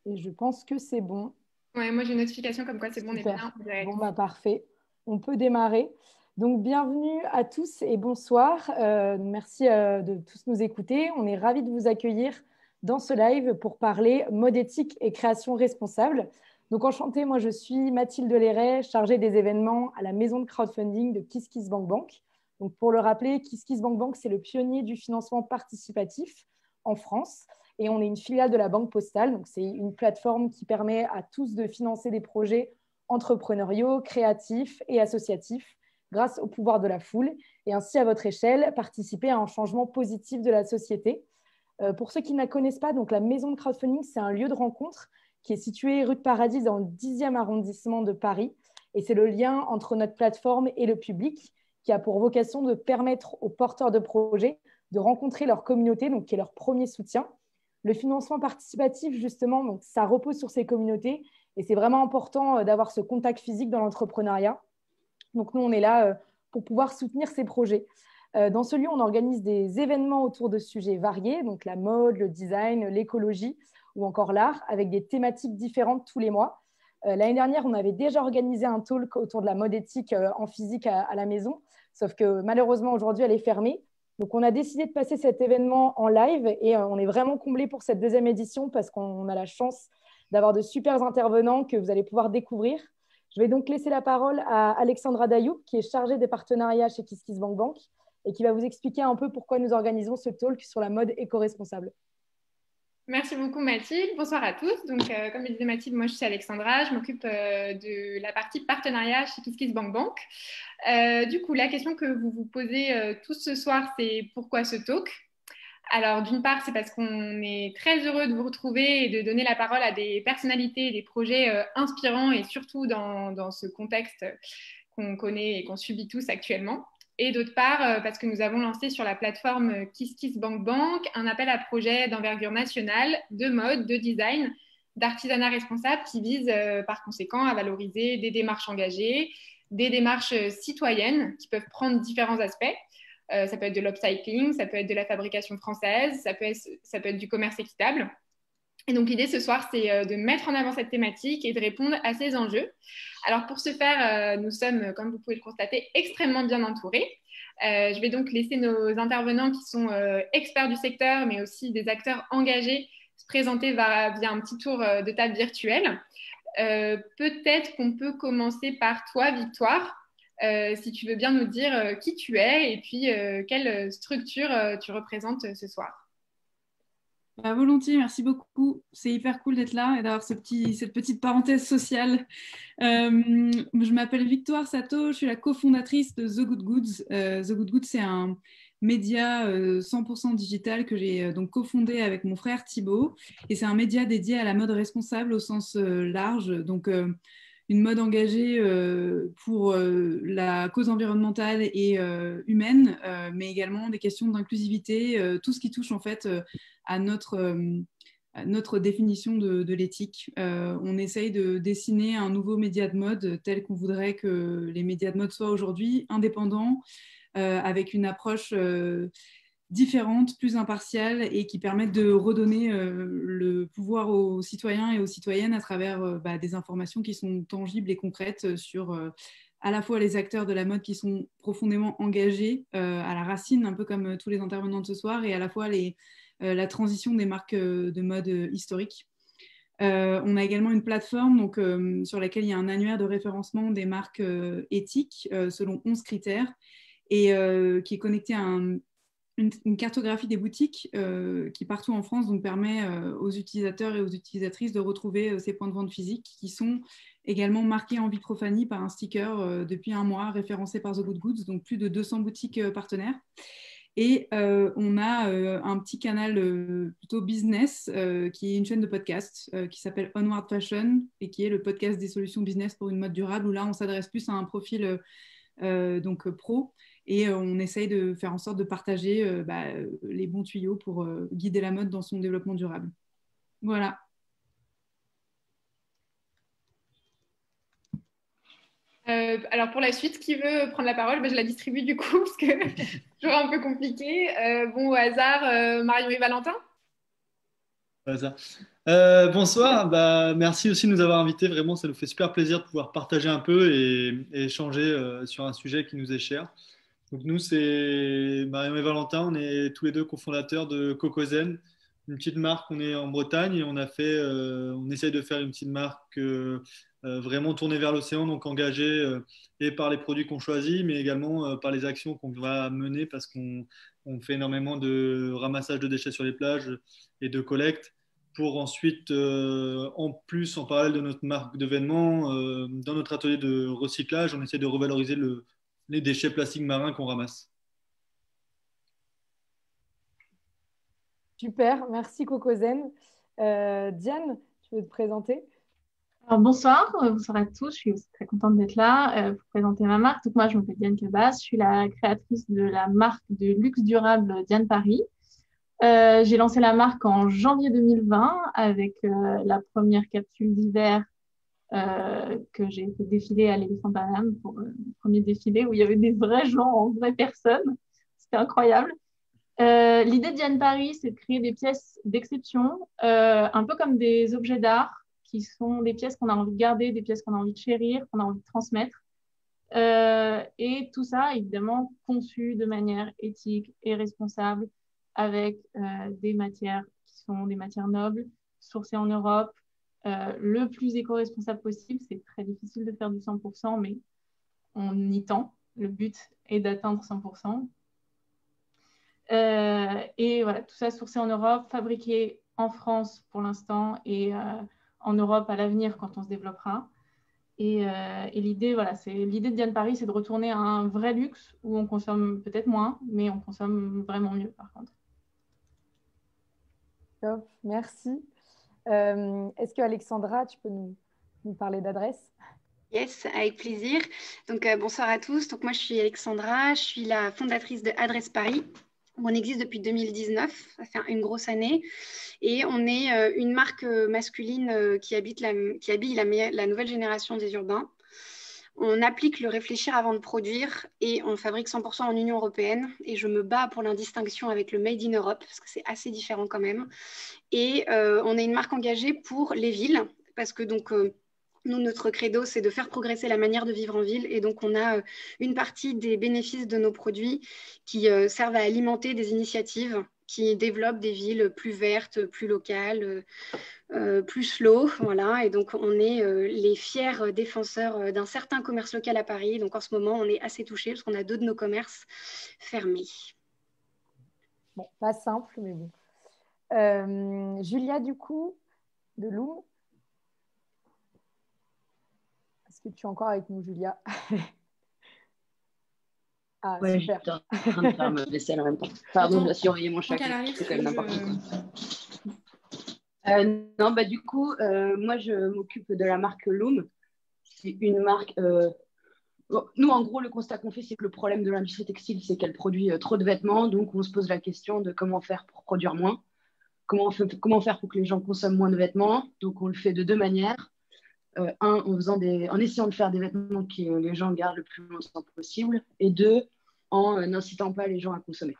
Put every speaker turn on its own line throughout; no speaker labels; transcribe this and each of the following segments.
Et je pense que c'est bon.
Ouais, moi j'ai une notification comme quoi c'est bon, on est bien
Super.
en direct.
Bon, bah parfait. On peut démarrer. Donc, bienvenue à tous et bonsoir. Merci de tous nous écouter. On est ravis de vous accueillir dans ce live pour parler mode éthique et création responsable. Donc, enchantée, moi je suis Mathilde Léret, chargée des événements à la maison de crowdfunding de KissKissBankBank. Donc, pour le rappeler, KissKissBankBank, c'est le pionnier du financement participatif en France. Et on est une filiale de la Banque Postale. Donc, c'est une plateforme qui permet à tous de financer des projets entrepreneuriaux, créatifs et associatifs grâce au pouvoir de la foule et ainsi, à votre échelle, participer à un changement positif de la société. Pour ceux qui ne la connaissent pas, donc la maison de crowdfunding, c'est un lieu de rencontre qui est situé rue de Paradis dans le 10e arrondissement de Paris. Et c'est le lien entre notre plateforme et le public qui a pour vocation de permettre aux porteurs de projets de rencontrer leur communauté, donc qui est leur premier soutien. Le financement participatif, justement, donc, ça repose sur ces communautés et c'est vraiment important d'avoir ce contact physique dans l'entrepreneuriat. Donc, nous, on est là pour pouvoir soutenir ces projets. Dans ce lieu, on organise des événements autour de sujets variés, donc la mode, le design, l'écologie ou encore l'art, avec des thématiques différentes tous les mois. L'année dernière, on avait déjà organisé un talk autour de la mode éthique en physique à la maison, sauf que malheureusement, aujourd'hui, elle est fermée. Donc, on a décidé de passer cet événement en live et on est vraiment comblé pour cette deuxième édition parce qu'on a la chance d'avoir de super intervenants que vous allez pouvoir découvrir. Je vais donc laisser la parole à Alexandra Dayoub, qui est chargée des partenariats chez KissKissBankBank et qui va vous expliquer un peu pourquoi nous organisons ce talk sur la mode éco-responsable.
Merci beaucoup Mathilde. Bonsoir à tous. Donc, comme le disait Mathilde, moi je suis Alexandra. Je m'occupe de la partie partenariat chez KissKissBankBank. Du coup, la question que vous vous posez tous ce soir, c'est pourquoi ce talk? Alors, d'une part, c'est parce qu'on est très heureux de vous retrouver et de donner la parole à des personnalités et des projets inspirants et surtout dans ce contexte qu'on connaît et qu'on subit tous actuellement. Et d'autre part, parce que nous avons lancé sur la plateforme KissKissBankBank un appel à projets d'envergure nationale, de mode, de design, d'artisanat responsable qui vise par conséquent à valoriser des démarches engagées, des démarches citoyennes qui peuvent prendre différents aspects. Ça peut être de l'upcycling, ça peut être de la fabrication française, ça peut être du commerce équitable. Et donc l'idée ce soir, c'est de mettre en avant cette thématique et de répondre à ces enjeux. Alors pour ce faire, nous sommes, comme vous pouvez le constater, extrêmement bien entourés. Je vais donc laisser nos intervenants qui sont experts du secteur, mais aussi des acteurs engagés, se présenter via un petit tour de table virtuelle. Peut-être qu'on peut commencer par toi, Victoire, si tu veux bien nous dire qui tu es et puis quelle structure tu représentes ce soir.
Bah, volontiers, merci beaucoup. C'est hyper cool d'être là et d'avoir cette petite parenthèse sociale. Je m'appelle Victoire Sato, je suis la cofondatrice de The Good Goods. The Good Goods, c'est un média 100% digital que j'ai donc cofondé avec mon frère Thibaut. Et c'est un média dédié à la mode responsable au sens large. Donc, une mode engagée pour la cause environnementale et humaine, mais également des questions d'inclusivité, tout ce qui touche en fait à notre définition de l'éthique. On essaye de dessiner un nouveau média de mode tel qu'on voudrait que les médias de mode soient aujourd'hui, indépendants, avec une approche différentes, plus impartiales et qui permettent de redonner le pouvoir aux citoyens et aux citoyennes à travers des informations qui sont tangibles et concrètes sur à la fois les acteurs de la mode qui sont profondément engagés à la racine, un peu comme tous les intervenants de ce soir, et à la fois la transition des marques de mode historiques. On a également une plateforme donc, sur laquelle il y a un annuaire de référencement des marques éthiques selon 11 critères et qui est connecté à une cartographie des boutiques qui partout en France donc, permet aux utilisateurs et aux utilisatrices de retrouver ces points de vente physiques qui sont également marqués en Vitrophanie par un sticker depuis un mois référencé par The Good Goods, donc plus de 200 boutiques partenaires. Et on a un petit canal plutôt business qui est une chaîne de podcast qui s'appelle Onward Fashion et qui est le podcast des solutions business pour une mode durable où là on s'adresse plus à un profil donc pro et on essaye de faire en sorte de partager les bons tuyaux pour guider la mode dans son développement durable. Voilà.
Alors pour la suite, qui veut prendre la parole? Je la distribue du coup parce que c'est toujours un peu compliqué. Bon, au hasard, Marion et Valentin.
Ouais, ça. Bonsoir, merci aussi de nous avoir invités. Vraiment, ça nous fait super plaisir de pouvoir partager un peu et échanger sur un sujet qui nous est cher. Donc nous, c'est Marion et Valentin, on est tous les deux cofondateurs de Cocozen, une petite marque. On est en Bretagne et on essaye de faire une petite marque vraiment tournée vers l'océan, donc engagée et par les produits qu'on choisit, mais également par les actions qu'on va mener parce qu'on fait énormément de ramassage de déchets sur les plages et de collecte pour ensuite, en plus, en parallèle de notre marque de vêtements, dans notre atelier de recyclage, on essaie de revaloriser les déchets plastiques marins qu'on ramasse.
Super, merci Cocozen. Diane, tu veux te présenter?
Alors, bonsoir, bonsoir à tous. Je suis aussi très contente d'être là pour présenter ma marque. Donc, moi, je m'appelle Diane Cabas. Je suis la créatrice de la marque de luxe durable Diane Paris. J'ai lancé la marque en janvier 2020 avec la première capsule d'hiver que j'ai fait défiler à l'Éléphant Paname pour le premier défilé où il y avait des vrais gens en vraies personnes. C'était incroyable. L'idée de Diane Paris, c'est de créer des pièces d'exception, un peu comme des objets d'art, qui sont des pièces qu'on a envie de garder, des pièces qu'on a envie de chérir, qu'on a envie de transmettre. Et tout ça, évidemment, conçu de manière éthique et responsable, avec des matières qui sont des matières nobles, sourcées en Europe, le plus éco-responsable possible. C'est très difficile de faire du 100%, mais on y tend. Le but est d'atteindre 100%. Et voilà, tout ça sourcé en Europe, fabriqué en France pour l'instant et en Europe à l'avenir quand on se développera. Et l'idée, voilà, l'idée de Diane Paris, c'est de retourner à un vrai luxe où on consomme peut-être moins, mais on consomme vraiment mieux par contre.
Top, merci. Est-ce que Alexandra, tu peux nous parler d'Adresse?
Yes, avec plaisir. Donc, bonsoir à tous. Donc, moi, je suis Alexandra, je suis la fondatrice de Adresse Paris. On existe depuis 2019, ça fait une grosse année. Et on est une marque masculine qui habille la nouvelle génération des urbains. On applique le réfléchir avant de produire et on fabrique 100% en Union européenne. Et je me bats pour l'indistinction avec le Made in Europe parce que c'est assez différent quand même. Et on est une marque engagée pour les villes parce que donc... nous, notre credo, c'est de faire progresser la manière de vivre en ville. Et donc, on a une partie des bénéfices de nos produits qui servent à alimenter des initiatives qui développent des villes plus vertes, plus locales, plus slow. Voilà. Et donc, on est les fiers défenseurs d'un certain commerce local à Paris. Donc, en ce moment, on est assez touchés parce qu'on a 2 de nos commerces fermés.
Bon, pas simple, mais bon. Julia, du coup, de Loom. Est-ce que tu es encore avec nous, Julia? Ah,
ouais,
super.
j'étais en train de faire ma vaisselle en même temps. Pardon, je dois surveiller mon chat. C'est quand même n'importe quoi. Non, du coup, moi, je m'occupe de la marque Loom. C'est une marque... nous, en gros, le constat qu'on fait, c'est que le problème de l'industrie textile, c'est qu'elle produit trop de vêtements. Donc, on se pose la question de comment faire pour produire moins. Comment faire pour que les gens consomment moins de vêtements. Donc, on le fait de 2 manières. En essayant de faire des vêtements que les gens gardent le plus longtemps possible, et 2, en n'incitant pas les gens à consommer.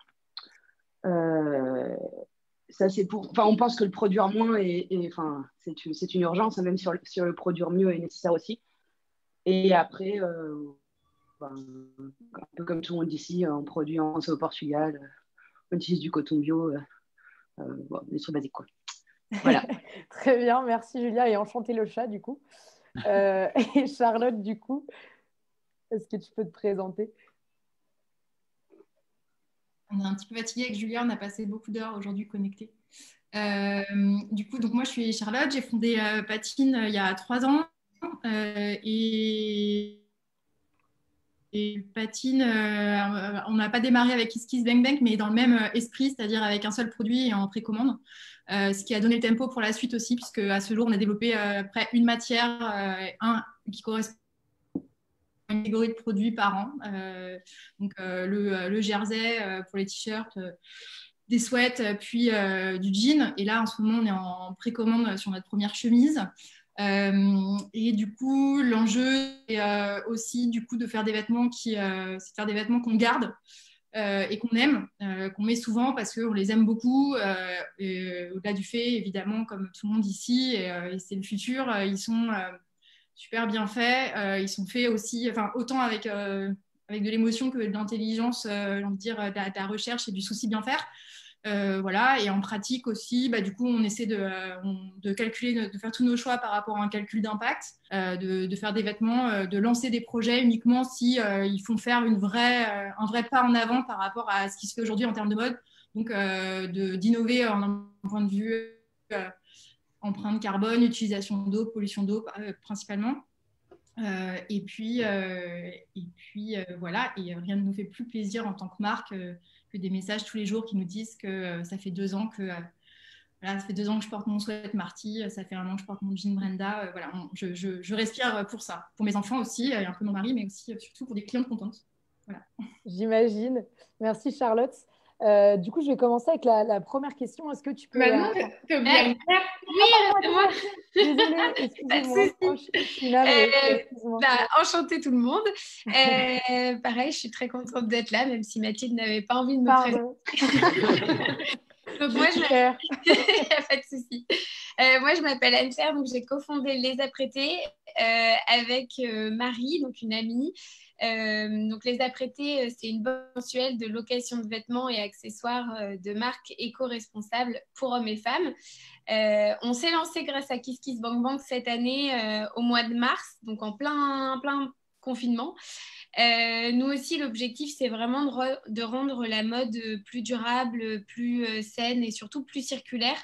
Ça, c'est pour... on pense que le produire moins c'est une urgence, même sur le produire mieux est nécessaire aussi. Et après, un peu comme tout le monde ici, on produit en France et au Portugal, on utilise du coton bio, des trucs basiques, quoi. Voilà.
Très bien, merci Julia, et enchanté le chat du coup. Et Charlotte, du coup, est-ce que tu peux te présenter?
On est un petit peu fatigué avec Julia, on a passé beaucoup d'heures aujourd'hui connectés. Du coup, donc moi je suis Charlotte, j'ai fondé Patine il y a 3 ans et Patine, on n'a pas démarré avec Kiss Kiss Bang Bang, mais dans le même esprit, c'est-à-dire avec un seul produit et en précommande. Ce qui a donné le tempo pour la suite aussi, puisque à ce jour, on a développé près une matière qui correspond à une catégorie de produits par an. Donc le jersey pour les t-shirts, des sweats, puis du jean. Et là, en ce moment, on est en précommande sur notre première chemise. Et du coup, l'enjeu est aussi du coup de faire des vêtements qu'on garde. et qu'on aime, qu'on met souvent parce qu'on les aime beaucoup. Au-delà du fait, évidemment, comme tout le monde ici, et c'est le futur, ils sont super bien faits. Ils sont faits aussi, autant avec de l'émotion que de l'intelligence, j'ai envie de dire, de la recherche et du souci bien faire. Voilà, et en pratique aussi, du coup, on essaie de calculer, de faire tous nos choix par rapport à un calcul d'impact, de faire des vêtements, de lancer des projets uniquement si ils font faire un vrai pas en avant par rapport à ce qui se fait aujourd'hui en termes de mode. Donc, d'innover en un point de vue empreinte carbone, utilisation d'eau, pollution d'eau principalement. Et puis voilà, et rien ne nous fait plus plaisir en tant que marque que des messages tous les jours qui nous disent que ça fait 2 ans que voilà, ça fait 2 ans que je porte mon sweat Marty, ça fait 1 an que je porte mon jean Brenda. Voilà, je respire pour ça, pour mes enfants aussi, et un peu mon mari, mais aussi surtout pour des clientes contentes. Voilà.
J'imagine. Merci Charlotte. Du coup, je vais commencer avec la première question. Est-ce que tu peux...
Non, t'as oublié Anne-Claire.
Oui, c'est moi.
Désolée, excusez-moi. Je suis navrée, excuse-moi.
Enchanté tout le monde. Pareil, je suis très contente d'être là, même si Mathilde n'avait pas envie de me présenter. Donc moi, il n'y a pas de souci. Moi, je m'appelle Anne-Claire, donc j'ai cofondé Les Apprêtés avec Marie, donc une amie. Donc Les Apprêtés, c'est une boîte mensuelle de location de vêtements et accessoires de marques éco-responsables pour hommes et femmes. On s'est lancé grâce à KissKissBankBank cette année au mois de mars, donc en plein confinement. Nous aussi, l'objectif, c'est vraiment de rendre la mode plus durable, plus saine et surtout plus circulaire.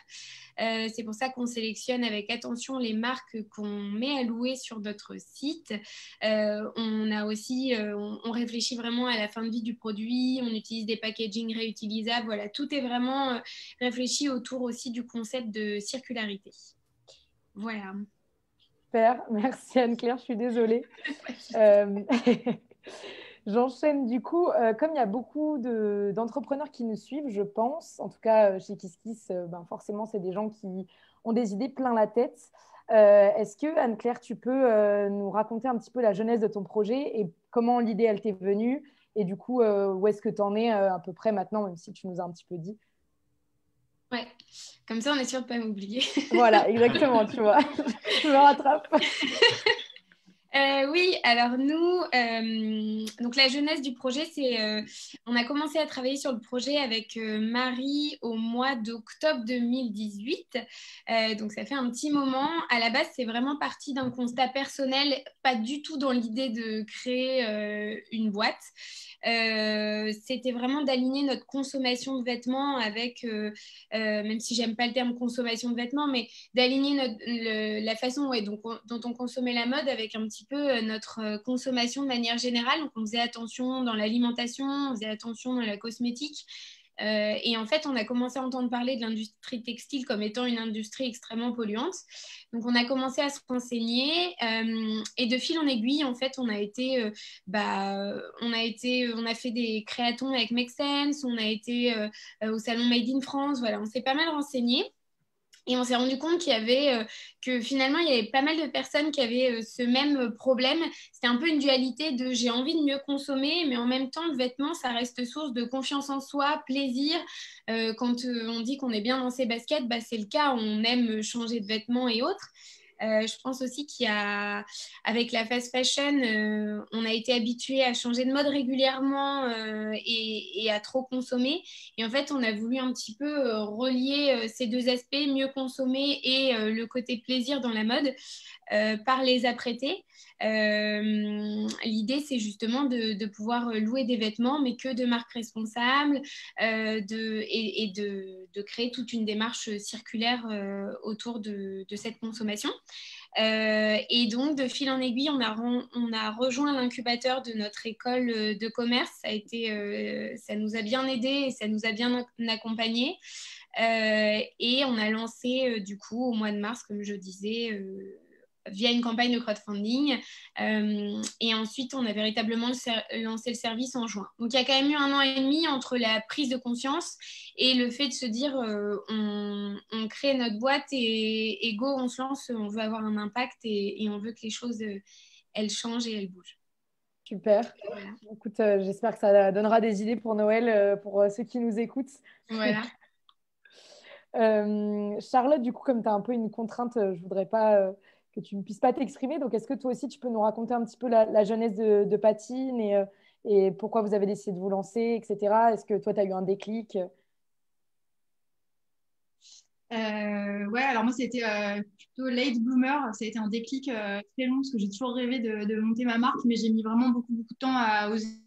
C'est pour ça qu'on sélectionne avec attention les marques qu'on met à louer sur notre site. On réfléchit vraiment à la fin de vie du produit, on utilise des packaging réutilisables. Voilà, tout est vraiment réfléchi autour aussi du concept de circularité. Voilà.
Super, merci Anne-Claire, je suis désolée. J'enchaîne du coup, comme il y a beaucoup d'entrepreneurs qui nous suivent, je pense, en tout cas chez KissKiss, forcément c'est des gens qui ont des idées plein la tête. Est-ce que Anne-Claire, tu peux nous raconter un petit peu la genèse de ton projet et comment l'idée elle t'est venue et du coup où est-ce que tu en es à peu près maintenant, même si tu nous as un petit peu dit.
Ouais, comme ça on est sûr de ne pas m'oublier.
Voilà, exactement, tu vois, je me rattrape.
Oui, alors nous, donc la jeunesse du projet, on a commencé à travailler sur le projet avec Marie au mois d'octobre 2018. Donc ça fait un petit moment. À la base, c'est vraiment parti d'un constat personnel, pas du tout dans l'idée de créer une boîte. C'était vraiment d'aligner notre consommation de vêtements avec, même si j'aime pas le terme consommation de vêtements, mais d'aligner la façon dont on consommait la mode avec un petit peu notre consommation de manière générale. Donc on faisait attention dans l'alimentation, on faisait attention dans la cosmétique. Et en fait, on a commencé à entendre parler de l'industrie textile comme étant une industrie extrêmement polluante. Donc, on a commencé à se renseigner et de fil en aiguille, en fait, on a fait des créatons avec Make Sense, on a été au salon Made in France. Voilà, on s'est pas mal renseigné. Et on s'est rendu compte que finalement, il y avait pas mal de personnes qui avaient ce même problème. C'était un peu une dualité de j'ai envie de mieux consommer, mais en même temps, le vêtement, ça reste source de confiance en soi, plaisir. Quand on dit qu'on est bien dans ses baskets, c'est le cas, on aime changer de vêtements et autres. Je pense aussi qu'avec la fast fashion, on a été habitué à changer de mode régulièrement et à trop consommer. Et en fait, on a voulu un petit peu relier ces deux aspects, mieux consommer et le côté plaisir dans la mode par Les Apprêtés. L'idée, c'est justement de pouvoir louer des vêtements, mais que de marques responsables et de créer toute une démarche circulaire autour de cette consommation. Et donc, de fil en aiguille, on a rejoint l'incubateur de notre école de commerce. Ça nous a bien aidés et ça nous a bien accompagnés. Et on a lancé, du coup, au mois de mars, comme je disais, via une campagne de crowdfunding. Et ensuite, on a véritablement lancé le service en juin. Donc, il y a quand même eu 1 an et demi entre la prise de conscience et le fait de se dire on crée notre boîte et go, on se lance, on veut avoir un impact et on veut que les choses, elles changent et elles bougent.
Super. Écoute, j'espère que ça donnera des idées pour Noël, pour ceux qui nous écoutent.
Voilà.
Charlotte, du coup, comme tu as un peu une contrainte, je ne voudrais pas que tu ne puisses pas t'exprimer. Donc, est-ce que toi aussi, tu peux nous raconter un petit peu la jeunesse de Patine et pourquoi vous avez décidé de vous lancer, etc. Est-ce que toi, tu as eu un déclic?
Ouais, alors moi, c'était plutôt late bloomer. Ça a été un déclic très long parce que j'ai toujours rêvé de monter ma marque, mais j'ai mis vraiment beaucoup, beaucoup de temps à oser.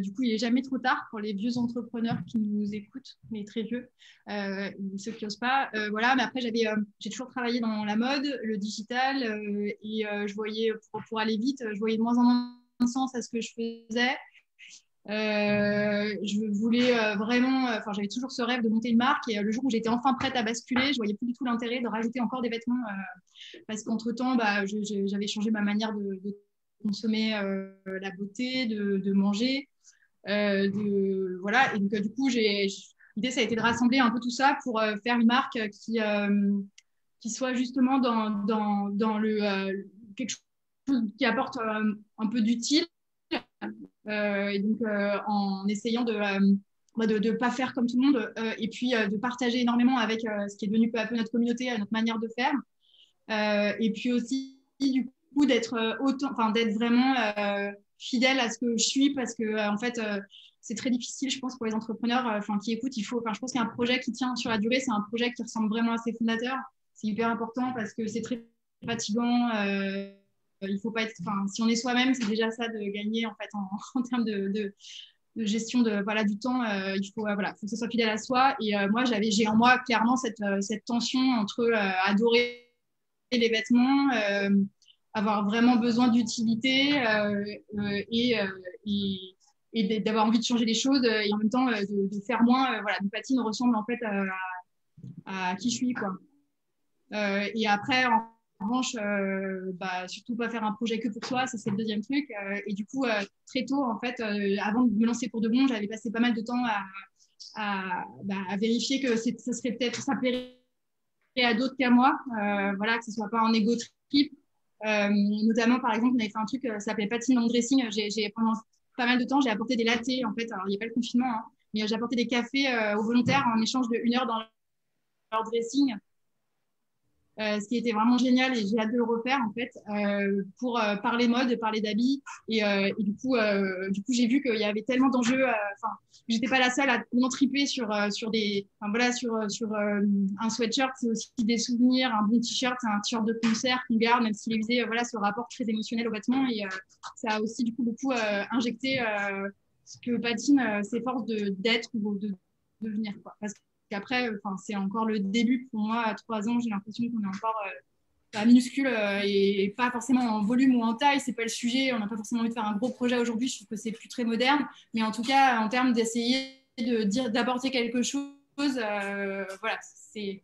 Du coup, il n'est jamais trop tard pour les vieux entrepreneurs qui nous écoutent, les très vieux, ceux qui n'osent pas. Voilà, mais après, j'ai toujours travaillé dans la mode, le digital, et je voyais, pour aller vite, je voyais de moins en moins de sens à ce que je faisais. Je voulais vraiment, j'avais toujours ce rêve de monter une marque et le jour où j'étais enfin prête à basculer, je voyais plus du tout l'intérêt de rajouter encore des vêtements parce qu'entre-temps, j'avais changé ma manière de consommer la beauté, de manger, voilà. Et donc du coup, l'idée ça a été de rassembler un peu tout ça pour faire une marque qui soit justement dans quelque chose qui apporte un peu d'utile. Et donc, en essayant de ne pas faire comme tout le monde et puis de partager énormément avec ce qui est devenu peu à peu notre communauté, notre manière de faire. Et puis aussi, du coup, d'être vraiment fidèle à ce que je suis parce que, en fait, c'est très difficile, je pense, pour les entrepreneurs qui écoutent. Je pense qu'il y a un projet qui tient sur la durée, c'est un projet qui ressemble vraiment à ses fondateurs. C'est hyper important parce que c'est très fatigant. Il faut pas être, si on est soi-même, c'est déjà ça de gagner en fait en termes de gestion du temps. Il faut faut que ce soit fidèle à soi. Et moi, j'ai en moi clairement cette tension entre adorer les vêtements, avoir vraiment besoin d'utilité et d'avoir envie de changer les choses et en même temps de faire moins. Une patine ressemble en fait à qui je suis quoi. Et après, en revanche, surtout pas faire un projet que pour soi, ça c'est le deuxième truc. Et du coup, très tôt, en fait, avant de me lancer pour de bon, j'avais passé pas mal de temps à vérifier que ça plairait à d'autres qu'à moi. Que ce soit pas un ego trip. Notamment, par exemple, on avait fait un truc ça s'appelait patine en dressing. Pendant pas mal de temps, j'ai apporté des lattés, en fait. Alors, il n'y a pas le confinement, hein, mais j'ai apporté des cafés aux volontaires en échange de 1 heure dans leur dressing. Ce qui était vraiment génial et j'ai hâte de le refaire en fait pour parler mode, parler d'habits et du coup j'ai vu qu'il y avait tellement d'enjeux. J'étais pas la seule à m'entriper sur un sweatshirt, c'est aussi des souvenirs, un bon t-shirt, c'est un t-shirt de concert qu'on garde même s'il est usé. Ce rapport très émotionnel au vêtement et ça a aussi du coup beaucoup injecté ce que Patine s'efforce d'être ou de devenir quoi. Parce qu'après, c'est encore le début pour moi. À 3 ans, j'ai l'impression qu'on est encore minuscule et pas forcément en volume ou en taille. C'est pas le sujet. On n'a pas forcément envie de faire un gros projet aujourd'hui. Je trouve que c'est plus très moderne. Mais en tout cas, en termes d'essayer d'apporter quelque chose, c'est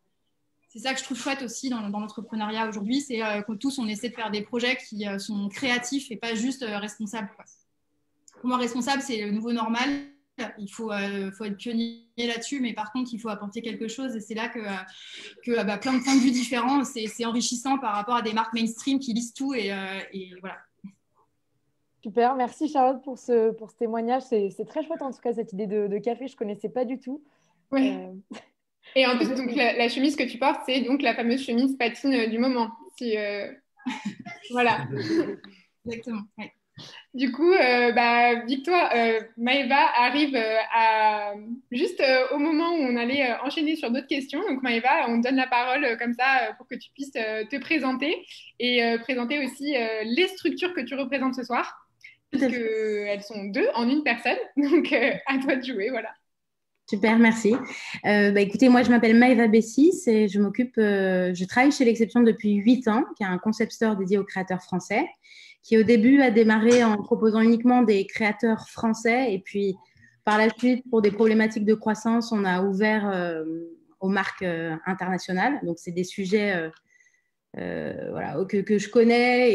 ça que je trouve chouette aussi dans l'entrepreneuriat aujourd'hui. C'est que tous, on essaie de faire des projets qui sont créatifs et pas juste responsables. Quoi. Pour moi, responsable, c'est le nouveau normal. Il faut être pionnier là-dessus, mais par contre, il faut apporter quelque chose. Et c'est là que plein de points de vue différents, c'est enrichissant par rapport à des marques mainstream qui lisent tout. Et voilà.
Super, merci Charlotte pour ce témoignage. C'est très chouette en tout cas, cette idée de café, je ne connaissais pas du tout.
Oui. Et en plus, donc, la chemise que tu portes, c'est donc la fameuse chemise patine du moment. Voilà.
Exactement, ouais.
Du coup, Victoire, Maëva arrive juste au moment où on allait enchaîner sur d'autres questions. Donc Maëva, on te donne la parole comme ça pour que tu puisses te présenter et présenter aussi les structures que tu représentes ce soir, puisqu'elles sont 2 en une personne. Donc à toi de jouer, voilà.
Super, merci. Écoutez, moi je m'appelle Maëva Bessis et je travaille chez L'Exception depuis 8 ans, qui est un concept store dédié aux créateurs français, qui au début a démarré en proposant uniquement des créateurs français et puis par la suite, pour des problématiques de croissance, on a ouvert aux marques internationales. Donc, c'est des sujets que je connais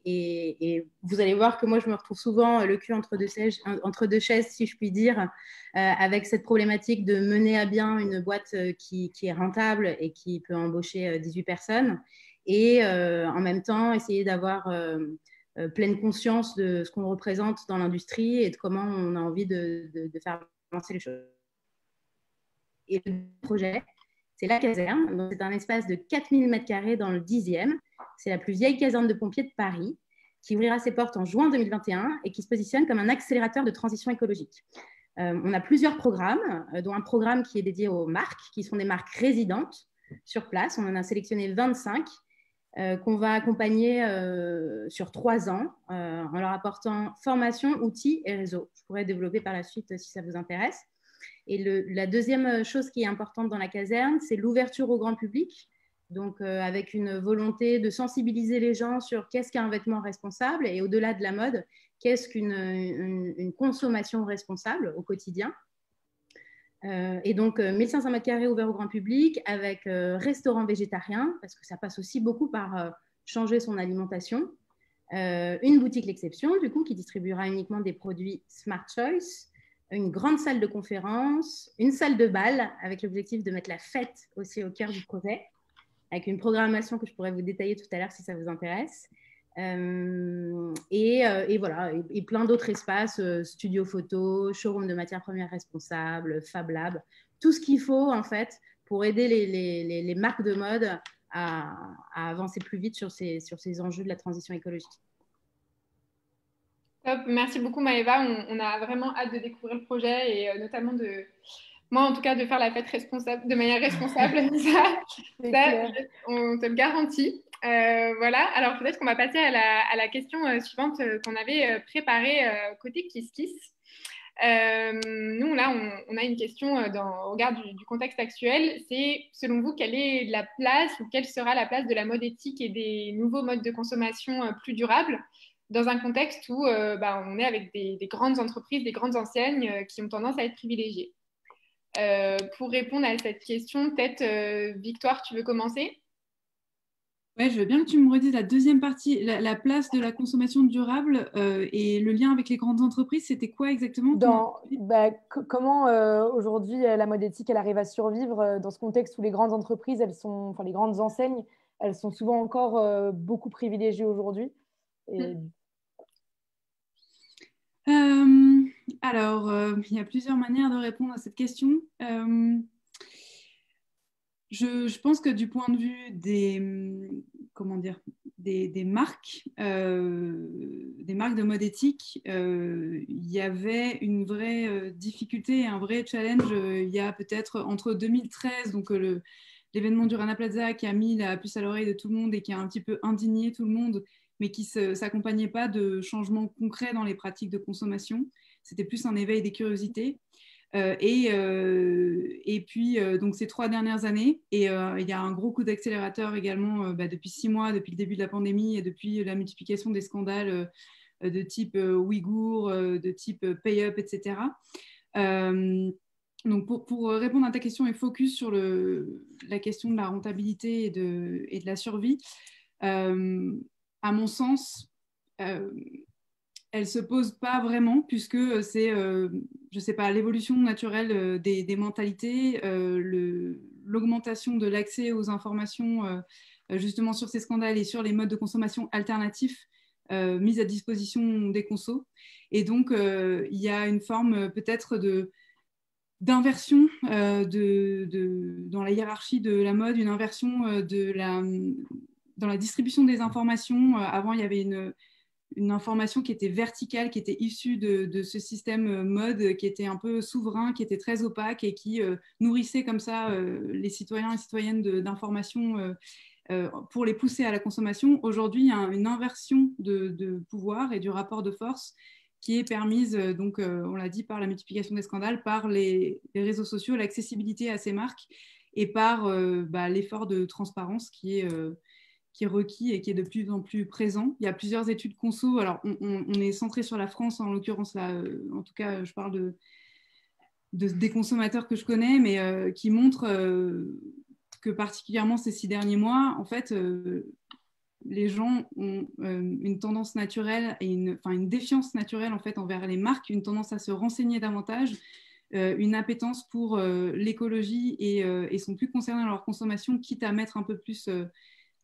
et vous allez voir que moi, je me retrouve souvent le cul entre deux chaises, si je puis dire, avec cette problématique de mener à bien une boîte qui est rentable et qui peut embaucher 18 personnes et en même temps essayer d'avoir pleine conscience de ce qu'on représente dans l'industrie et de comment on a envie de faire avancer les choses. Et le projet, c'est la caserne. C'est un espace de 4000 m² dans le 10e. C'est la plus vieille caserne de pompiers de Paris, qui ouvrira ses portes en juin 2021 et qui se positionne comme un accélérateur de transition écologique. On a plusieurs programmes, dont un programme qui est dédié aux marques, qui sont des marques résidentes sur place. On en a sélectionné 25 qu'on va accompagner sur 3 ans en leur apportant formation, outils et réseaux. Je pourrais développer par la suite si ça vous intéresse. Et la deuxième chose qui est importante dans la caserne, c'est l'ouverture au grand public. Donc, avec une volonté de sensibiliser les gens sur qu'est-ce qu'un vêtement responsable et au-delà de la mode, qu'est-ce qu'une consommation responsable au quotidien. Et donc, 1500 m² ouverts au grand public avec restaurant végétarien, parce que ça passe aussi beaucoup par changer son alimentation. Une boutique L'Exception, du coup, qui distribuera uniquement des produits Smart Choice, une grande salle de conférence, une salle de bal, avec l'objectif de mettre la fête aussi au cœur du projet, avec une programmation que je pourrais vous détailler tout à l'heure si ça vous intéresse. Et voilà, et plein d'autres espaces, studio photo, showroom de matières premières responsables, Fab Lab, tout ce qu'il faut en fait pour aider les marques de mode à avancer plus vite sur ces enjeux de la transition écologique.
Top, merci beaucoup Maëva, on a vraiment hâte de découvrir le projet et notamment moi en tout cas de faire la fête de manière responsable, ça, on te le garantit. Voilà, alors peut-être qu'on va passer à la question suivante qu'on avait préparée côté Kiss Kiss. Nous là on a une question au regard du contexte actuel, c'est selon vous quelle est la place ou quelle sera la place de la mode éthique et des nouveaux modes de consommation plus durables dans un contexte où on est avec des grandes entreprises, des grandes enseignes qui ont tendance à être privilégiées. Pour répondre à cette question, peut-être Victoire, tu veux commencer ?
Ouais, je veux bien que tu me redises la deuxième partie, la place de la consommation durable et le lien avec les grandes entreprises, c'était quoi exactement ?
Comment aujourd'hui la mode éthique elle arrive à survivre dans ce contexte où les grandes entreprises, les grandes enseignes, elles sont souvent encore beaucoup privilégiées aujourd'hui.
Alors, il y a plusieurs manières de répondre à cette question. Je pense que du point de vue des marques, des marques de mode éthique, il y avait une vraie difficulté et un vrai challenge il y a peut-être entre 2013, donc l'événement du Rana Plaza qui a mis la puce à l'oreille de tout le monde et qui a un petit peu indigné tout le monde, mais qui ne s'accompagnait pas de changements concrets dans les pratiques de consommation. C'était plus un éveil des curiosités. Et puis, donc ces 3 dernières années, et il y a un gros coup d'accélérateur également depuis 6 mois, depuis le début de la pandémie et depuis la multiplication des scandales de type Ouïghour, de type Pay-Up, etc. Donc pour répondre à ta question et focus sur la question de la rentabilité et de la survie, à mon sens, elle ne se pose pas vraiment puisque c'est, je sais pas, l'évolution naturelle des mentalités, l'augmentation de l'accès aux informations justement sur ces scandales et sur les modes de consommation alternatifs mis à disposition des consos. Et donc, il y a une forme peut-être d'inversion dans la hiérarchie de la mode, une inversion dans la distribution des informations. Avant, il y avait une information qui était verticale, qui était issue de ce système mode, qui était un peu souverain, qui était très opaque et qui nourrissait comme ça les citoyens et citoyennes d'informations pour les pousser à la consommation. Aujourd'hui, il y a une inversion de pouvoir et du rapport de force qui est permise, donc, on l'a dit, par la multiplication des scandales, par les réseaux sociaux, l'accessibilité à ces marques et par l'effort de transparence qui est requis et qui est de plus en plus présent. Il y a plusieurs études conso. Alors, on est centré sur la France, en l'occurrence, là, en tout cas, je parle des consommateurs que je connais, mais qui montrent que particulièrement ces 6 derniers mois, en fait, les gens ont une tendance naturelle et une défiance naturelle en fait, envers les marques, une tendance à se renseigner davantage, une appétence pour l'écologie et sont plus concernés dans leur consommation, quitte à mettre un peu plus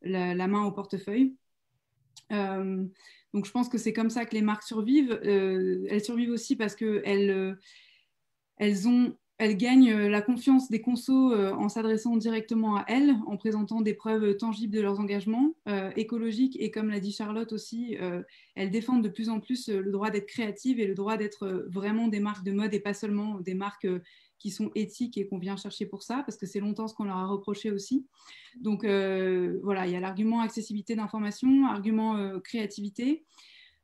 la main au portefeuille. Donc, je pense que c'est comme ça que les marques survivent. Elles survivent aussi parce qu'elles gagnent la confiance des consos en s'adressant directement à elles, en présentant des preuves tangibles de leurs engagements écologiques. Et comme l'a dit Charlotte aussi, elles défendent de plus en plus le droit d'être créatives et le droit d'être vraiment des marques de mode et pas seulement des marques qui sont éthiques et qu'on vient chercher pour ça, parce que c'est longtemps ce qu'on leur a reproché aussi. Donc voilà, il y a l'argument accessibilité d'information, argument créativité.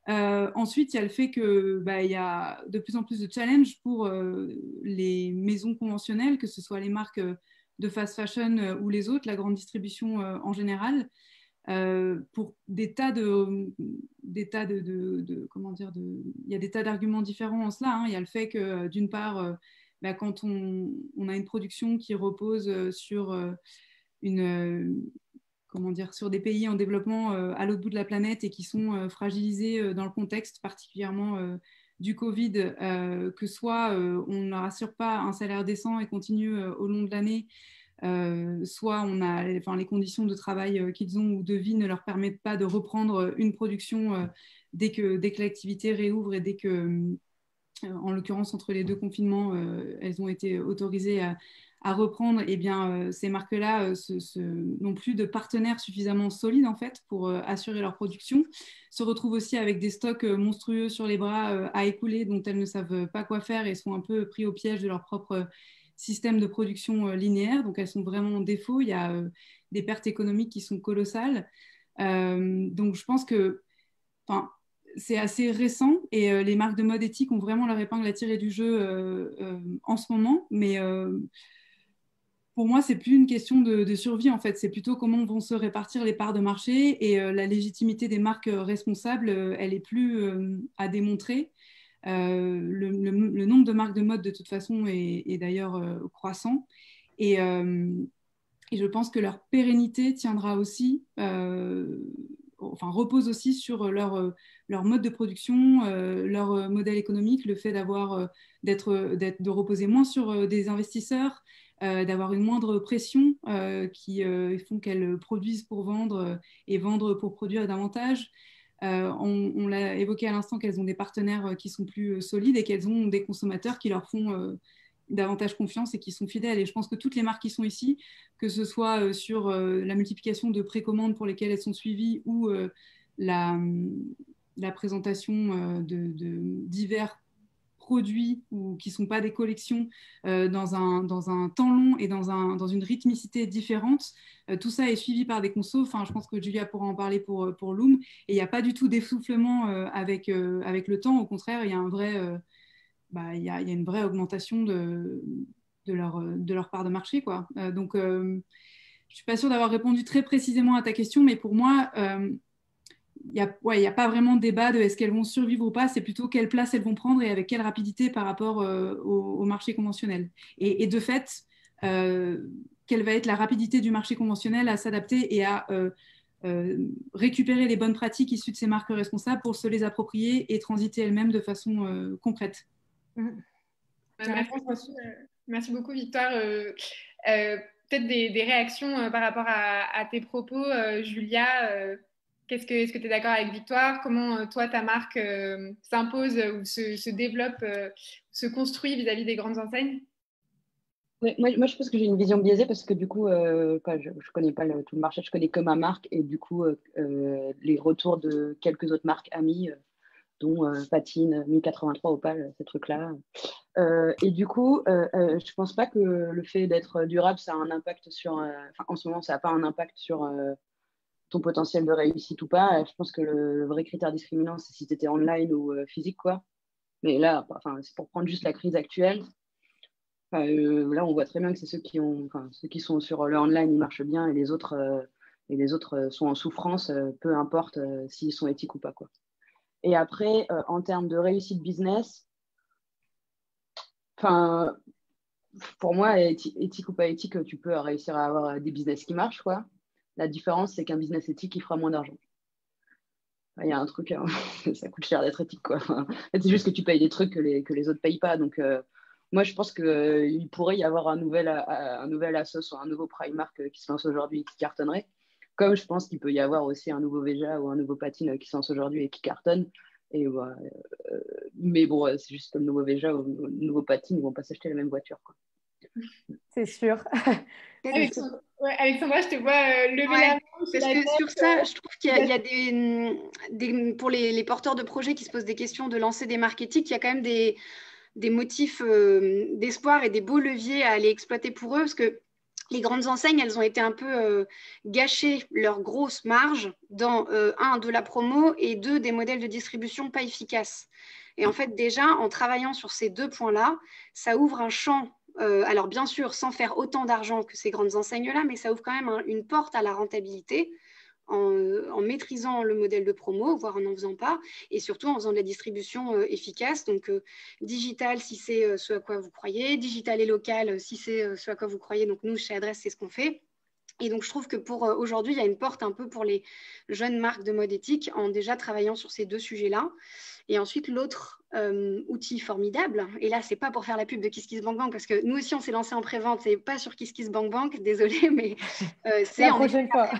Ensuite, il y a le fait qu'il y a de plus en plus de challenges pour les maisons conventionnelles, que ce soit les marques de fast fashion ou les autres, la grande distribution en général, pour il y a des tas d'arguments différents en cela. Il y a le fait que d'une part, quand on a une production qui repose sur sur des pays en développement à l'autre bout de la planète et qui sont fragilisés dans le contexte particulièrement du Covid, que soit on ne leur assure pas un salaire décent et continue au long de l'année, soit les conditions de travail qu'ils ont ou de vie ne leur permettent pas de reprendre une production dès que l'activité réouvre et dès que, en l'occurrence, entre les deux confinements, elles ont été autorisées à reprendre, eh bien, ces marques-là n'ont plus de partenaires suffisamment solides en fait, pour assurer leur production, se retrouvent aussi avec des stocks monstrueux sur les bras à écouler dont elles ne savent pas quoi faire et sont un peu pris au piège de leur propre système de production linéaire. Donc, elles sont vraiment en défaut. Il y a des pertes économiques qui sont colossales. Donc, je pense que c'est assez récent et les marques de mode éthique ont vraiment leur épingle à tirer du jeu en ce moment. Mais pour moi, c'est plus une question de survie, en fait. C'est plutôt comment vont se répartir les parts de marché et la légitimité des marques responsables, elle est plus à démontrer. Le nombre de marques de mode, de toute façon, est d'ailleurs croissant. Et je pense que leur pérennité tiendra aussi, repose aussi sur leur mode de production, leur modèle économique, le fait de reposer moins sur des investisseurs, d'avoir une moindre pression qui font qu'elles produisent pour vendre et vendre pour produire davantage. On l'a évoqué à l'instant qu'elles ont des partenaires qui sont plus solides et qu'elles ont des consommateurs qui leur font davantage confiance et qui sont fidèles. Et je pense que toutes les marques qui sont ici, que ce soit sur la multiplication de précommandes pour lesquelles elles sont suivies ou la présentation de divers produits qui ne sont pas des collections dans un temps long et dans une rythmicité différente. Tout ça est suivi par des consos. Je pense que Julia pourra en parler pour Loom. Et il n'y a pas du tout d'essoufflement avec le temps. Au contraire, il y a il y a une vraie augmentation de leur part de marché, quoi. Donc, je ne suis pas sûre d'avoir répondu très précisément à ta question, mais pour moi, il n'y a pas vraiment de débat de est-ce qu'elles vont survivre ou pas, c'est plutôt quelle place elles vont prendre et avec quelle rapidité par rapport au marché conventionnel. Et de fait, quelle va être la rapidité du marché conventionnel à s'adapter et à récupérer les bonnes pratiques issues de ces marques responsables pour se les approprier et transiter elles-mêmes de façon concrète.
Merci beaucoup, Victoire. Peut-être des réactions par rapport à tes propos, Julia. Est-ce que tu es d'accord avec Victoire? Comment toi, ta marque s'impose ou se développe, se construit vis-à-vis des grandes enseignes?
Ouais, moi, je pense que j'ai une vision biaisée parce que du coup, je connais pas tout le marché, je connais que ma marque et du coup, les retours de quelques autres marques amies, dont Patine, 1083, Opal, ces trucs-là. Et du coup, je pense pas que le fait d'être durable, ça a un impact sur... en ce moment, ça n'a pas un impact sur ton potentiel de réussite ou pas. Je pense que le vrai critère discriminant, c'est si tu étais online ou physique, quoi. Mais là, c'est pour prendre juste la crise actuelle. Là, on voit très bien que c'est ceux qui sont sur le online, ils marchent bien et les autres sont en souffrance, peu importe s'ils sont éthiques ou pas, quoi. Et après, en termes de réussite business, pour moi, éthique ou pas éthique, tu peux réussir à avoir des business qui marchent, quoi. La différence, c'est qu'un business éthique, il fera moins d'argent. Il y a un truc, ça coûte cher d'être éthique, quoi. C'est juste que tu payes des trucs que les autres ne payent pas. Donc, moi, je pense qu'il pourrait y avoir un nouvel Asos ou un nouveau Primark qui se lance aujourd'hui et qui cartonnerait. Comme je pense qu'il peut y avoir aussi un nouveau Veja ou un nouveau Patine qui se lance aujourd'hui et qui cartonne. Et, mais bon, c'est juste que le nouveau Veja ou le nouveau Patine, ils ne vont pas s'acheter la même voiture, quoi.
C'est sûr.
Alexandra, je te vois lever la main.
Parce que sur ça, je trouve qu'il y a pour les porteurs de projets qui se posent des questions de lancer des marques éthiques, il y a quand même des motifs d'espoir et des beaux leviers à aller exploiter pour eux, parce que les grandes enseignes, elles ont été un peu gâchées leur grosse marge dans, un, de la promo et deux, des modèles de distribution pas efficaces. Et en fait, déjà, en travaillant sur ces deux points-là, ça ouvre un champ, alors bien sûr, sans faire autant d'argent que ces grandes enseignes-là, mais ça ouvre quand même une porte à la rentabilité en maîtrisant le modèle de promo, voire en n'en faisant pas, et surtout en faisant de la distribution efficace. Donc, digital, si c'est ce à quoi vous croyez, digital et local, si c'est ce à quoi vous croyez. Donc, nous, chez Adresse, c'est ce qu'on fait. Et donc, je trouve que pour aujourd'hui, il y a une porte un peu pour les jeunes marques de mode éthique en déjà travaillant sur ces deux sujets-là. Et ensuite, l'autre outil formidable, et là, c'est pas pour faire la pub de KissKissBankBank, parce que nous aussi, on s'est lancé en pré-vente, c'est pas sur KissKissBankBank, désolé, mais c'est
la prochaine fois.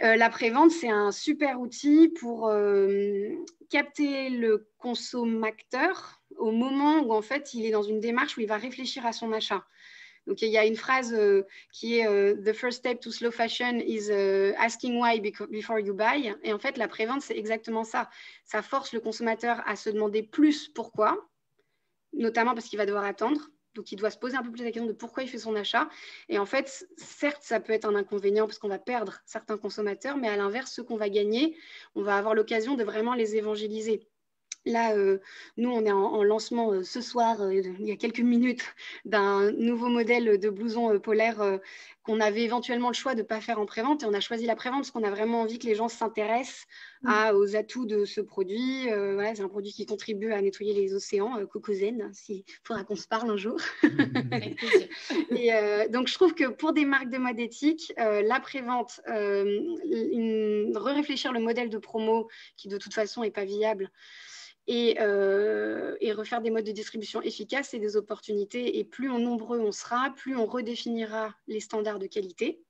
La prévente, c'est un super outil pour capter le consommateur au moment où en fait il est dans une démarche où il va réfléchir à son achat. Donc il y a une phrase qui est The first step to slow fashion is asking why before you buy. Et en fait, la prévente, c'est exactement ça. Ça force le consommateur à se demander plus pourquoi, notamment parce qu'il va devoir attendre. Donc, il doit se poser un peu plus la question de pourquoi il fait son achat. Et en fait, certes, ça peut être un inconvénient parce qu'on va perdre certains consommateurs, mais à l'inverse, ceux qu'on va gagner, on va avoir l'occasion de vraiment les évangéliser. Là, nous, on est en lancement ce soir, il y a quelques minutes, d'un nouveau modèle de blouson polaire qu'on avait éventuellement le choix de ne pas faire en prévente. Et on a choisi la prévente parce qu'on a vraiment envie que les gens s'intéressent aux atouts de ce produit. Voilà, c'est un produit qui contribue à nettoyer les océans, Cocozen, s'il faudra qu'on se parle un jour. Et, donc, je trouve que pour des marques de mode éthique, la prévente, réfléchir le modèle de promo qui de toute façon n'est pas viable, et refaire des modes de distribution efficaces et des opportunités. Et plus en nombreux on sera, plus on redéfinira les standards de qualité.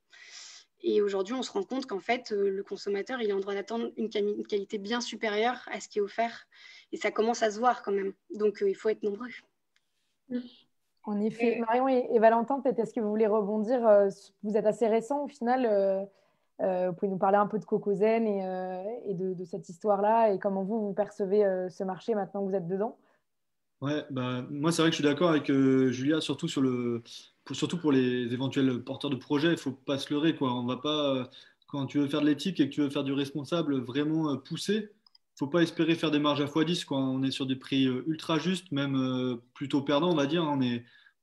Et aujourd'hui, on se rend compte qu'en fait, le consommateur, il est en droit d'attendre une qualité bien supérieure à ce qui est offert. Et ça commence à se voir quand même. Donc, il faut être nombreux.
En effet. Marion et Valentin, peut-être est-ce que vous voulez rebondir? Vous êtes assez récent au final. Vous pouvez nous parler un peu de Cocozen et de cette histoire-là et comment vous percevez ce marché maintenant que vous êtes dedans?
Ouais, bah, moi c'est vrai que je suis d'accord avec Julia, surtout surtout pour les éventuels porteurs de projets, il faut pas se leurrer, quoi. On va pas, quand tu veux faire de l'éthique et que tu veux faire du responsable vraiment poussé, faut pas espérer faire des marges à x10, quoi. On est sur des prix ultra justes, même plutôt perdants, on va dire.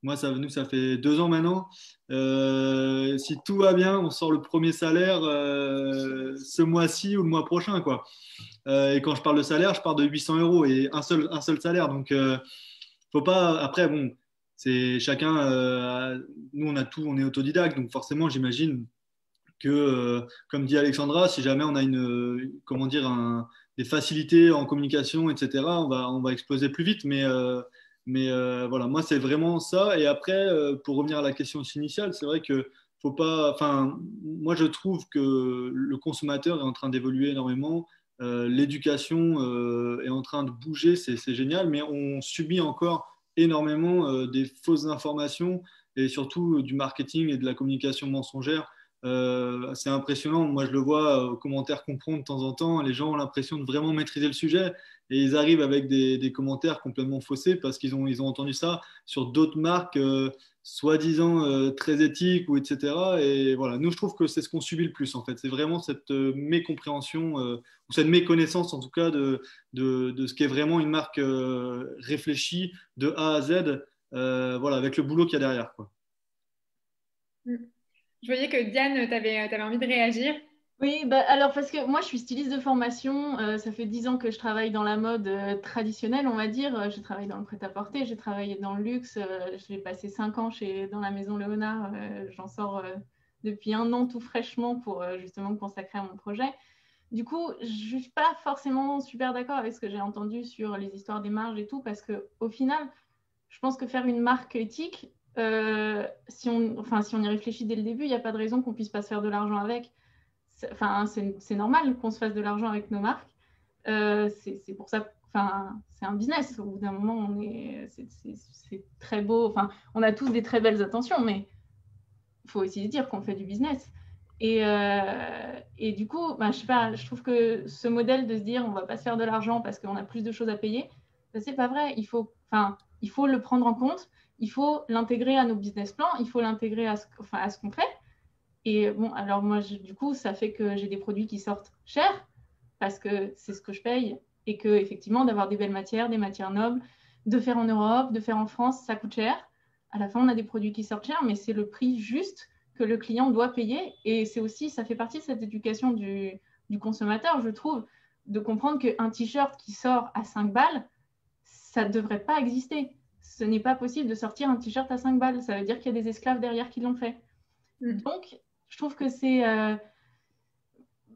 Moi, nous, ça fait 2 ans maintenant. Si tout va bien, on sort le premier salaire ce mois-ci ou le mois prochain, quoi. Et quand je parle de salaire, je parle de 800 euros et un seul salaire. Donc, faut pas. Après, bon, c'est chacun. Nous, on a tout, on est autodidacte, donc forcément, j'imagine que, comme dit Alexandra, si jamais on a comment dire, des facilités en communication, etc., on va exploser plus vite. Mais voilà, moi, c'est vraiment ça. Et après, pour revenir à la question initiale, c'est vrai que faut pas. Enfin, moi, je trouve que le consommateur est en train d'évoluer énormément. L'éducation est en train de bouger, c'est génial, mais on subit encore énormément des fausses informations et surtout du marketing et de la communication mensongère. C'est impressionnant. Moi, je le vois aux commentaires qu'on prend de temps en temps. Les gens ont l'impression de vraiment maîtriser le sujet et ils arrivent avec des commentaires complètement faussés parce qu'ils ont entendu ça sur d'autres marques soi-disant très éthiques ou etc. Et voilà, nous, je trouve que c'est ce qu'on subit le plus en fait. C'est vraiment cette mécompréhension ou cette méconnaissance en tout cas de ce qu'est vraiment une marque réfléchie de A à Z, voilà, avec le boulot qu'il y a derrière, quoi.
Je voyais que Diane, tu avais envie de réagir.
Oui, bah, alors parce que moi je suis styliste de formation, ça fait 10 ans que je travaille dans la mode traditionnelle, on va dire. Je travaille dans le prêt-à-porter, j'ai travaillé dans le luxe, j'ai passé 5 ans dans la maison Léonard, j'en sors depuis 1 an tout fraîchement pour justement me consacrer à mon projet. Du coup, je ne suis pas forcément super d'accord avec ce que j'ai entendu sur les histoires des marges et tout, parce qu'au final, je pense que faire une marque éthique, si on y réfléchit dès le début, il n'y a pas de raison qu'on ne puisse pas se faire de l'argent avec. C'est normal qu'on se fasse de l'argent avec nos marques. C'est pour ça, c'est un business. Au bout d'un moment, c'est très beau. On a tous des très belles intentions, mais il faut aussi se dire qu'on fait du business. Et du coup, je sais pas, je trouve que ce modèle de se dire on ne va pas se faire de l'argent parce qu'on a plus de choses à payer, c'est pas vrai. Il faut le prendre en compte. Il faut l'intégrer à nos business plans, il faut l'intégrer à ce qu'on fait. Et bon, alors moi, du coup, ça fait que j'ai des produits qui sortent chers parce que c'est ce que je paye et que effectivement, d'avoir des belles matières, des matières nobles, de faire en Europe, de faire en France, ça coûte cher. À la fin, on a des produits qui sortent chers, mais c'est le prix juste que le client doit payer. Et c'est aussi, ça fait partie de cette éducation du consommateur, je trouve, de comprendre qu'un t-shirt qui sort à 5 balles, ça ne devrait pas exister. Ce n'est pas possible de sortir un t-shirt à 5 balles. Ça veut dire qu'il y a des esclaves derrière qui l'ont fait. Donc, je trouve que c'est un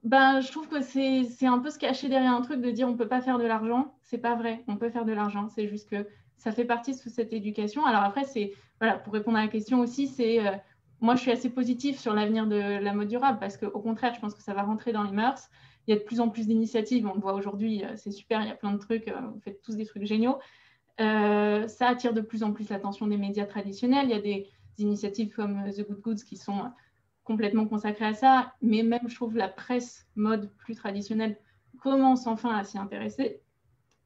peu se cacher derrière un truc de dire on ne peut pas faire de l'argent. C'est pas vrai, on peut faire de l'argent. C'est juste que ça fait partie de cette éducation. Alors après, pour répondre à la question aussi, moi, je suis assez positive sur l'avenir de la mode durable parce qu'au contraire, je pense que ça va rentrer dans les mœurs. Il y a de plus en plus d'initiatives. On le voit aujourd'hui, c'est super, il y a plein de trucs. Vous faites tous des trucs géniaux. Ça attire de plus en plus l'attention des médias traditionnels. Il y a des initiatives comme The Good Goods qui sont complètement consacrées à ça, mais même, je trouve, la presse mode plus traditionnelle commence enfin à s'y intéresser.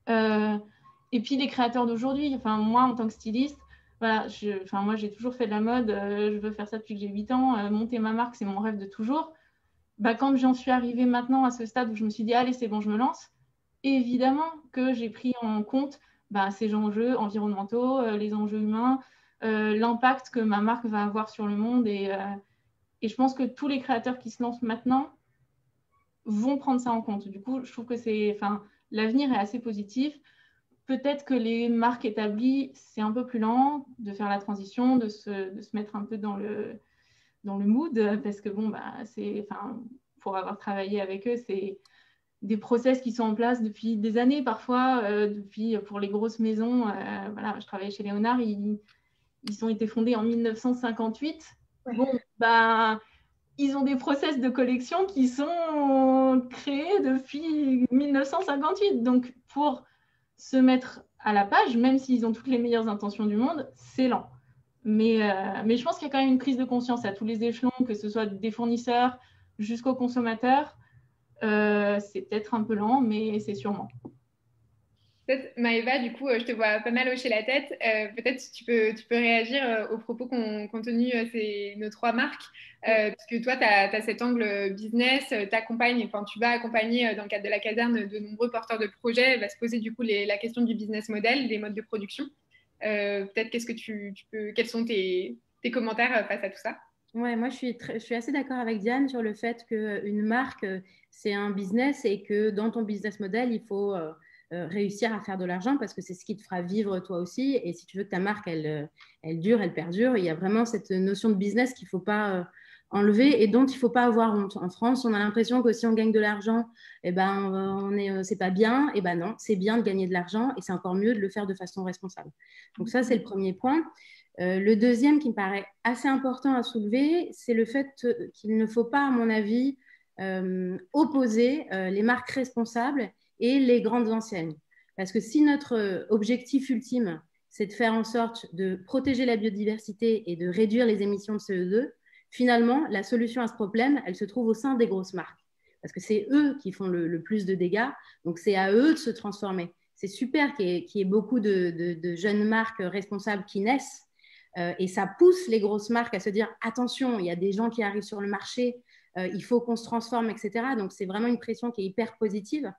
Et puis, les créateurs d'aujourd'hui, moi, en tant que styliste, voilà, moi, j'ai toujours fait de la mode, je veux faire ça depuis que j'ai 8 ans, monter ma marque, c'est mon rêve de toujours. Quand j'en suis arrivée maintenant à ce stade où je me suis dit, allez, c'est bon, je me lance, évidemment que j'ai pris en compte ces enjeux environnementaux, les enjeux humains, l'impact que ma marque va avoir sur le monde. Et je pense que tous les créateurs qui se lancent maintenant vont prendre ça en compte. Du coup, je trouve que l'avenir est assez positif. Peut-être que les marques établies, c'est un peu plus lent de faire la transition, de se mettre un peu dans le mood, parce que pour avoir travaillé avec eux, c'est des process qui sont en place depuis des années parfois, pour les grosses maisons. Je travaillais chez Léonard, ils ont été fondés en 1958. Ouais. Bon, ils ont des process de collection qui sont créés depuis 1958. Donc, pour se mettre à la page, même s'ils ont toutes les meilleures intentions du monde, c'est lent. Mais je pense qu'il y a quand même une prise de conscience à tous les échelons, que ce soit des fournisseurs jusqu'aux consommateurs. C'est peut-être un peu lent, mais c'est sûrement.
Peut-être, Maëva, du coup, je te vois pas mal hocher la tête. Peut-être tu peux réagir aux propos qu'ont tenus nos 3 marques. Parce que toi, tu as cet angle business, tu vas accompagner dans le cadre de la caserne de nombreux porteurs de projets. Il va se poser du coup la question du business model, des modes de production. Peut-être quels sont tes commentaires face à tout ça?
Ouais, moi, je suis assez d'accord avec Diane sur le fait qu'une marque, c'est un business et que dans ton business model, il faut réussir à faire de l'argent parce que c'est ce qui te fera vivre toi aussi. Et si tu veux que ta marque, elle dure, elle perdure, il y a vraiment cette notion de business qu'il ne faut pas enlever et dont il ne faut pas avoir honte. En France, on a l'impression que si on gagne de l'argent, c'est pas bien. Et non, c'est bien de gagner de l'argent et c'est encore mieux de le faire de façon responsable. Donc ça, c'est le premier point. Le deuxième qui me paraît assez important à soulever, c'est le fait qu'il ne faut pas, à mon avis, opposer les marques responsables et les grandes enseignes. Parce que si notre objectif ultime, c'est de faire en sorte de protéger la biodiversité et de réduire les émissions de CO2, finalement, la solution à ce problème, elle se trouve au sein des grosses marques. Parce que c'est eux qui font le plus de dégâts, donc c'est à eux de se transformer. C'est super qu'il y ait beaucoup de jeunes marques responsables qui naissent, et ça pousse les grosses marques à se dire attention, il y a des gens qui arrivent sur le marché, il faut qu'on se transforme, etc. Donc, c'est vraiment une pression qui est hyper positive.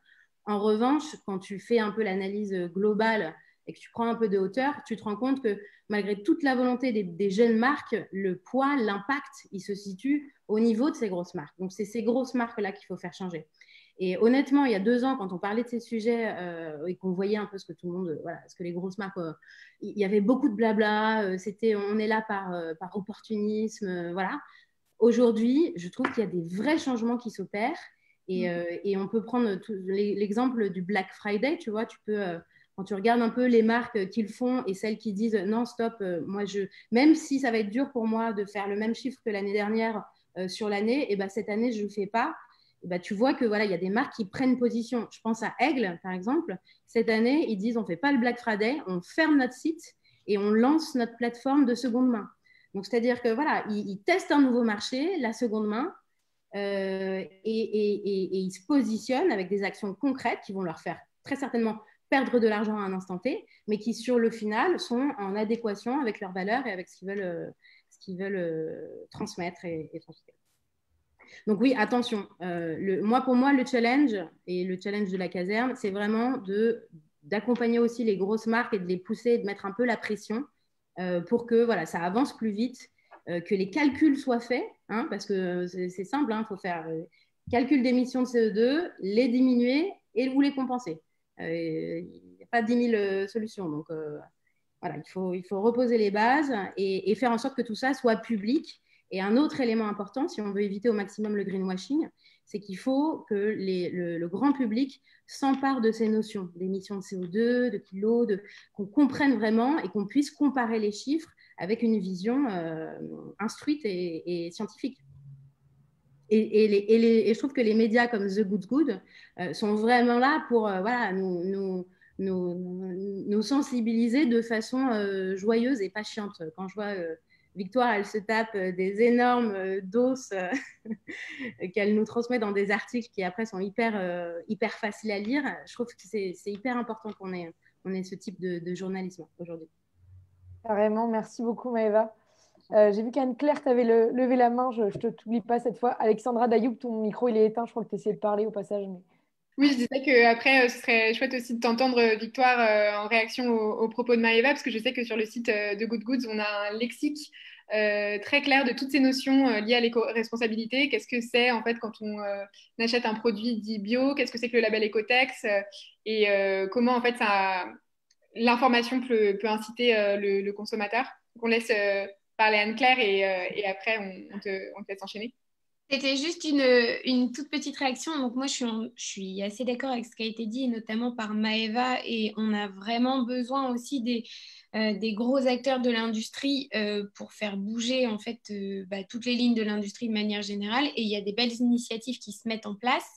En revanche, quand tu fais un peu l'analyse globale et que tu prends un peu de hauteur, tu te rends compte que malgré toute la volonté des jeunes marques, le poids, l'impact, il se situe au niveau de ces grosses marques. Donc, c'est ces grosses marques-là qu'il faut faire changer. Et honnêtement, il y a 2 ans, quand on parlait de ces sujets et qu'on voyait un peu ce que tout le monde, ce que les grosses marques, il y avait beaucoup de blabla, on est là par opportunisme, voilà. Aujourd'hui, je trouve qu'il y a des vrais changements qui s'opèrent et on peut prendre l'exemple du Black Friday, tu vois, tu peux quand tu regardes un peu les marques qu'ils font et celles qui disent non, stop, même si ça va être dur pour moi de faire le même chiffre que l'année dernière sur l'année, et ben, cette année, je ne le fais pas. Et ben, tu vois que voilà, il y a des marques qui prennent position. Je pense à Aigle, par exemple. Cette année, ils disent on ne fait pas le Black Friday, on ferme notre site et on lance notre plateforme de seconde main. Donc, c'est-à-dire que voilà, ils testent un nouveau marché, la seconde main, et ils se positionnent avec des actions concrètes qui vont leur faire très certainement perdre de l'argent à un instant T, mais qui, sur le final, sont en adéquation avec leurs valeurs et avec ce qu'ils veulent transmettre et transmettre. Donc oui, attention. Pour moi, le challenge et le challenge de la caserne, c'est vraiment d'accompagner aussi les grosses marques et de les pousser, de mettre un peu la pression pour que voilà, ça avance plus vite, que les calculs soient faits, hein, parce que c'est simple, il faut faire calcul d'émissions de CO2, les diminuer ou les compenser. Il n'y a pas 10 000 solutions. Donc voilà, il faut reposer les bases et faire en sorte que tout ça soit public. Et un autre élément important, si on veut éviter au maximum le greenwashing, c'est qu'il faut que le grand public s'empare de ces notions d'émissions de CO2, de kilos, qu'on comprenne vraiment et qu'on puisse comparer les chiffres avec une vision instruite et scientifique. Et je trouve que les médias comme The Good Good sont vraiment là pour voilà, nous sensibiliser de façon joyeuse et pas chiante. Quand je vois Victoire, elle se tape des énormes doses qu'elle nous transmet dans des articles qui après sont hyper faciles à lire. Je trouve que c'est hyper important qu'on ait ce type de journalisme aujourd'hui.
Carrément, merci beaucoup Maëva. J'ai vu qu'Anne-Claire, tu avais levé la main, je ne t'oublie pas cette fois. Alexandra Dayoub, ton micro il est éteint, je crois que tu essayais de parler au passage. Mais...
Oui, je disais qu'après, ce serait chouette aussi de t'entendre, Victoire, en réaction aux propos de Maëva, parce que je sais que sur le site de Good Goods, on a un lexique très clair de toutes ces notions liées à l'éco-responsabilité. Qu'est-ce que c'est en fait quand on achète un produit dit bio? Qu'est-ce que c'est que le label Ecotex? Et comment en fait l'information peut inciter le consommateur? Donc, on laisse parler Anne-Claire et après on te laisse enchaîner.
C'était juste une toute petite réaction. Donc moi, je suis assez d'accord avec ce qui a été dit, notamment par Maëva, et on a vraiment besoin aussi des gros acteurs de l'industrie pour faire bouger en fait toutes les lignes de l'industrie de manière générale. Et il y a des belles initiatives qui se mettent en place.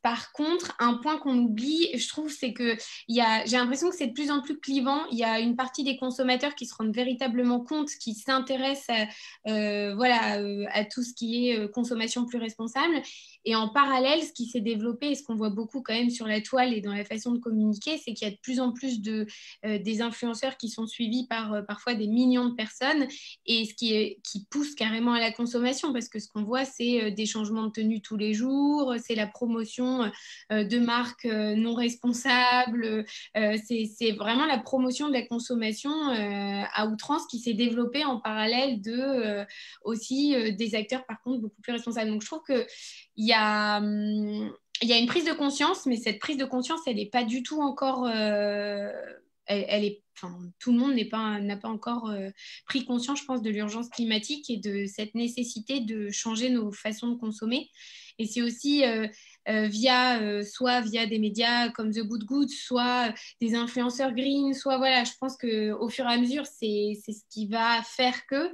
Par contre, un point qu'on oublie, je trouve, c'est que j'ai l'impression que c'est de plus en plus clivant. Il y a une partie des consommateurs qui se rendent véritablement compte, qui s'intéressent à tout ce qui est consommation plus responsable. Et en parallèle, ce qui s'est développé et ce qu'on voit beaucoup quand même sur la toile et dans la façon de communiquer, c'est qu'il y a de plus en plus des influenceurs qui sont suivis par parfois des millions de personnes et qui pousse carrément à la consommation parce que ce qu'on voit, c'est des changements de tenue tous les jours, c'est la promotion de marques non responsables, c'est vraiment la promotion de la consommation à outrance qui s'est développée en parallèle aussi des acteurs par contre beaucoup plus responsables. Donc je trouve qu'il y a une prise de conscience, mais cette prise de conscience, elle n'est pas du tout encore... tout le monde n'a pas encore pris conscience, je pense, de l'urgence climatique et de cette nécessité de changer nos façons de consommer. Et c'est aussi soit via des médias comme The Good Good, soit des influenceurs green, soit voilà, je pense qu'au fur et à mesure, c'est ce qui va faire que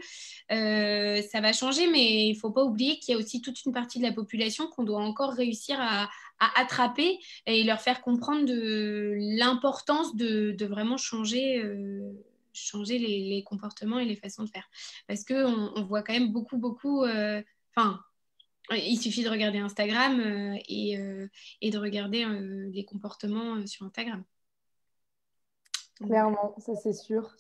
ça va changer, mais il ne faut pas oublier qu'il y a aussi toute une partie de la population qu'on doit encore réussir à attraper et leur faire comprendre de l'importance de vraiment changer les comportements et les façons de faire. Parce qu'on voit quand même beaucoup... il suffit de regarder Instagram et de regarder les comportements sur Instagram.
Donc, clairement, ça c'est sûr.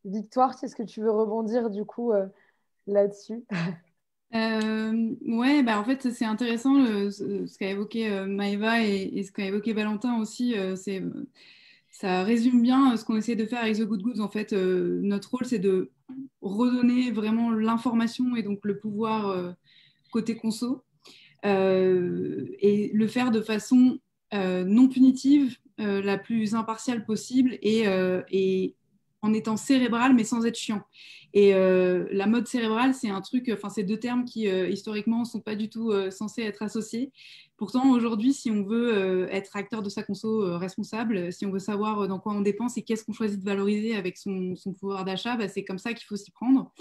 Victoire, est-ce que tu veux rebondir du coup là-dessus?
En fait, c'est intéressant ce qu'a évoqué Maëva et ce qu'a évoqué Valentin aussi. Ça résume bien ce qu'on essaie de faire avec The Good Goods. En fait, notre rôle, c'est de redonner vraiment l'information et donc le pouvoir côté conso et le faire de façon non punitive, la plus impartiale possible et en étant cérébral mais sans être chiant. Et la mode cérébrale, c'est un truc, enfin c'est deux termes qui historiquement ne sont pas du tout censés être associés. Pourtant, aujourd'hui, si on veut être acteur de sa conso responsable, si on veut savoir dans quoi on dépense et qu'est-ce qu'on choisit de valoriser avec son pouvoir d'achat, bah, c'est comme ça qu'il faut s'y prendre.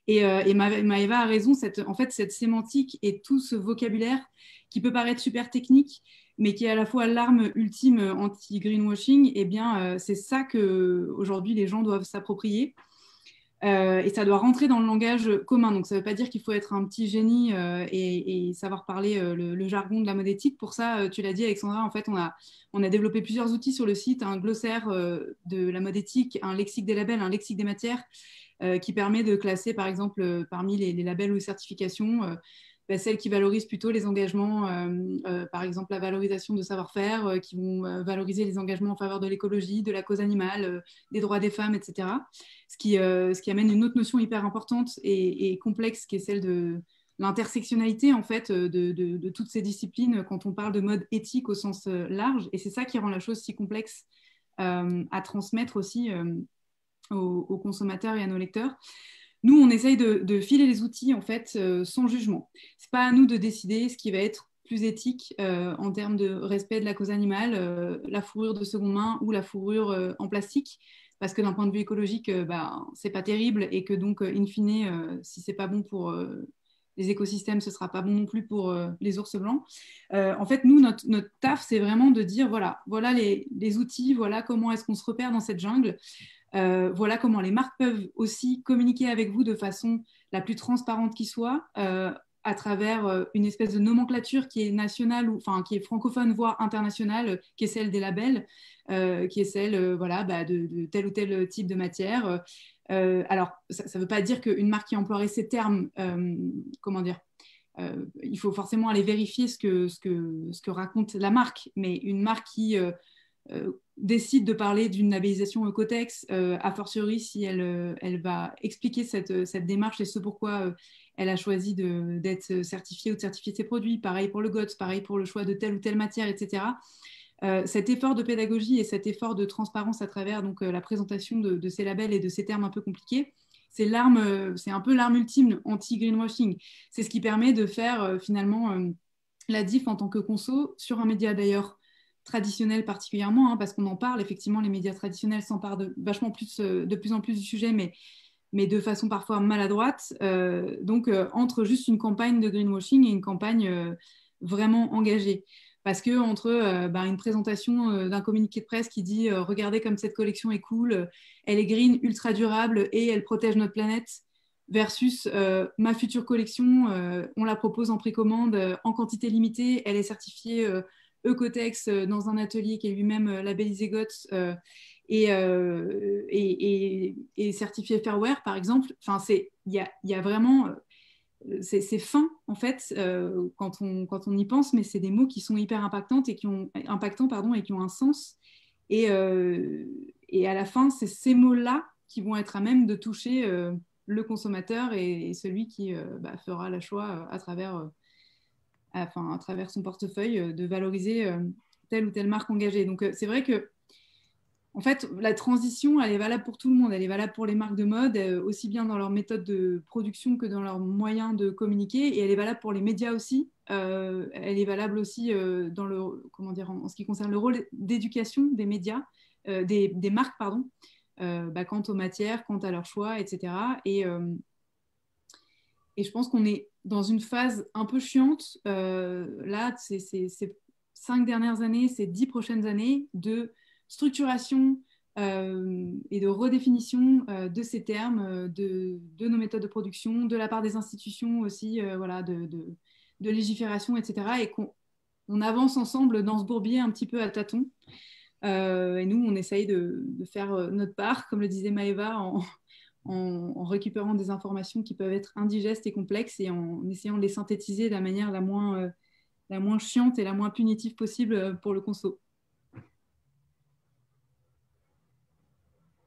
Et Maëva a raison, en fait, cette sémantique et tout ce vocabulaire qui peut paraître super technique, mais qui est à la fois l'arme ultime anti-greenwashing, eh bien, c'est ça qu'aujourd'hui les gens doivent s'approprier. Et ça doit rentrer dans le langage commun. Donc, ça ne veut pas dire qu'il faut être un petit génie et savoir parler le jargon de la mode éthique. Pour ça, tu l'as dit, Alexandra, en fait, on a développé plusieurs outils sur le site, un glossaire de la mode éthique, un lexique des labels, un lexique des matières, qui permet de classer, par exemple, parmi les labels ou les certifications, celles qui valorisent plutôt les engagements, par exemple la valorisation de savoir-faire, qui vont valoriser les engagements en faveur de l'écologie, de la cause animale, des droits des femmes, etc. Ce qui amène une autre notion hyper importante et complexe, qui est celle de l'intersectionnalité en fait de toutes ces disciplines quand on parle de mode éthique au sens large. Et c'est ça qui rend la chose si complexe à transmettre aussi aux consommateurs et à nos lecteurs. Nous, on essaye de filer les outils en fait sans jugement. C'est pas à nous de décider ce qui va être plus éthique en termes de respect de la cause animale, la fourrure de seconde main ou la fourrure en plastique, parce que d'un point de vue écologique, c'est pas terrible et que donc, in fine, si c'est pas bon pour les écosystèmes, ce sera pas bon non plus pour les ours blancs. En fait, nous, notre taf, c'est vraiment de dire voilà les outils, voilà comment est-ce qu'on se repère dans cette jungle. Voilà comment les marques peuvent aussi communiquer avec vous de façon la plus transparente qui soit, à travers une espèce de nomenclature qui est nationale, enfin qui est francophone, voire internationale, qui est celle des labels, qui est celle de tel ou tel type de matière. Alors, ça ne veut pas dire qu'une marque qui emploierait ces termes, comment dire, il faut forcément aller vérifier ce que raconte la marque, mais une marque qui décide de parler d'une labellisation Ecotex, a fortiori si elle va expliquer cette démarche et ce pourquoi elle a choisi d'être certifiée ou de certifier ses produits. Pareil pour le GOTS, pareil pour le choix de telle ou telle matière, etc. Cet effort de pédagogie et cet effort de transparence à travers donc, la présentation de ces labels et de ces termes un peu compliqués, c'est un peu l'arme ultime anti-greenwashing. C'est ce qui permet de faire finalement la diff en tant que conso sur un média d'ailleurs traditionnels particulièrement, parce qu'on en parle, effectivement, les médias traditionnels s'emparent de plus en plus du sujet, mais de façon parfois maladroite. Donc, entre juste une campagne de greenwashing et une campagne vraiment engagée. Parce que entre une présentation d'un communiqué de presse qui dit regardez comme cette collection est cool, elle est green, ultra durable et elle protège notre planète, versus ma future collection, on la propose en précommande en quantité limitée, elle est certifiée Ecotex dans un atelier qui est lui-même labellisé GOTS et certifié Fairware, par exemple. Enfin, il y a vraiment... c'est fin, en fait, quand on y pense, mais c'est des mots qui sont hyper impactants et qui ont un sens. Et à la fin, c'est ces mots-là qui vont être à même de toucher le consommateur et celui qui fera le choix à travers son portefeuille de valoriser telle ou telle marque engagée. Donc, c'est vrai que en fait, la transition, elle est valable pour tout le monde. Elle est valable pour les marques de mode, aussi bien dans leur méthode de production que dans leurs moyens de communiquer. Et elle est valable pour les médias aussi. Elle est valable aussi en ce qui concerne le rôle d'éducation des médias, des marques, pardon, quant aux matières, quant à leurs choix, etc. Et je pense qu'on est dans une phase un peu chiante, là, ces 5 dernières années, ces 10 prochaines années, de structuration et de redéfinition de ces termes, de nos méthodes de production, de la part des institutions aussi, de légifération, etc. Et qu'on avance ensemble dans ce bourbier un petit peu à tâtons. Et nous, on essaye de faire notre part, comme le disait Maëva, en récupérant des informations qui peuvent être indigestes et complexes et en essayant de les synthétiser de la manière la moins chiante et la moins punitive possible pour le conso.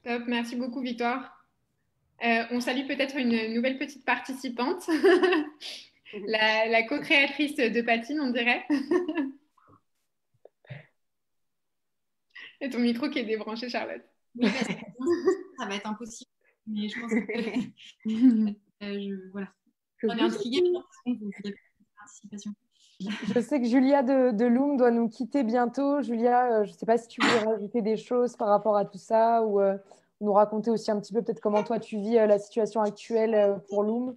Top, merci beaucoup Victoire. On salue peut-être une nouvelle petite participante, la co-créatrice de Patine, on dirait. Et ton micro qui est débranché, Charlotte.
Oui, parce que ça va être impossible. Mais je pense que voilà. On est intrigués par vos participation.
Je sais que Julia de Loom doit nous quitter bientôt. Julia, je ne sais pas si tu voulais rajouter des choses par rapport à tout ça ou nous raconter aussi un petit peu peut-être comment toi tu vis la situation actuelle pour Loom.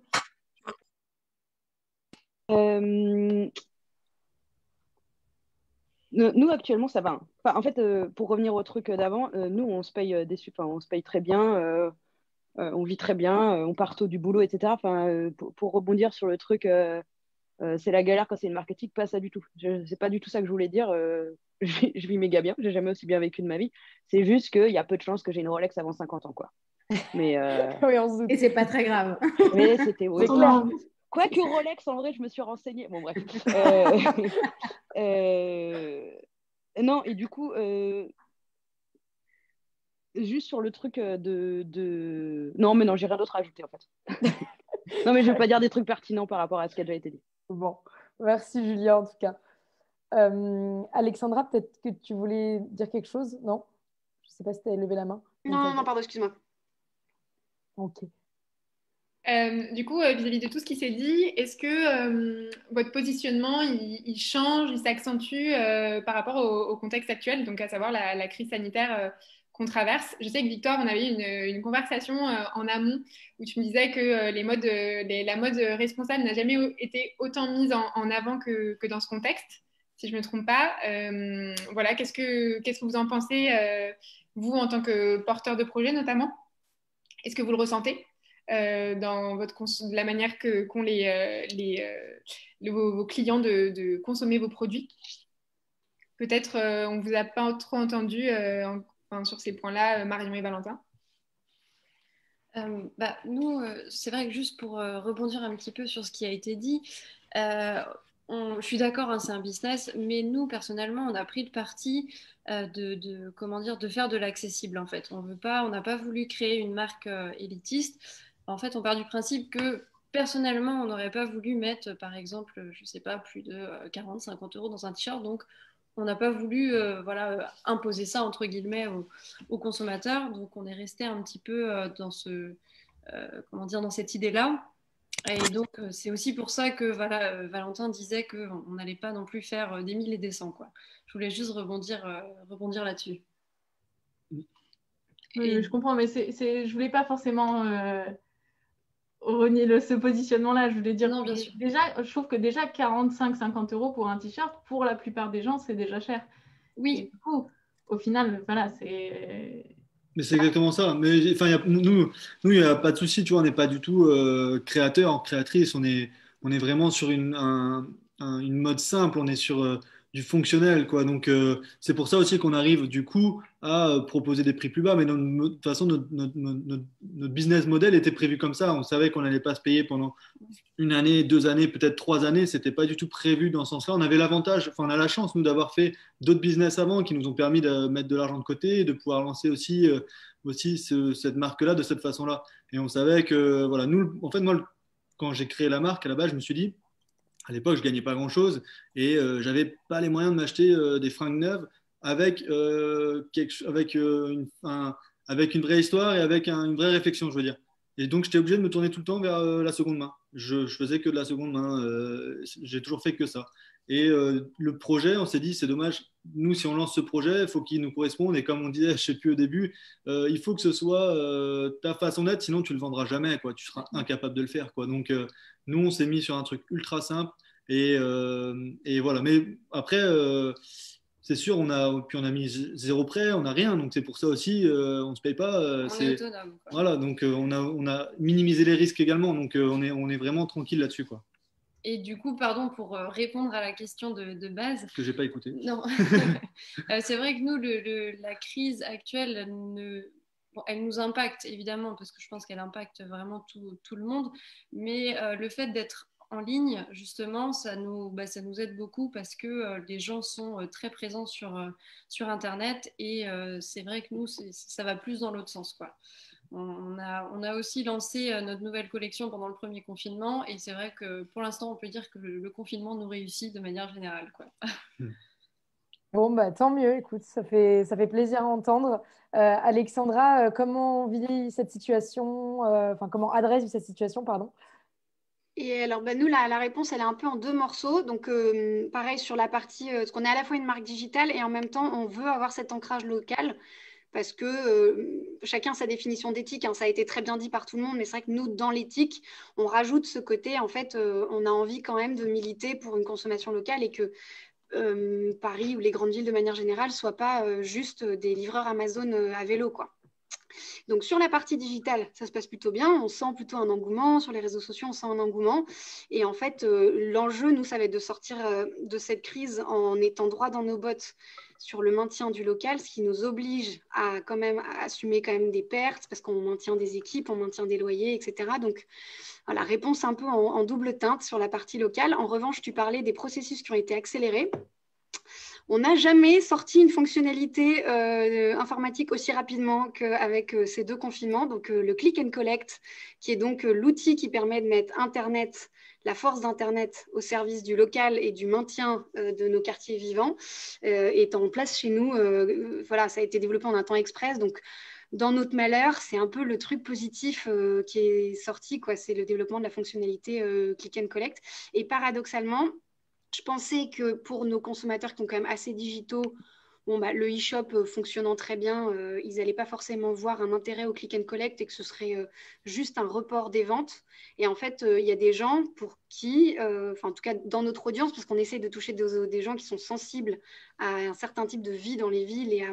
Nous, actuellement, ça va. Enfin, en fait, pour revenir au truc d'avant, nous, on se paye on se paye très bien, on vit très bien, on part tôt du boulot, etc. Enfin, pour rebondir sur le truc, c'est la galère quand c'est une marketing, pas ça du tout. C'est pas du tout ça que je voulais dire. Je vis méga bien, j'ai jamais aussi bien vécu de ma vie. C'est juste qu'il y a peu de chances que j'ai une Rolex avant 50 ans, quoi. Mais,
Oui, on se doute.
Et c'est pas très grave.
mais c'était
C'est clair.
Quoique Rolex, en vrai, je me suis renseignée. Bon, bref. Non, et du coup, juste sur le truc Non, mais non, j'ai rien d'autre à ajouter, en fait. Non, mais je ne veux pas dire des trucs pertinents par rapport à ce qui a déjà été dit.
Bon, merci Julia en tout cas. Alexandra, peut-être que tu voulais dire quelque chose? Non? Je ne sais pas si tu as levé la main.
Non, pardon, excuse-moi.
Ok.
Du coup, vis-à-vis de tout ce qui s'est dit, est-ce que votre positionnement, il change, il s'accentue par rapport au contexte actuel, donc à savoir la crise sanitaire qu'on traverse? Je sais que Victoire, on avait une conversation en amont où tu me disais que la mode responsable n'a jamais été autant mise en avant que dans ce contexte, si je ne me trompe pas. Voilà, qu'est-ce que vous en pensez, vous, en tant que porteur de projet notamment? Est-ce que vous le ressentez dans la manière qu'ont vos clients de consommer vos produits? Peut-être on ne vous a pas trop entendu sur ces points-là, Marion et Valentin.
Nous, c'est vrai que juste pour rebondir un petit peu sur ce qui a été dit, je suis d'accord, hein, c'est un business, mais nous, personnellement, on a pris le parti de faire de l'accessible, en fait. On n'a pas voulu créer une marque élitiste. En fait, on part du principe que, personnellement, on n'aurait pas voulu mettre, par exemple, je ne sais pas, plus de 40, 50 euros dans un t-shirt. Donc, on n'a pas voulu imposer ça, entre guillemets, aux consommateurs. Donc, on est resté un petit peu dans cette idée-là. Et donc, c'est aussi pour ça que Valentin disait qu'on n'allait pas non plus faire des 1000 et des 100, quoi. Je voulais juste rebondir là-dessus.
Oui, je comprends, mais je voulais pas forcément renier ce positionnement-là. Je voulais dire,
non, bien sûr.
Déjà, je trouve que déjà 45-50 euros pour un t-shirt, pour la plupart des gens, c'est déjà cher.
Oui.
Et du coup, au final, voilà, c'est...
Mais c'est exactement ça. Mais enfin, nous, il n'y a pas de souci, tu vois, on n'est pas du tout créateur, créatrice. On est vraiment sur une mode simple. On est sur du fonctionnel, quoi. Donc, c'est pour ça aussi qu'on arrive du coup à proposer des prix plus bas. Mais de toute façon, notre business model était prévu comme ça. On savait qu'on n'allait pas se payer pendant une année, 2 années, peut-être 3 années. C'était pas du tout prévu dans ce sens-là. On avait l'avantage, enfin, on a la chance, nous, d'avoir fait d'autres business avant qui nous ont permis de mettre de l'argent de côté et de pouvoir lancer aussi cette marque-là de cette façon-là. Et on savait que, voilà, nous, en fait, moi, quand j'ai créé la marque, à la base, je me suis dit, à l'époque, je gagnais pas grand-chose et j'avais pas les moyens de m'acheter des fringues neuves avec, avec une vraie histoire et avec une vraie réflexion, je veux dire. Et donc, j'étais obligé de me tourner tout le temps vers la seconde main. Je faisais que de la seconde main. J'ai toujours fait que ça. Et le projet, on s'est dit, c'est dommage. Nous, si on lance ce projet, il faut qu'il nous corresponde. Et comme on disait, je ne sais plus au début, il faut que ce soit ta façon d'être, sinon tu ne le vendras jamais, quoi. Tu seras incapable de le faire, quoi. Donc, nous, on s'est mis sur un truc ultra simple. Et voilà. Mais après, c'est sûr, on a mis 0 prêt, on n'a rien. Donc, c'est pour ça aussi, on ne se paye pas.
On est autonome, quoi.
Voilà. Donc, on a minimisé les risques également. Donc, on est vraiment tranquille là-dessus, quoi.
Et du coup, pardon, pour répondre à la question de base.
Que j'ai pas écouté.
Non. C'est vrai que nous, la crise actuelle, elle nous impacte évidemment, parce que je pense qu'elle impacte vraiment tout le monde. Mais le fait d'être en ligne, justement, ça nous aide beaucoup parce que les gens sont très présents sur Internet. Et c'est vrai que nous, ça va plus dans l'autre sens, quoi. On a aussi lancé notre nouvelle collection pendant le premier confinement et c'est vrai que pour l'instant on peut dire que le confinement nous réussit de manière générale, quoi.
Bon, bah, tant mieux, écoute, ça fait plaisir à entendre. Alexandra, comment vit cette situation, enfin, comment adresse cette situation, pardon?
Et alors, bah, nous, la réponse, elle est un peu en deux morceaux. Donc, pareil, sur la partie, parce qu'on est à la fois une marque digitale et en même temps, on veut avoir cet ancrage local parce que chacun sa définition d'éthique, hein, ça a été très bien dit par tout le monde, mais c'est vrai que nous, dans l'éthique, on rajoute ce côté, en fait, on a envie quand même de militer pour une consommation locale et que Paris ou les grandes villes de manière générale ne soient pas juste des livreurs Amazon à vélo, quoi. Donc sur la partie digitale, ça se passe plutôt bien. On sent plutôt un engouement. Sur les réseaux sociaux, on sent un engouement. Et en fait, l'enjeu, nous, ça va être de sortir de cette crise en étant droit dans nos bottes sur le maintien du local, ce qui nous oblige à quand même à assumer quand même des pertes parce qu'on maintient des équipes, on maintient des loyers, etc. Donc voilà, réponse un peu en double teinte sur la partie locale. En revanche, tu parlais des processus qui ont été accélérés. On n'a jamais sorti une fonctionnalité informatique aussi rapidement qu'avec ces deux confinements. Donc, le click and collect, qui est donc l'outil qui permet de mettre Internet, la force d'Internet au service du local et du maintien de nos quartiers vivants, est en place chez nous. Voilà, ça a été développé en un temps express. Donc, dans notre malheur, c'est un peu le truc positif qui est sorti, quoi. C'est le développement de la fonctionnalité click and collect. Et paradoxalement, je pensais que pour nos consommateurs qui sont quand même assez digitaux, bon, bah, le e-shop fonctionnant très bien, ils n'allaient pas forcément voir un intérêt au click and collect et que ce serait juste un report des ventes. Et en fait, il y a des gens pour qui, en tout cas dans notre audience, parce qu'on essaie de toucher des gens qui sont sensibles à un certain type de vie dans les villes et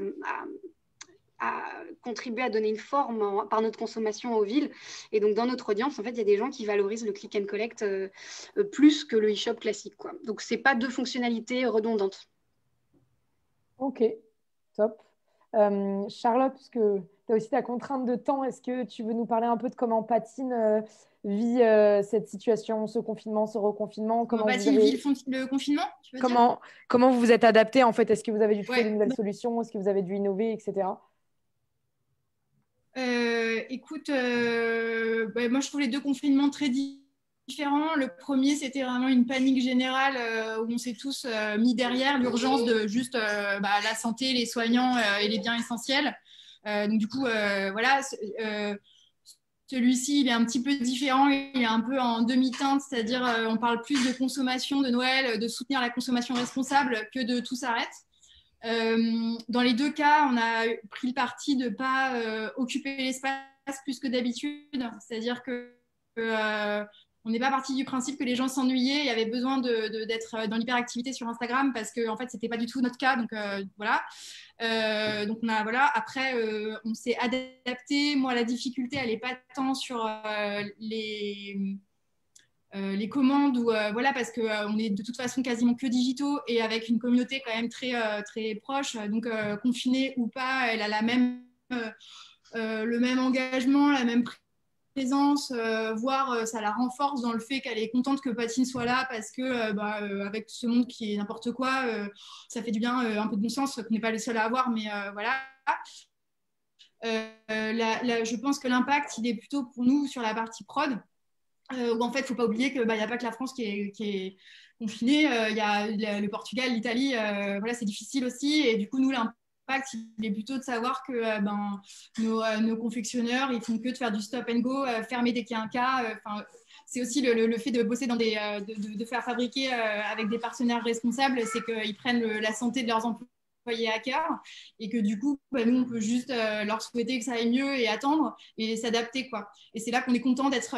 à contribuer à donner une forme par notre consommation aux villes. Et donc, dans notre audience, en fait, il y a des gens qui valorisent le click and collect plus que le e-shop classique, quoi. Donc, ce n'est pas deux fonctionnalités redondantes.
Ok, top. Charlotte, puisque tu as aussi ta contrainte de temps, est-ce que tu veux nous parler un peu de comment Patine vit cette situation, ce confinement, ce reconfinement?
Comment Patine vit le confinement, tu veux dire?
Comment vous vous êtes adapté en fait? Est-ce que vous avez dû trouver de nouvelles solutions? Est-ce que vous avez dû innover, etc.
Écoute, moi je trouve les deux confinements très différents. Le premier, c'était vraiment une panique générale où on s'est tous mis derrière l'urgence de juste la santé, les soignants et les biens essentiels. Donc du coup, voilà, celui-ci, il est un petit peu différent, il est un peu en demi-teinte, c'est-à-dire on parle plus de consommation de Noël, de soutenir la consommation responsable que de tout s'arrête. Dans les deux cas, on a pris le parti de ne pas occuper l'espace plus que d'habitude. C'est-à-dire que on n'est pas parti du principe que les gens s'ennuyaient et avaient besoin d'être dans l'hyperactivité sur Instagram parce que en fait, ce n'était pas du tout notre cas. Donc voilà. Donc on a, voilà. Après, on s'est adapté. Moi, la difficulté, elle n'est pas tant sur les commandes ou voilà parce que on est de toute façon quasiment que digitaux et avec une communauté quand même très très proche, donc confinée ou pas, elle a le même engagement, la même présence, voire ça la renforce dans le fait qu'elle est contente que Patine soit là parce que avec ce monde qui est n'importe quoi, ça fait du bien, un peu de bon sens qu'on n'est pas les seuls à avoir, mais voilà. Je pense que l'impact, il est plutôt pour nous sur la partie prod. Où en fait, il ne faut pas oublier qu'il n'y a pas que la France qui est confinée, il y a le Portugal, l'Italie, voilà, c'est difficile aussi. Et du coup, nous, l'impact, il est plutôt de savoir que nos confectionneurs, ils font que de faire du stop and go, fermer dès qu'il y a un cas. C'est aussi le fait de bosser de faire fabriquer avec des partenaires responsables, c'est qu'ils prennent la santé de leurs employés à cœur et que du coup nous on peut juste leur souhaiter que ça aille mieux et attendre et s'adapter, quoi. Et c'est là qu'on est content d'être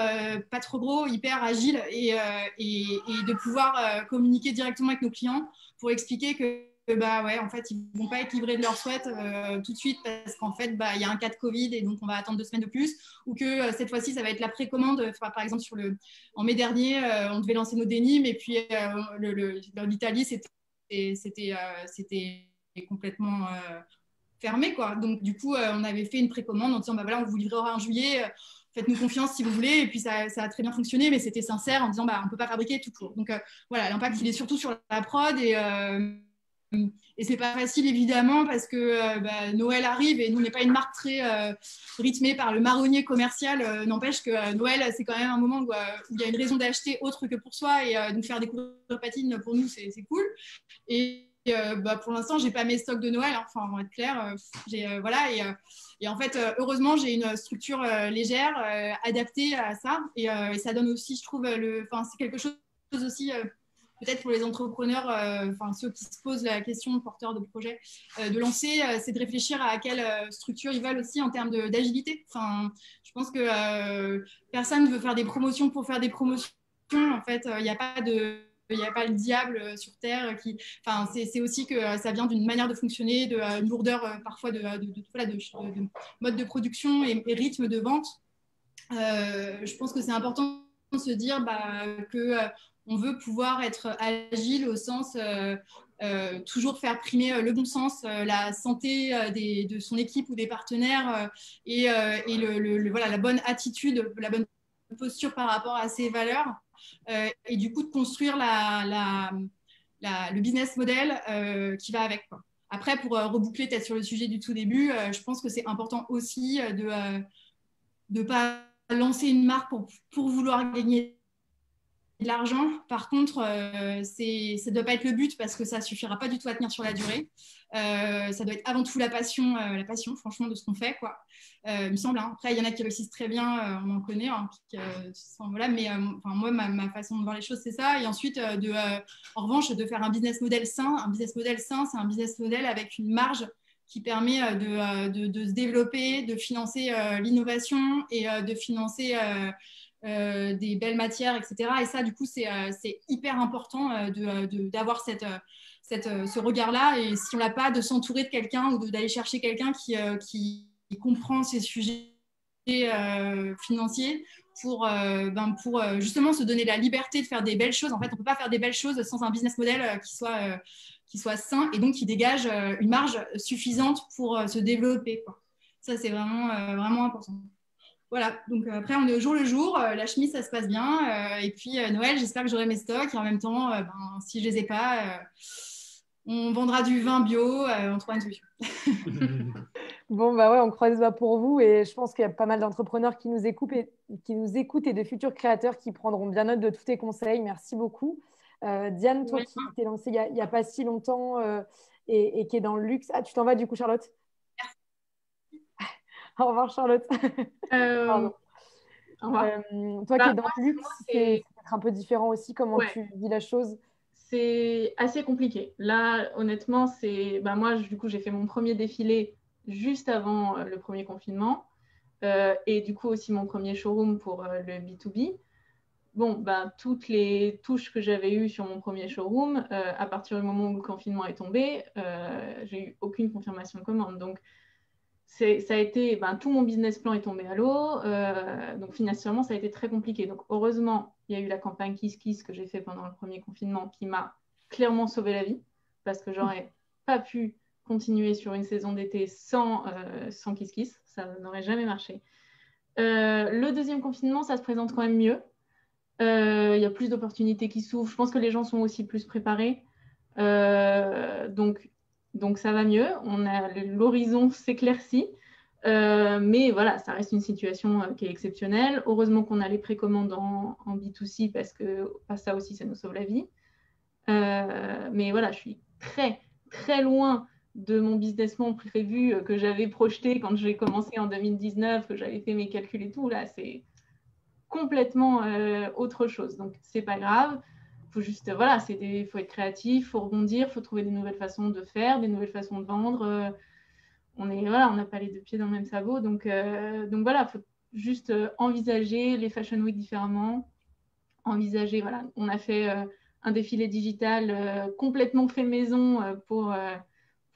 pas trop gros, hyper agile et de pouvoir communiquer directement avec nos clients pour expliquer que en fait ils vont pas être livrés de leur souhait tout de suite parce qu'en fait il y a un cas de Covid et donc on va attendre 2 semaines de plus, ou que cette fois-ci ça va être la précommande. Par exemple en mai dernier on devait lancer nos dénimes et puis l'Italie c'était complètement fermé, quoi. Donc du coup on avait fait une précommande en disant on vous livrera en juillet, faites-nous confiance si vous voulez, et puis ça a très bien fonctionné, mais c'était sincère en disant on ne peut pas fabriquer tout court. Donc voilà, l'impact il est surtout sur la prod et c'est pas facile évidemment parce que Noël arrive et nous on n'est pas une marque très rythmée par le marronnier commercial, n'empêche que Noël c'est quand même un moment où il y a une raison d'acheter autre que pour soi, et donc faire découvrir Patine pour nous c'est cool. Et pour l'instant, j'ai pas mes stocks de Noël, hein. Enfin, on va être clair. Voilà, et en fait, heureusement, j'ai une structure légère, adaptée à ça, et ça donne aussi, je trouve, c'est quelque chose aussi. Peut-être pour les entrepreneurs, ceux qui se posent la question, porteurs de projets, de lancer, c'est de réfléchir à quelle structure ils veulent aussi en termes d'agilité. Enfin, je pense que personne ne veut faire des promotions pour faire des promotions. En fait, il n'y a pas le diable sur Terre. C'est aussi que ça vient d'une manière de fonctionner, d'une lourdeur parfois de mode de production et rythme de vente. Je pense que c'est important de se dire que on veut pouvoir être agile au sens toujours faire primer le bon sens, la santé de son équipe ou des partenaires et la bonne attitude, la bonne posture par rapport à ses valeurs et du coup de construire le business model qui va avec, quoi. Après, pour reboucler peut-être sur le sujet du tout début, je pense que c'est important aussi de ne pas lancer une marque pour vouloir gagner de l'argent. Par contre, ça ne doit pas être le but parce que ça ne suffira pas du tout à tenir sur la durée. Ça doit être avant tout la passion franchement, de ce qu'on fait, quoi. Il me semble, hein. Après, il y en a qui réussissent très bien, on en connaît, hein, voilà, mais moi, ma façon de voir les choses, c'est ça. Et ensuite, en revanche, de faire un business model sain. Un business model sain, c'est un business model avec une marge qui permet de se développer, de financer l'innovation et de financer des belles matières, etc. Et ça, du coup, c'est hyper important d'avoir ce regard-là. Et si on l'a pas, de s'entourer de quelqu'un ou d'aller chercher quelqu'un qui comprend ces sujets financiers pour justement se donner la liberté de faire des belles choses. En fait, on ne peut pas faire des belles choses sans un business model qui soit sain et donc qui dégage une marge suffisante pour se développer, quoi. Ça, c'est vraiment important. Voilà, donc après, on est au jour le jour. La chemise, ça se passe bien. Et puis, Noël, j'espère que j'aurai mes stocks. Et en même temps, si je ne les ai pas, on vendra du vin bio. On trouvera une solution.
Bon, ouais, on croise les doigts pour vous. Et je pense qu'il y a pas mal d'entrepreneurs qui nous écoutent et de futurs créateurs qui prendront bien note de tous tes conseils. Merci beaucoup. Diane, toi qui t'es lancée il n'y a pas si longtemps et qui est dans le luxe. Ah, tu t'en vas du coup, Charlotte? Au revoir, Charlotte. Pardon. Toi qui es dans le luxe, c'est peut-être un peu différent aussi. Comment tu vis la chose?
C'est assez compliqué. Là, honnêtement, moi, du coup, j'ai fait mon premier défilé juste avant le premier confinement et du coup aussi mon premier showroom pour le B2B. Bon, toutes les touches que j'avais eues sur mon premier showroom, à partir du moment où le confinement est tombé, j'ai eu aucune confirmation de commande. Donc, ça a été, tout mon business plan est tombé à l'eau. Donc, financièrement, ça a été très compliqué. Donc, heureusement, il y a eu la campagne Kiss Kiss que j'ai fait pendant le premier confinement qui m'a clairement sauvé la vie parce que j'aurais pas pu continuer sur une saison d'été sans Kiss Kiss. Ça n'aurait jamais marché. Le deuxième confinement, ça se présente quand même mieux. Il y a plus d'opportunités qui s'ouvrent. Je pense que les gens sont aussi plus préparés. Donc ça va mieux. L'horizon s'éclaircit. Mais voilà, ça reste une situation qui est exceptionnelle. Heureusement qu'on a les précommandes en B2C parce que ça aussi, ça nous sauve la vie. Mais voilà, je suis très, très loin de mon business plan prévu que j'avais projeté quand j'ai commencé en 2019, que j'avais fait mes calculs et tout. Là, c'est complètement autre chose. Donc, c'est pas grave. Faut juste, voilà, faut être créatif, faut rebondir, faut trouver des nouvelles façons de faire, des nouvelles façons de vendre. On n'a pas les deux pieds dans le même sabot. Donc voilà, faut juste envisager les Fashion Week différemment. Envisager, voilà, on a fait un défilé digital complètement fait maison pour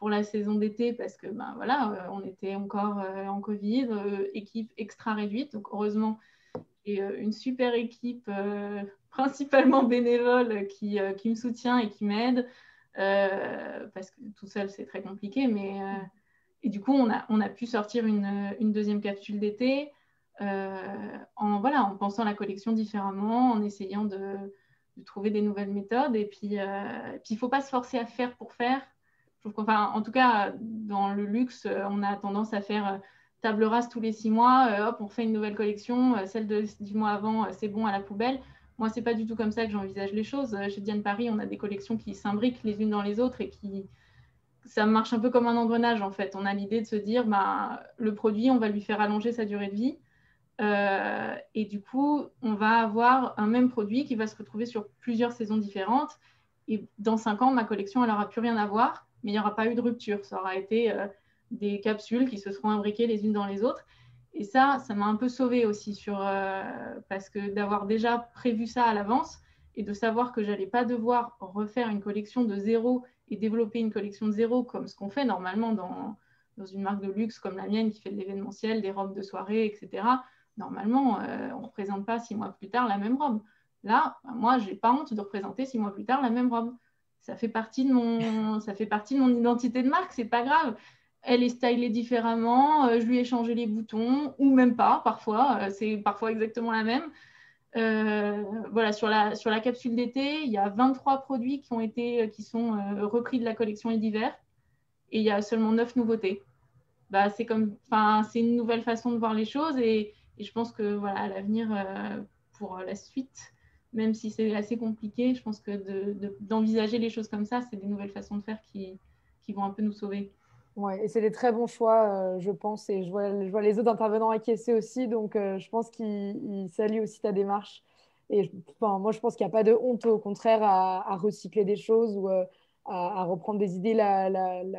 la saison d'été parce que voilà, on était encore en Covid, équipe extra réduite. Donc heureusement, et une super équipe principalement bénévole qui me soutient et qui m'aide parce que tout seul c'est très compliqué, mais et du coup on a pu sortir une deuxième capsule d'été en pensant la collection différemment, en essayant de trouver des nouvelles méthodes et puis il faut pas se forcer à faire pour faire. Je trouve en tout cas dans le luxe on a tendance à faire table rase tous les 6 mois, hop, on refait une nouvelle collection, celle du mois avant, c'est bon, à la poubelle. Moi, c'est pas du tout comme ça que j'envisage les choses. Chez Diane Paris, on a des collections qui s'imbriquent les unes dans les autres et ça marche un peu comme un engrenage en fait. On a l'idée de se dire, le produit, on va lui faire allonger sa durée de vie. Et du coup, on va avoir un même produit qui va se retrouver sur plusieurs saisons différentes. Et dans 5 ans, ma collection, elle n'aura plus rien à voir, mais il n'y aura pas eu de rupture. Ça aura été des capsules qui se seront imbriquées les unes dans les autres. Et ça m'a un peu sauvée aussi parce que d'avoir déjà prévu ça à l'avance et de savoir que je n'allais pas devoir refaire une collection de zéro et développer une collection de zéro comme ce qu'on fait normalement dans une marque de luxe comme la mienne qui fait de l'événementiel, des robes de soirée, etc. Normalement, on ne représente pas 6 mois plus tard la même robe. Là, moi, je n'ai pas honte de représenter 6 mois plus tard la même robe. Ça fait partie de mon identité de marque, c'est pas grave. Elle est stylée différemment, je lui ai changé les boutons, ou même pas, parfois, c'est parfois exactement la même. Voilà, sur la capsule d'été, il y a 23 produits qui sont repris de la collection d'hiver, et il y a seulement 9 nouveautés. C'est une nouvelle façon de voir les choses, et je pense que voilà, à l'avenir, pour la suite, même si c'est assez compliqué, je pense que d'envisager les choses comme ça, c'est des nouvelles façons de faire qui vont un peu nous sauver.
Ouais, et c'est des très bons choix, je pense, et je vois les autres intervenants acquiescer aussi, donc je pense qu'ils saluent aussi ta démarche. Et moi, je pense qu'il n'y a pas de honte, au contraire, à recycler des choses ou à reprendre des idées là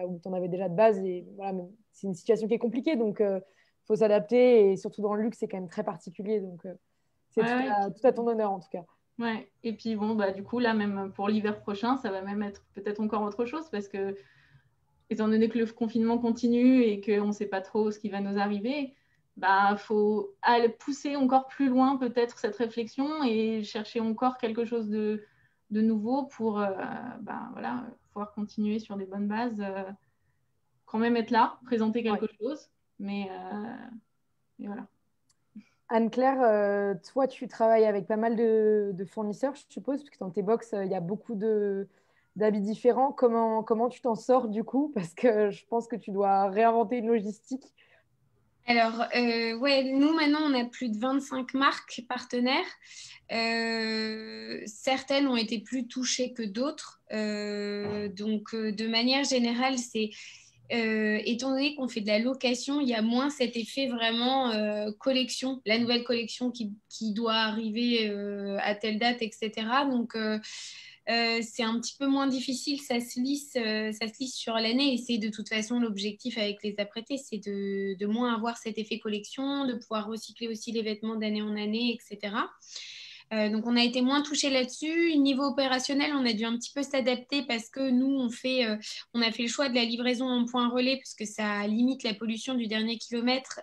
où tu en avais déjà de base. Et voilà, c'est une situation qui est compliquée, donc il faut s'adapter, et surtout dans le luxe, c'est quand même très particulier, donc c'est tout à ton honneur en tout cas.
Ouais, et puis bon, du coup, là, même pour l'hiver prochain, ça va même être peut-être encore autre chose parce que étant donné que le confinement continue et qu'on ne sait pas trop ce qui va nous arriver, faut aller pousser encore plus loin peut-être cette réflexion et chercher encore quelque chose de nouveau pour voilà, pouvoir continuer sur des bonnes bases, quand même être là, présenter quelque chose, mais voilà.
Anne-Claire, toi, tu travailles avec pas mal de fournisseurs, je suppose, parce que dans tes box, il y a beaucoup d'habits différents. Comment tu t'en sors du coup? Parce que je pense que tu dois réinventer une logistique.
Alors, ouais, nous maintenant, on a plus de 25 marques partenaires. Certaines ont été plus touchées que d'autres. Donc, de manière générale, étant donné qu'on fait de la location, il y a moins cet effet vraiment collection, la nouvelle collection qui doit arriver à telle date, etc. Donc, c'est un petit peu moins difficile, ça se lisse sur l'année et c'est de toute façon l'objectif avec les apprêtés, c'est de moins avoir cet effet collection, de pouvoir recycler aussi les vêtements d'année en année, etc. Donc on a été moins touché là-dessus. Niveau opérationnel, on a dû un petit peu s'adapter parce que nous, on a fait le choix de la livraison en point relais parce que ça limite la pollution du dernier kilomètre.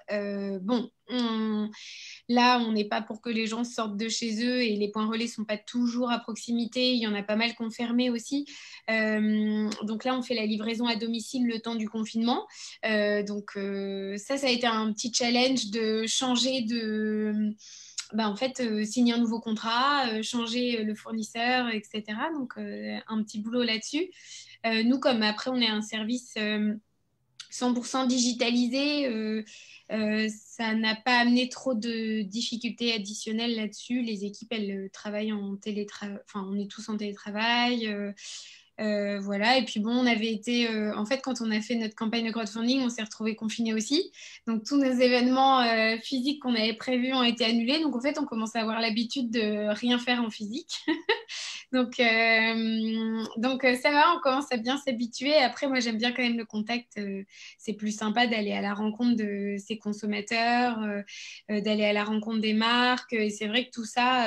Là, on n'est pas pour que les gens sortent de chez eux et les points relais ne sont pas toujours à proximité. Il y en a pas mal qui ont fermé aussi. Donc là, on fait la livraison à domicile le temps du confinement. Donc ça a été un petit challenge de changer en fait, signer un nouveau contrat, changer le fournisseur, etc. Donc, un petit boulot là-dessus. Nous, comme après, on est un service 100% digitalisé, ça n'a pas amené trop de difficultés additionnelles là-dessus. Les équipes, elles travaillent en télétravail. Enfin, on est tous en télétravail. Voilà, et puis bon, on avait été, en fait, quand on a fait notre campagne de crowdfunding, on s'est retrouvés confinés aussi. Donc, tous nos événements physiques qu'on avait prévus ont été annulés. Donc, en fait, on commence à avoir l'habitude de rien faire en physique. donc, ça va, on commence à bien s'habituer. Après, moi, j'aime bien quand même le contact. C'est plus sympa d'aller à la rencontre de ses consommateurs, d'aller à la rencontre des marques. Et c'est vrai que tout ça,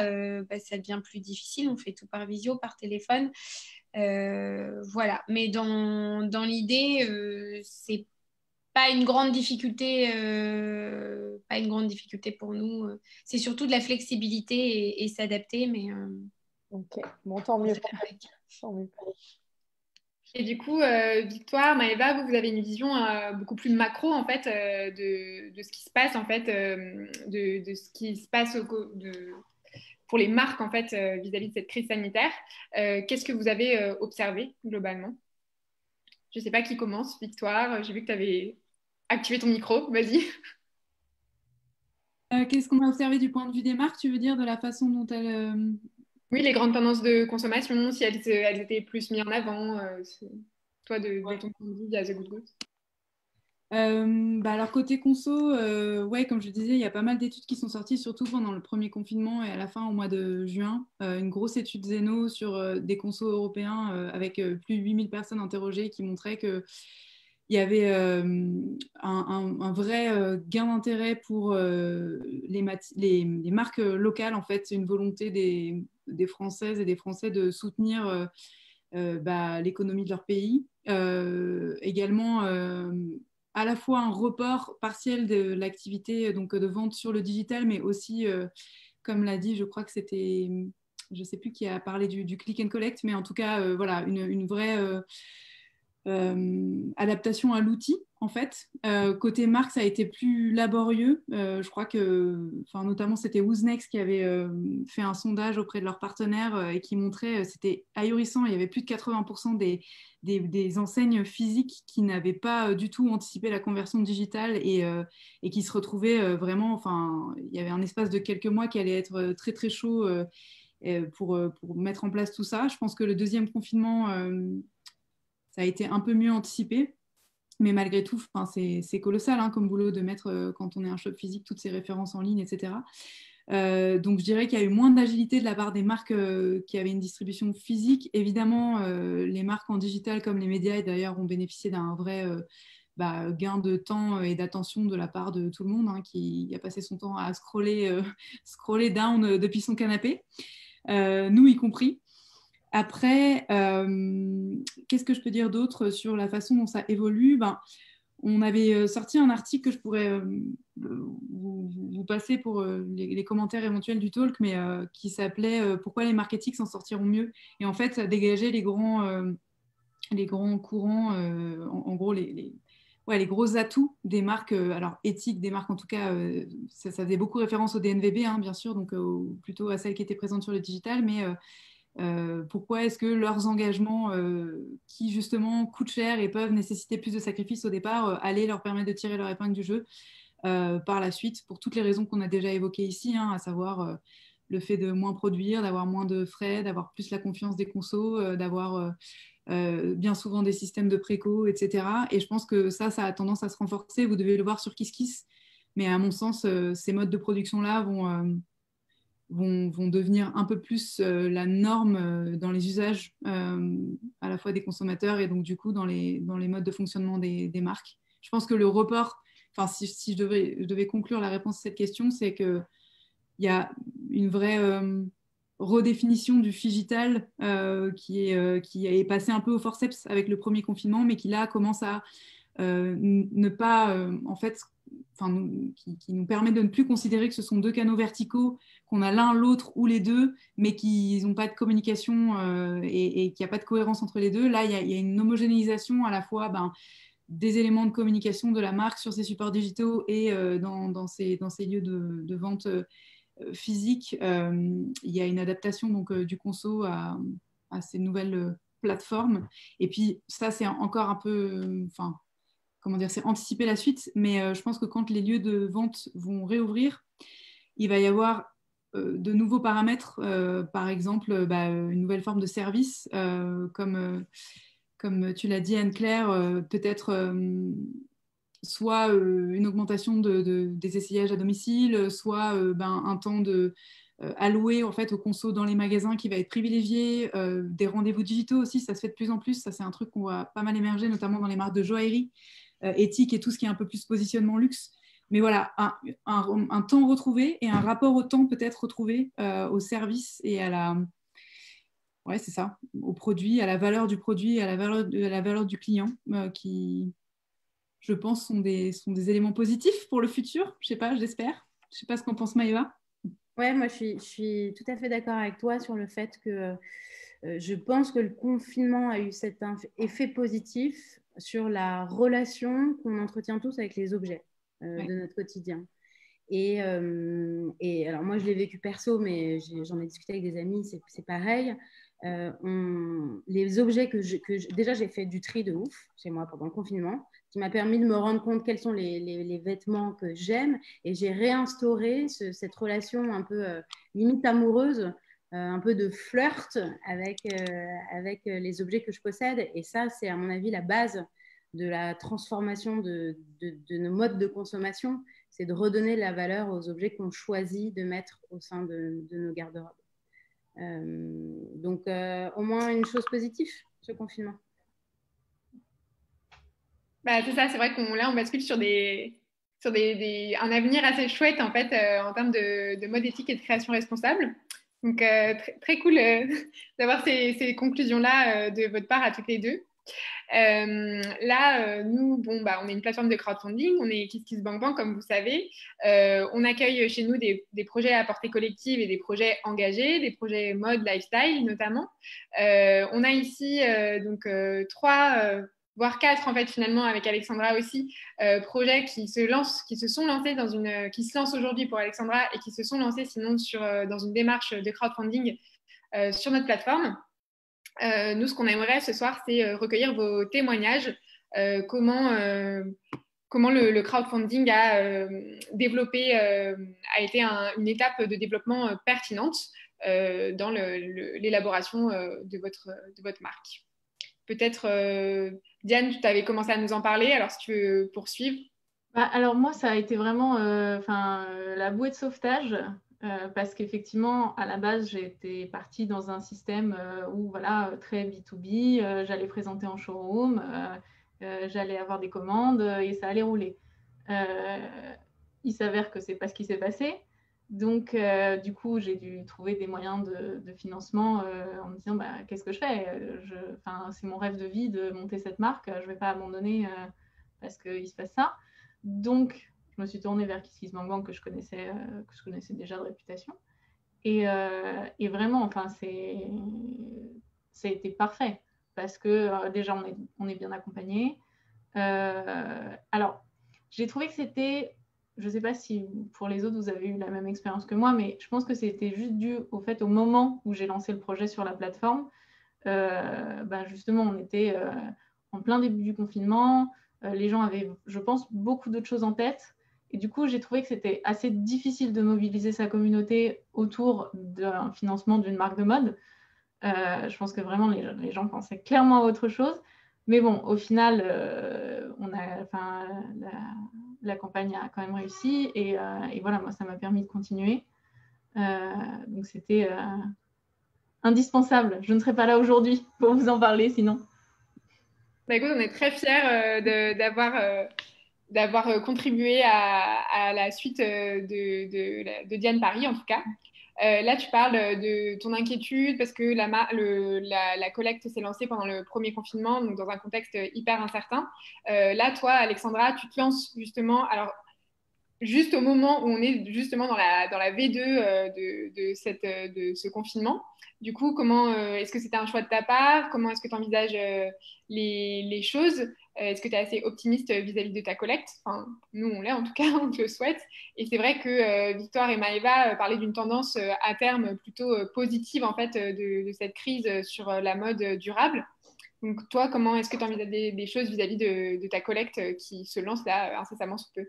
ça devient plus difficile. On fait tout par visio, par téléphone. Voilà, mais dans l'idée, c'est pas une grande difficulté, pour nous. C'est surtout de la flexibilité et s'adapter, mais
ok, bon, tant mieux.
Et du coup, Victoire, Maëva, vous avez une vision beaucoup plus macro en fait de ce qui se passe en fait, de ce qui se passe pour les marques en fait vis-à-vis de cette crise sanitaire. Qu'est-ce que vous avez observé globalement? Je ne sais pas qui commence, Victoire. J'ai vu que tu avais activé ton micro. Vas-y.
Qu'est-ce qu'on a observé du point de vue des marques, tu veux dire, de la façon dont elles
Oui, les grandes tendances de consommation, si elles étaient plus mises en avant, toi, de ton point de vue, via The Good Goods.
Alors côté conso, ouais, comme je disais, il y a pas mal d'études qui sont sorties, surtout pendant le premier confinement et à la fin au mois de juin. Une grosse étude Zeno sur des consos européens avec plus de 8000 personnes interrogées qui montrait que il y avait un vrai gain d'intérêt pour les marques locales, en fait, une volonté des Françaises et des Français de soutenir l'économie de leur pays. Également, à la fois un report partiel de l'activité donc de vente sur le digital, mais aussi, comme l'a dit, je crois que c'était, je ne sais plus qui a parlé du click and collect, mais en tout cas, voilà, une vraie adaptation à l'outil en fait. Côté marque, ça a été plus laborieux. Je crois que, notamment, c'était Wooznext qui avait fait un sondage auprès de leurs partenaires et qui montrait, c'était ahurissant, il y avait plus de 80% des enseignes physiques qui n'avaient pas du tout anticipé la conversion digitale et qui se retrouvaient vraiment, il y avait un espace de quelques mois qui allait être très très chaud pour mettre en place tout ça. Je pense que le deuxième confinement ça a été un peu mieux anticipé, mais malgré tout, c'est colossal comme boulot de mettre, quand on est un shop physique, toutes ces références en ligne, etc. Donc je dirais qu'il y a eu moins d'agilité de la part des marques qui avaient une distribution physique. Évidemment, les marques en digital comme les médias, d'ailleurs, ont bénéficié d'un vrai gain de temps et d'attention de la part de tout le monde qui a passé son temps à scroller down depuis son canapé, nous y compris. Après, qu'est-ce que je peux dire d'autre sur la façon dont ça évolue? On avait sorti un article que je pourrais vous passer pour les commentaires éventuels du talk, mais qui s'appelait Pourquoi les marketing s'en sortiront mieux? Et en fait, ça dégageait les grands courants, en gros, les gros atouts des marques, alors éthiques des marques en tout cas, ça faisait beaucoup référence au DNVB, bien sûr, donc plutôt à celles qui étaient présentes sur le digital, mais pourquoi est-ce que leurs engagements qui justement coûtent cher et peuvent nécessiter plus de sacrifices au départ allaient leur permettre de tirer leur épingle du jeu par la suite pour toutes les raisons qu'on a déjà évoquées ici, à savoir le fait de moins produire, d'avoir moins de frais, d'avoir plus la confiance des consos, d'avoir bien souvent des systèmes de préco, etc. Et je pense que ça a tendance à se renforcer. Vous devez le voir sur KissKiss, mais à mon sens, ces modes de production-là vont devenir un peu plus la norme dans les usages à la fois des consommateurs et donc du coup dans les modes de fonctionnement des marques. Je pense que le report, si je devais conclure la réponse à cette question, c'est qu'il y a une vraie redéfinition du figital qui est passé un peu au forceps avec le premier confinement, mais qui là commence à ne pas en fait qui nous permet de ne plus considérer que ce sont deux canaux verticaux, qu'on a l'un, l'autre ou les deux, mais qui n'ont pas de communication et qu'il n'y a pas de cohérence entre les deux. Là, il y a une homogénéisation à la fois des éléments de communication de la marque sur ses supports digitaux et dans ces lieux de vente physique. Il y a une adaptation du conso à ces nouvelles plateformes. Et puis, ça, c'est encore un peu... c'est anticiper la suite, mais je pense que quand les lieux de vente vont réouvrir, il va y avoir de nouveaux paramètres, par exemple une nouvelle forme de service, comme tu l'as dit Anne-Claire, peut-être soit une augmentation des essayages à domicile, soit un temps alloué en fait aux consos dans les magasins qui va être privilégié, des rendez-vous digitaux aussi, ça se fait de plus en plus, ça c'est un truc qu'on voit pas mal émerger, notamment dans les marques de joaillerie, éthique et tout ce qui est un peu plus positionnement luxe. Mais voilà, un temps retrouvé et un rapport au temps peut-être retrouvé au service et à la... Ouais, c'est ça, au produit, à la valeur du produit, à la valeur du client, qui, je pense, sont des éléments positifs pour le futur. Je sais pas, j'espère. Je sais pas ce qu'en pense Maëva.
Ouais, moi, je suis tout à fait d'accord avec toi sur le fait que je pense que le confinement a eu cet effet positif sur la relation qu'on entretient tous avec les objets de notre quotidien. Et alors, moi, je l'ai vécu perso, mais j'en ai discuté avec des amis, c'est pareil. Les objets déjà, j'ai fait du tri de ouf chez moi pendant le confinement, qui m'a permis de me rendre compte quels sont les vêtements que j'aime. Et j'ai réinstauré cette relation un peu limite amoureuse un peu de flirt avec les objets que je possède. Et ça, c'est à mon avis la base de la transformation de nos modes de consommation, c'est de redonner la valeur aux objets qu'on choisit de mettre au sein de nos garde-robes. Donc, au moins une chose positive, ce confinement.
C'est ça, c'est vrai on bascule sur un avenir assez chouette en fait en termes de mode éthique et de création responsable. Donc très cool d'avoir ces conclusions-là de votre part à toutes les deux. Nous, on est une plateforme de crowdfunding, on est KissKissBankBank comme vous savez. On accueille chez nous des projets à portée collective et des projets engagés, des projets mode, lifestyle notamment. On a ici trois voire 4 en fait finalement avec Alexandra aussi, projets qui se lancent aujourd'hui pour Alexandra et qui se sont lancés sinon dans une démarche de crowdfunding sur notre plateforme. Nous, ce qu'on aimerait ce soir, c'est recueillir vos témoignages, comment le crowdfunding a été une étape de développement pertinente dans l'élaboration de votre marque. Peut-être, Diane, tu avais commencé à nous en parler, alors si tu veux poursuivre.
Alors moi, ça a été vraiment la bouée de sauvetage, parce qu'effectivement, à la base, j'étais partie dans un système où, voilà, très B2B, j'allais présenter en showroom, j'allais avoir des commandes et ça allait rouler. Il s'avère que ce n'est pas ce qui s'est passé. Donc, du coup, j'ai dû trouver des moyens de financement en me disant qu'est-ce que je fais c'est mon rêve de vie de monter cette marque, je ne vais pas abandonner parce qu'il se passe ça. Donc, je me suis tournée vers KissKissBankBank que je connaissais déjà de réputation. Et vraiment, ça a été parfait parce que déjà, on est bien accompagnés. Alors, j'ai trouvé que c'était... Je ne sais pas si pour les autres, vous avez eu la même expérience que moi, mais je pense que c'était juste dû au moment où j'ai lancé le projet sur la plateforme. Justement, on était en plein début du confinement. Les gens avaient, je pense, beaucoup d'autres choses en tête. Et du coup, j'ai trouvé que c'était assez difficile de mobiliser sa communauté autour d'un financement d'une marque de mode. Je pense que vraiment, les gens pensaient clairement à autre chose. Mais bon, au final, la campagne a quand même réussi et voilà, moi, ça m'a permis de continuer. Donc, c'était indispensable. Je ne serais pas là aujourd'hui pour vous en parler sinon.
Écoute, on est très fiers d'avoir contribué à la suite de Diane Paris, en tout cas. Là, tu parles de ton inquiétude parce que la collecte s'est lancée pendant le premier confinement, donc dans un contexte hyper incertain. Là, toi, Alexandra, tu te lances justement, alors juste au moment où on est justement dans la V2 de ce confinement. Du coup, est-ce que c'était un choix de ta part? Comment est-ce que tu envisages les choses? Est-ce que tu es assez optimiste vis-à-vis de ta collecte? Enfin, nous, on l'est en tout cas, on te le souhaite. Et c'est vrai que Victoire et Maëva parlaient d'une tendance à terme plutôt positive en fait de cette crise sur la mode durable. Donc toi, comment est-ce que tu envisages des choses vis-à-vis de ta collecte qui se lance là incessamment sous peu?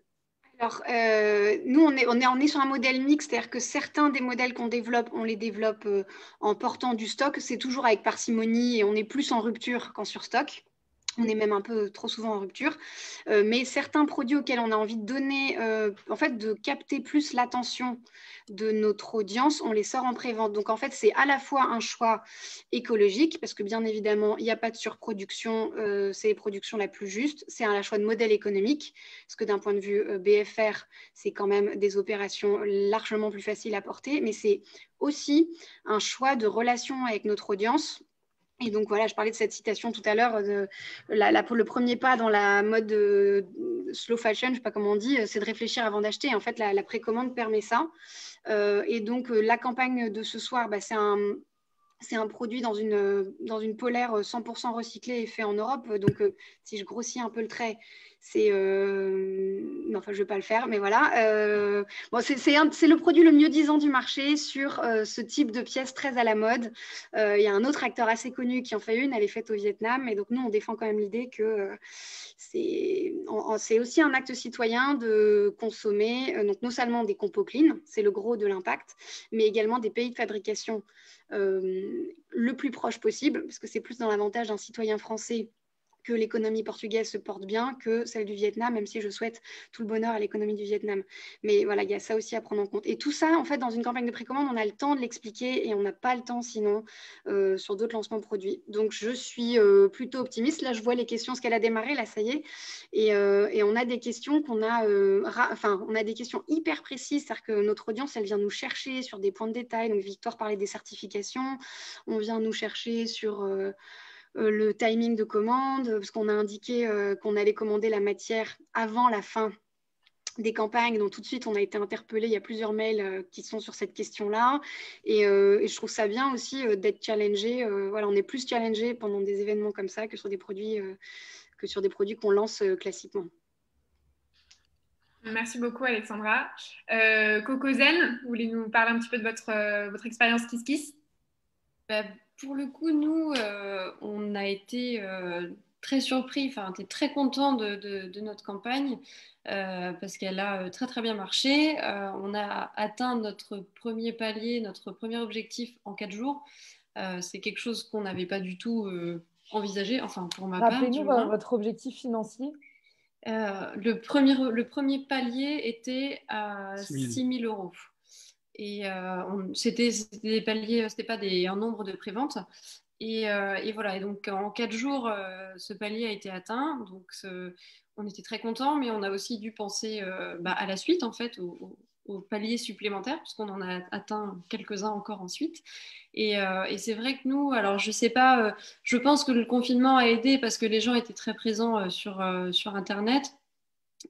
Alors, nous, on est sur un modèle mixte, c'est-à-dire que certains des modèles qu'on développe, on les développe en portant du stock. C'est toujours avec parcimonie et on est plus en rupture qu'en surstock. On est même un peu trop souvent en rupture. Mais certains produits auxquels on a envie de donner, en fait, de capter plus l'attention de notre audience, on les sort en pré-vente. Donc, en fait, c'est à la fois un choix écologique, parce que bien évidemment, il n'y a pas de surproduction, c'est la production la plus juste. C'est un choix de modèle économique, parce que d'un point de vue BFR, c'est quand même des opérations largement plus faciles à porter, mais c'est aussi un choix de relation avec notre audience. Et donc voilà, je parlais de cette citation tout à l'heure, le premier pas dans la mode slow fashion, je ne sais pas comment on dit, c'est de réfléchir avant d'acheter. En fait, la précommande permet ça. Et donc la campagne de ce soir, c'est C'est un produit dans une polaire 100% recyclée et fait en Europe. Donc, si je grossis un peu le trait, c'est... Non, enfin, je ne vais pas le faire, mais voilà. Bon, c'est le produit le mieux disant du marché sur ce type de pièce très à la mode. Il y a un autre acteur assez connu qui en fait une, elle est faite au Vietnam. Et donc, nous, on défend quand même l'idée que c'est aussi un acte citoyen de consommer donc non seulement des compos clean, c'est le gros de l'impact, mais également des pays de fabrication le plus proche possible, parce que c'est plus dans l'avantage d'un citoyen français que l'économie portugaise se porte bien que celle du Vietnam, même si je souhaite tout le bonheur à l'économie du Vietnam. Mais voilà, il y a ça aussi à prendre en compte. Et tout ça, en fait, dans une campagne de précommande, on a le temps de l'expliquer et on n'a pas le temps sinon sur d'autres lancements produits. Donc, je suis plutôt optimiste. Là, je vois les questions, ce qu'elle a démarré, là, ça y est. Et on a des questions on a des questions hyper précises, c'est-à-dire que notre audience, elle vient nous chercher sur des points de détail. Donc, Victoire parlait des certifications. On vient nous chercher sur... le timing de commande, parce qu'on a indiqué qu'on allait commander la matière avant la fin des campagnes. Donc tout de suite, on a été interpellé. Il y a plusieurs mails qui sont sur cette question-là. Et je trouve ça bien aussi d'être challengé. Voilà, on est plus challengé pendant des événements comme ça que sur des produits qu'on lance classiquement.
Merci beaucoup, Alexandra. Cocozen, vous voulez nous parler un petit peu de votre expérience Kiss Kiss?
Pour le coup, nous, on a été très surpris, enfin, on était très contents de notre campagne parce qu'elle a très très bien marché. On a atteint notre premier palier, notre premier objectif en 4 jours. C'est quelque chose qu'on n'avait pas du tout envisagé, enfin pour ma part.
Rappelez-nous votre objectif financier.
Le premier palier était à 6 000 euros. Et c'était des paliers, c'était pas un nombre de préventes. Et voilà. Et donc en 4 jours, ce palier a été atteint. Donc on était très contents, mais on a aussi dû penser à la suite en fait, aux paliers supplémentaires, puisqu'on en a atteint quelques-uns encore ensuite. Et c'est vrai que nous, alors je sais pas, je pense que le confinement a aidé parce que les gens étaient très présents sur Internet.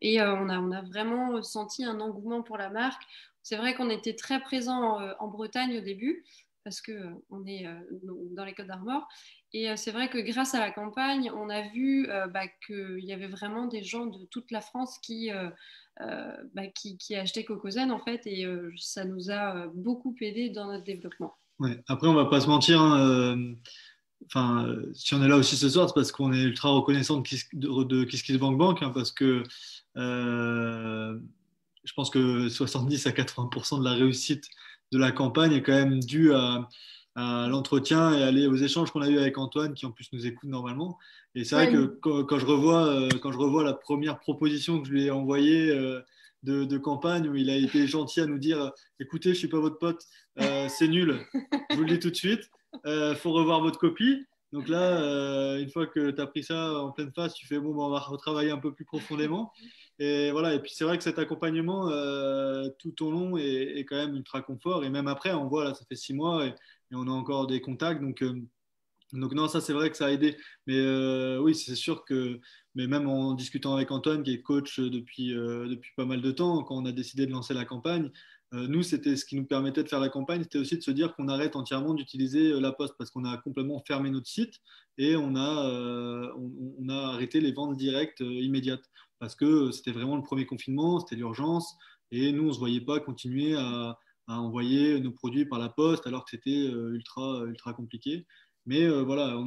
Et on a vraiment senti un engouement pour la marque. C'est vrai qu'on était très présent en Bretagne au début, parce qu'on est dans les Côtes d'Armor. Et c'est vrai que grâce à la campagne, on a vu qu'il y avait vraiment des gens de toute la France qui achetaient Cocozen, en fait. Et ça nous a beaucoup aidé dans notre développement.
Ouais. Après, on ne va pas se mentir. Si on est là aussi ce soir, c'est parce qu'on est ultra reconnaissant de KissKissBankBank, parce que je pense que 70 à 80% de la réussite de la campagne est quand même due à l'entretien et aux échanges qu'on a eu avec Antoine, qui en plus nous écoute normalement. Et c'est vrai que quand je revois la première proposition que je lui ai envoyée de campagne, où il a été gentil à nous dire écoutez, je ne suis pas votre pote, c'est nul, je vous le dis tout de suite, faut revoir votre copie. Donc là, une fois que tu as pris ça en pleine face, tu fais bon, on va retravailler un peu plus profondément. Et voilà. Et puis c'est vrai que cet accompagnement tout au long est quand même ultra confort. Et même après, on voit là, ça fait 6 mois et on a encore des contacts. Donc non, ça c'est vrai que ça a aidé. Mais oui, c'est sûr que, mais même en discutant avec Antoine, qui est coach depuis pas mal de temps, quand on a décidé de lancer la campagne, nous, c'était ce qui nous permettait de faire la campagne, c'était aussi de se dire qu'on arrête entièrement d'utiliser la poste parce qu'on a complètement fermé notre site et on a arrêté les ventes directes immédiates parce que c'était vraiment le premier confinement, c'était l'urgence et nous, on ne se voyait pas continuer à envoyer nos produits par la poste alors que c'était ultra compliqué. Mais voilà,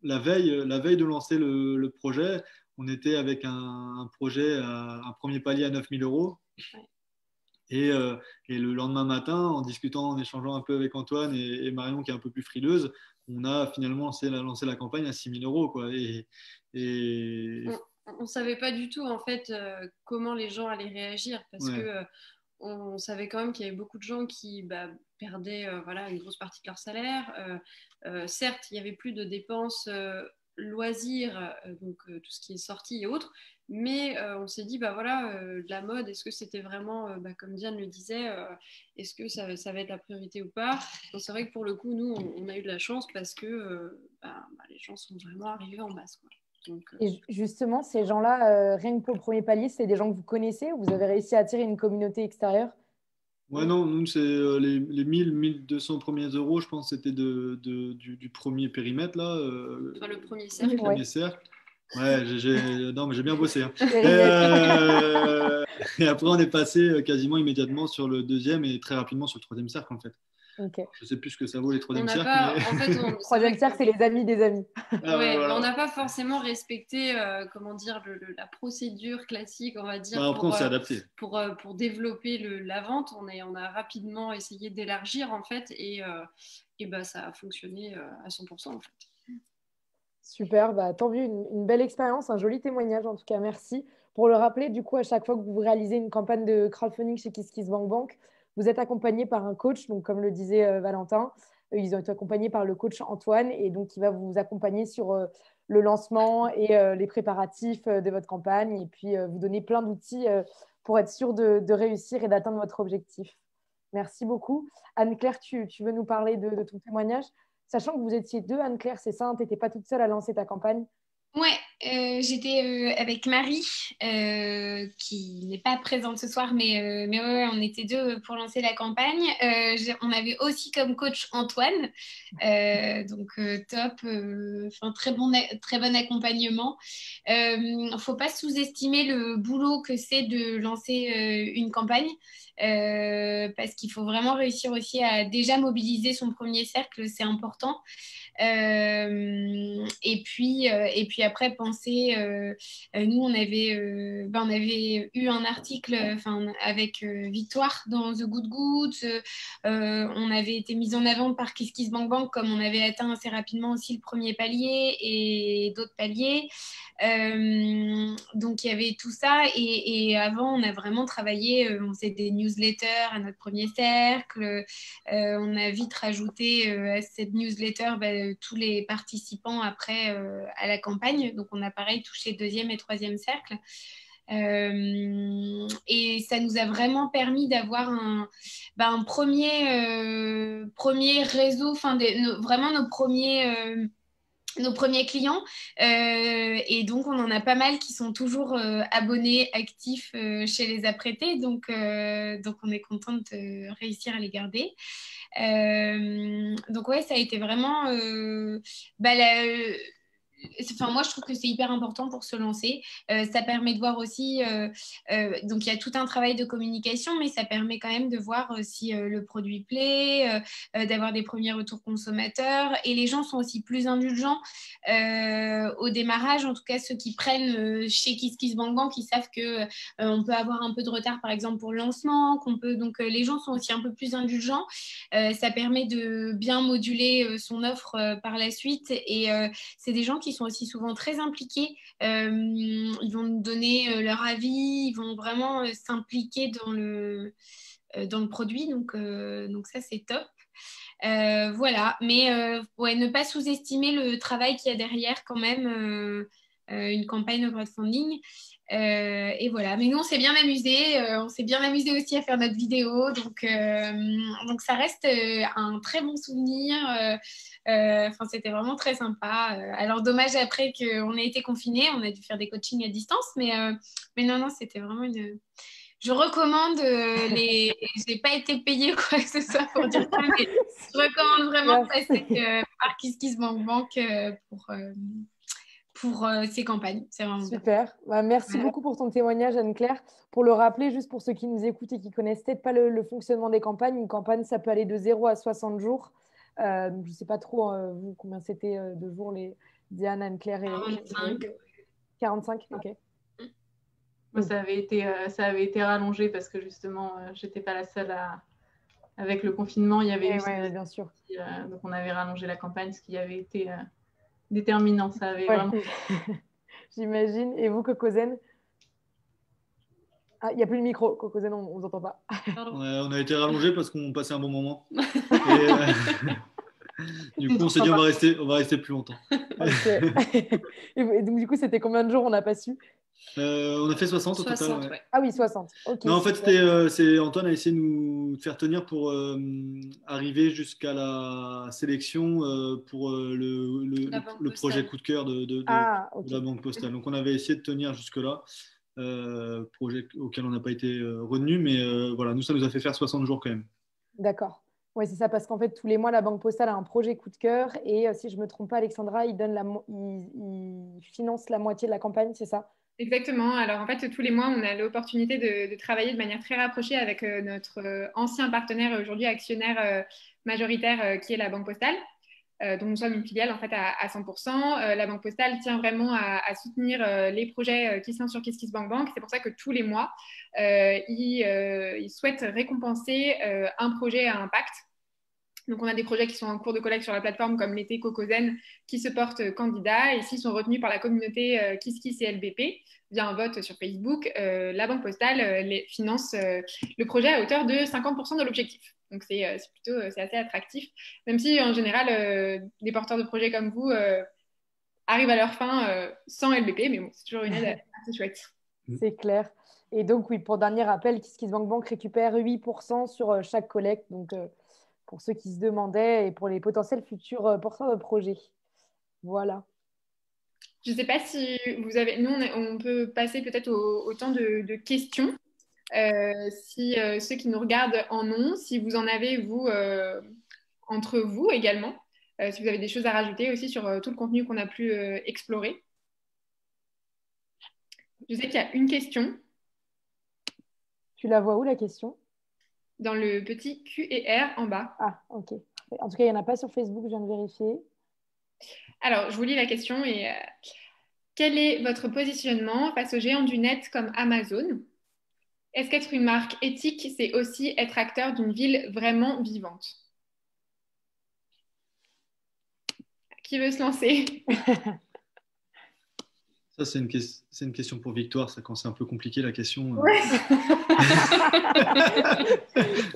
la veille de lancer le projet, on était avec un projet, un premier palier à 9 000 euros. Ouais. Et le lendemain matin, en discutant, en échangeant un peu avec Antoine et Marion, qui est un peu plus frileuse, on a finalement lancé la campagne à 6 000 euros. Quoi.
On ne savait pas du tout en fait comment les gens allaient réagir parce que on savait quand même qu'il y avait beaucoup de gens qui perdaient une grosse partie de leur salaire. Certes, il n'y avait plus de dépenses loisirs, donc tout ce qui est sorti et autres, mais on s'est dit, la mode, est-ce que c'était vraiment, comme Diane le disait, est-ce que ça va être la priorité ou pas? Donc c'est vrai que pour le coup, nous, on a eu de la chance parce que les gens sont vraiment arrivés en masse, quoi. Donc,
Et justement, ces gens-là, rien que pour le premier palier, c'est des gens que vous connaissez ou vous avez réussi à attirer une communauté extérieure?
Ouais, non, nous, c'est les 1 200 premiers euros, je pense, c'était du premier périmètre, là,
Enfin, le premier cercle.
le premier cercle. Ouais, non, mais j'ai bien bossé, hein. Et après, on est passé quasiment immédiatement sur le deuxième et très rapidement sur le troisième cercle, en fait.
Okay.
Je sais plus ce que ça vaut, les troisième cercles.
En fait,
troisième cercle, c'est les amis des amis.
Ah, ouais, voilà. On n'a pas forcément respecté comment dire, la procédure classique, on va dire.
Bah, après, on s'est adapté.
Pour développer la vente, on a rapidement essayé d'élargir, en fait, et bah, ça a fonctionné à 100%, en fait.
Super, bah, tant mieux, une belle expérience, un joli témoignage en tout cas, merci. Pour le rappeler, du coup, à chaque fois que vous réalisez une campagne de crowdfunding chez KissKissBankBank, vous êtes accompagné par un coach, donc comme le disait Valentin, ils ont été accompagnés par le coach Antoine et donc il va vous accompagner sur le lancement et les préparatifs de votre campagne et puis vous donner plein d'outils pour être sûr de réussir et d'atteindre votre objectif. Merci beaucoup. Anne-Claire, tu veux nous parler de ton témoignage? Sachant que vous étiez deux, Anne-Claire, c'est ça, tu n'étais pas toute seule à lancer ta campagne?
Ouais, j'étais avec Marie, qui n'est pas présente ce soir, mais ouais, on était deux pour lancer la campagne. On avait aussi comme coach Antoine, donc top, très bon accompagnement. Faut pas sous-estimer le boulot que c'est de lancer une campagne. Parce qu'il faut vraiment réussir aussi à déjà mobiliser son premier cercle, c'est important. Et puis après penser, nous on avait eu un article avec Victoire dans The Good Goods, on avait été mis en avant par KissKissBankBank comme on avait atteint assez rapidement aussi le premier palier et d'autres paliers. Donc il y avait tout ça et avant on a vraiment travaillé, on faisait des newsletters à notre premier cercle, on a vite rajouté à cette newsletter tous les participants après à la campagne, donc on a pareil touché deuxième et troisième cercle. Et ça nous a vraiment permis d'avoir un premier réseau, vraiment nos premiers clients, et donc on en a pas mal qui sont toujours abonnés, actifs chez les apprêtés, donc on est contente de réussir à les garder. Donc ouais, ça a été vraiment moi je trouve que c'est hyper important pour se lancer. Ça permet de voir aussi, donc il y a tout un travail de communication, mais ça permet quand même de voir si le produit plaît, d'avoir des premiers retours consommateurs, et les gens sont aussi plus indulgents au démarrage, en tout cas ceux qui prennent chez KissKissBankBank, qui savent que on peut avoir un peu de retard par exemple pour le lancement, donc les gens sont aussi un peu plus indulgents. Ça permet de bien moduler son offre par la suite, et c'est des gens qui sont aussi souvent très impliqués. Ils vont nous donner leur avis, ils vont vraiment s'impliquer dans le produit, donc ça c'est top. Voilà, mais ne pas sous-estimer le travail qu'il y a derrière quand même, une campagne de crowdfunding. Et voilà, mais nous on s'est bien amusé, aussi à faire notre vidéo, donc ça reste un très bon souvenir. C'était vraiment très sympa. Alors dommage après qu'on ait été confinés, on a dû faire des coachings à distance, mais non, c'était vraiment je recommande j'ai pas été payée ou quoi que ce soit pour dire ça, mais je recommande vraiment de passer par KissKissBankBank pour ces campagnes. C'est vraiment
super. Merci beaucoup pour ton témoignage, Anne-Claire. Pour le rappeler, juste pour ceux qui nous écoutent et qui ne connaissent peut-être pas le fonctionnement des campagnes, une campagne, ça peut aller de 0 à 60 jours. Je ne sais pas trop vous, combien c'était de jours, Diane, Anne-Claire et
45.
45, ok.
Moi, ça avait été rallongé parce que justement, j'étais pas la seule avec le confinement. Il y avait
bien sûr.
Donc, on avait rallongé la campagne, ce qui avait été déterminant. Ça avait vraiment.
J'imagine. Et vous, Cocozen? Ah, il n'y a plus le micro, Cocozen, on ne vous entend pas.
On a été rallongé parce qu'on passait un bon moment. Du coup, on s'est dit on va rester plus longtemps.
Et donc, du coup, c'était combien de jours? On n'a pas su.
On a fait 60 au total.
Ouais. Ah oui, 60. Okay,
non, en fait, Antoine a essayé de nous faire tenir pour arriver jusqu'à la sélection pour le projet coup de cœur de la Banque Postale. Donc, on avait essayé de tenir jusque-là. projet auquel on n'a pas été retenu. Mais voilà, nous, ça nous a fait faire 60 jours quand même.
D'accord. Oui, c'est ça, parce qu'en fait, tous les mois, la Banque Postale a un projet coup de cœur et si je ne me trompe pas, Alexandra, il finance la moitié de la campagne, c'est ça?
Exactement. Alors en fait, tous les mois, on a l'opportunité de travailler de manière très rapprochée avec notre ancien partenaire et aujourd'hui actionnaire majoritaire qui est la Banque Postale, dont nous sommes une filiale en fait à 100%. La Banque Postale tient vraiment à soutenir les projets qui sont sur KissKissBankBank. C'est pour ça que tous les mois, ils souhaitent récompenser un projet à impact. Donc, on a des projets qui sont en cours de collecte sur la plateforme, comme l'été Cocozen, qui se portent candidats. Et s'ils sont retenus par la communauté KissKiss et LBP, via un vote sur Facebook, la Banque Postale finance le projet à hauteur de 50% de l'objectif. Donc, c'est assez attractif. Même si, en général, des porteurs de projets comme vous arrivent à leur fin sans LBP. Mais bon, c'est toujours une aide assez chouette.
C'est clair. Et donc, oui, pour dernier rappel, KissKissBankBank récupère 8% sur chaque collecte. Donc, pour ceux qui se demandaient et pour les potentiels futurs porteurs de projets. Voilà.
Je ne sais pas si vous avez... Nous, on peut passer peut-être au temps de questions. Si ceux qui nous regardent en ont, si vous en avez, vous, entre vous également. Si vous avez des choses à rajouter aussi sur tout le contenu qu'on a pu explorer. Je sais qu'il y a une question.
Tu la vois où, la question?
Dans le petit Q et R en bas.
Ah, ok. En tout cas, il n'y en a pas sur Facebook, je viens de vérifier.
Alors, je vous lis la question. Quel est votre positionnement face aux géants du net comme Amazon? Est-ce qu'être une marque éthique, c'est aussi être acteur d'une ville vraiment vivante? Qui veut se lancer?
Ça, c'est une question pour Victoire, ça, quand c'est un peu compliqué la question.
Ouais.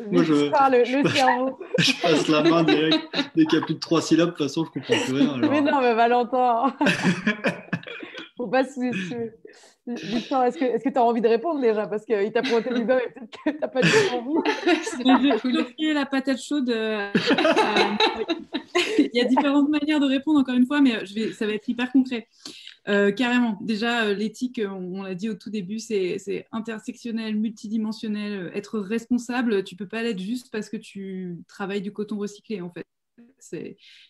Moi,
le cerveau.
Je passe la main direct. Dès qu'il y a plus de 3 syllabes, de toute façon, je comprends plus rien. Alors...
Mais non, mais Valentin. Faut pas se... Victor, est-ce que tu as envie de répondre déjà? Parce qu'il t'a pointé du doigt et peut-être que tu n'as pas du tout envie.
Je vais la patate chaude. Il y a différentes manières de répondre, encore une fois, mais ça va être hyper concret. Carrément. Déjà, l'éthique, on l'a dit au tout début, c'est intersectionnel, multidimensionnel. Être responsable, tu peux pas l'être juste parce que tu travailles du coton recyclé, en fait.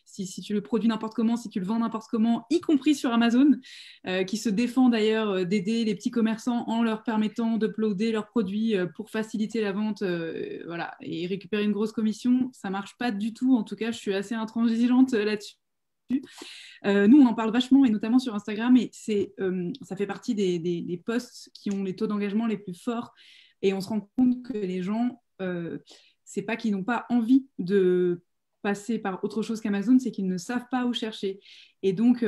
Si tu le produis n'importe comment, si tu le vends n'importe comment, y compris sur Amazon, qui se défend d'ailleurs d'aider les petits commerçants en leur permettant d'uploader leurs produits pour faciliter la vente, voilà, et récupérer une grosse commission, ça marche pas du tout. En tout cas, je suis assez intransigeante là-dessus. Nous, on en parle vachement, et notamment sur Instagram, et ça fait partie des posts qui ont les taux d'engagement les plus forts, et on se rend compte que les gens, c'est pas qu'ils n'ont pas envie de passer par autre chose qu'Amazon, c'est qu'ils ne savent pas où chercher. Et donc,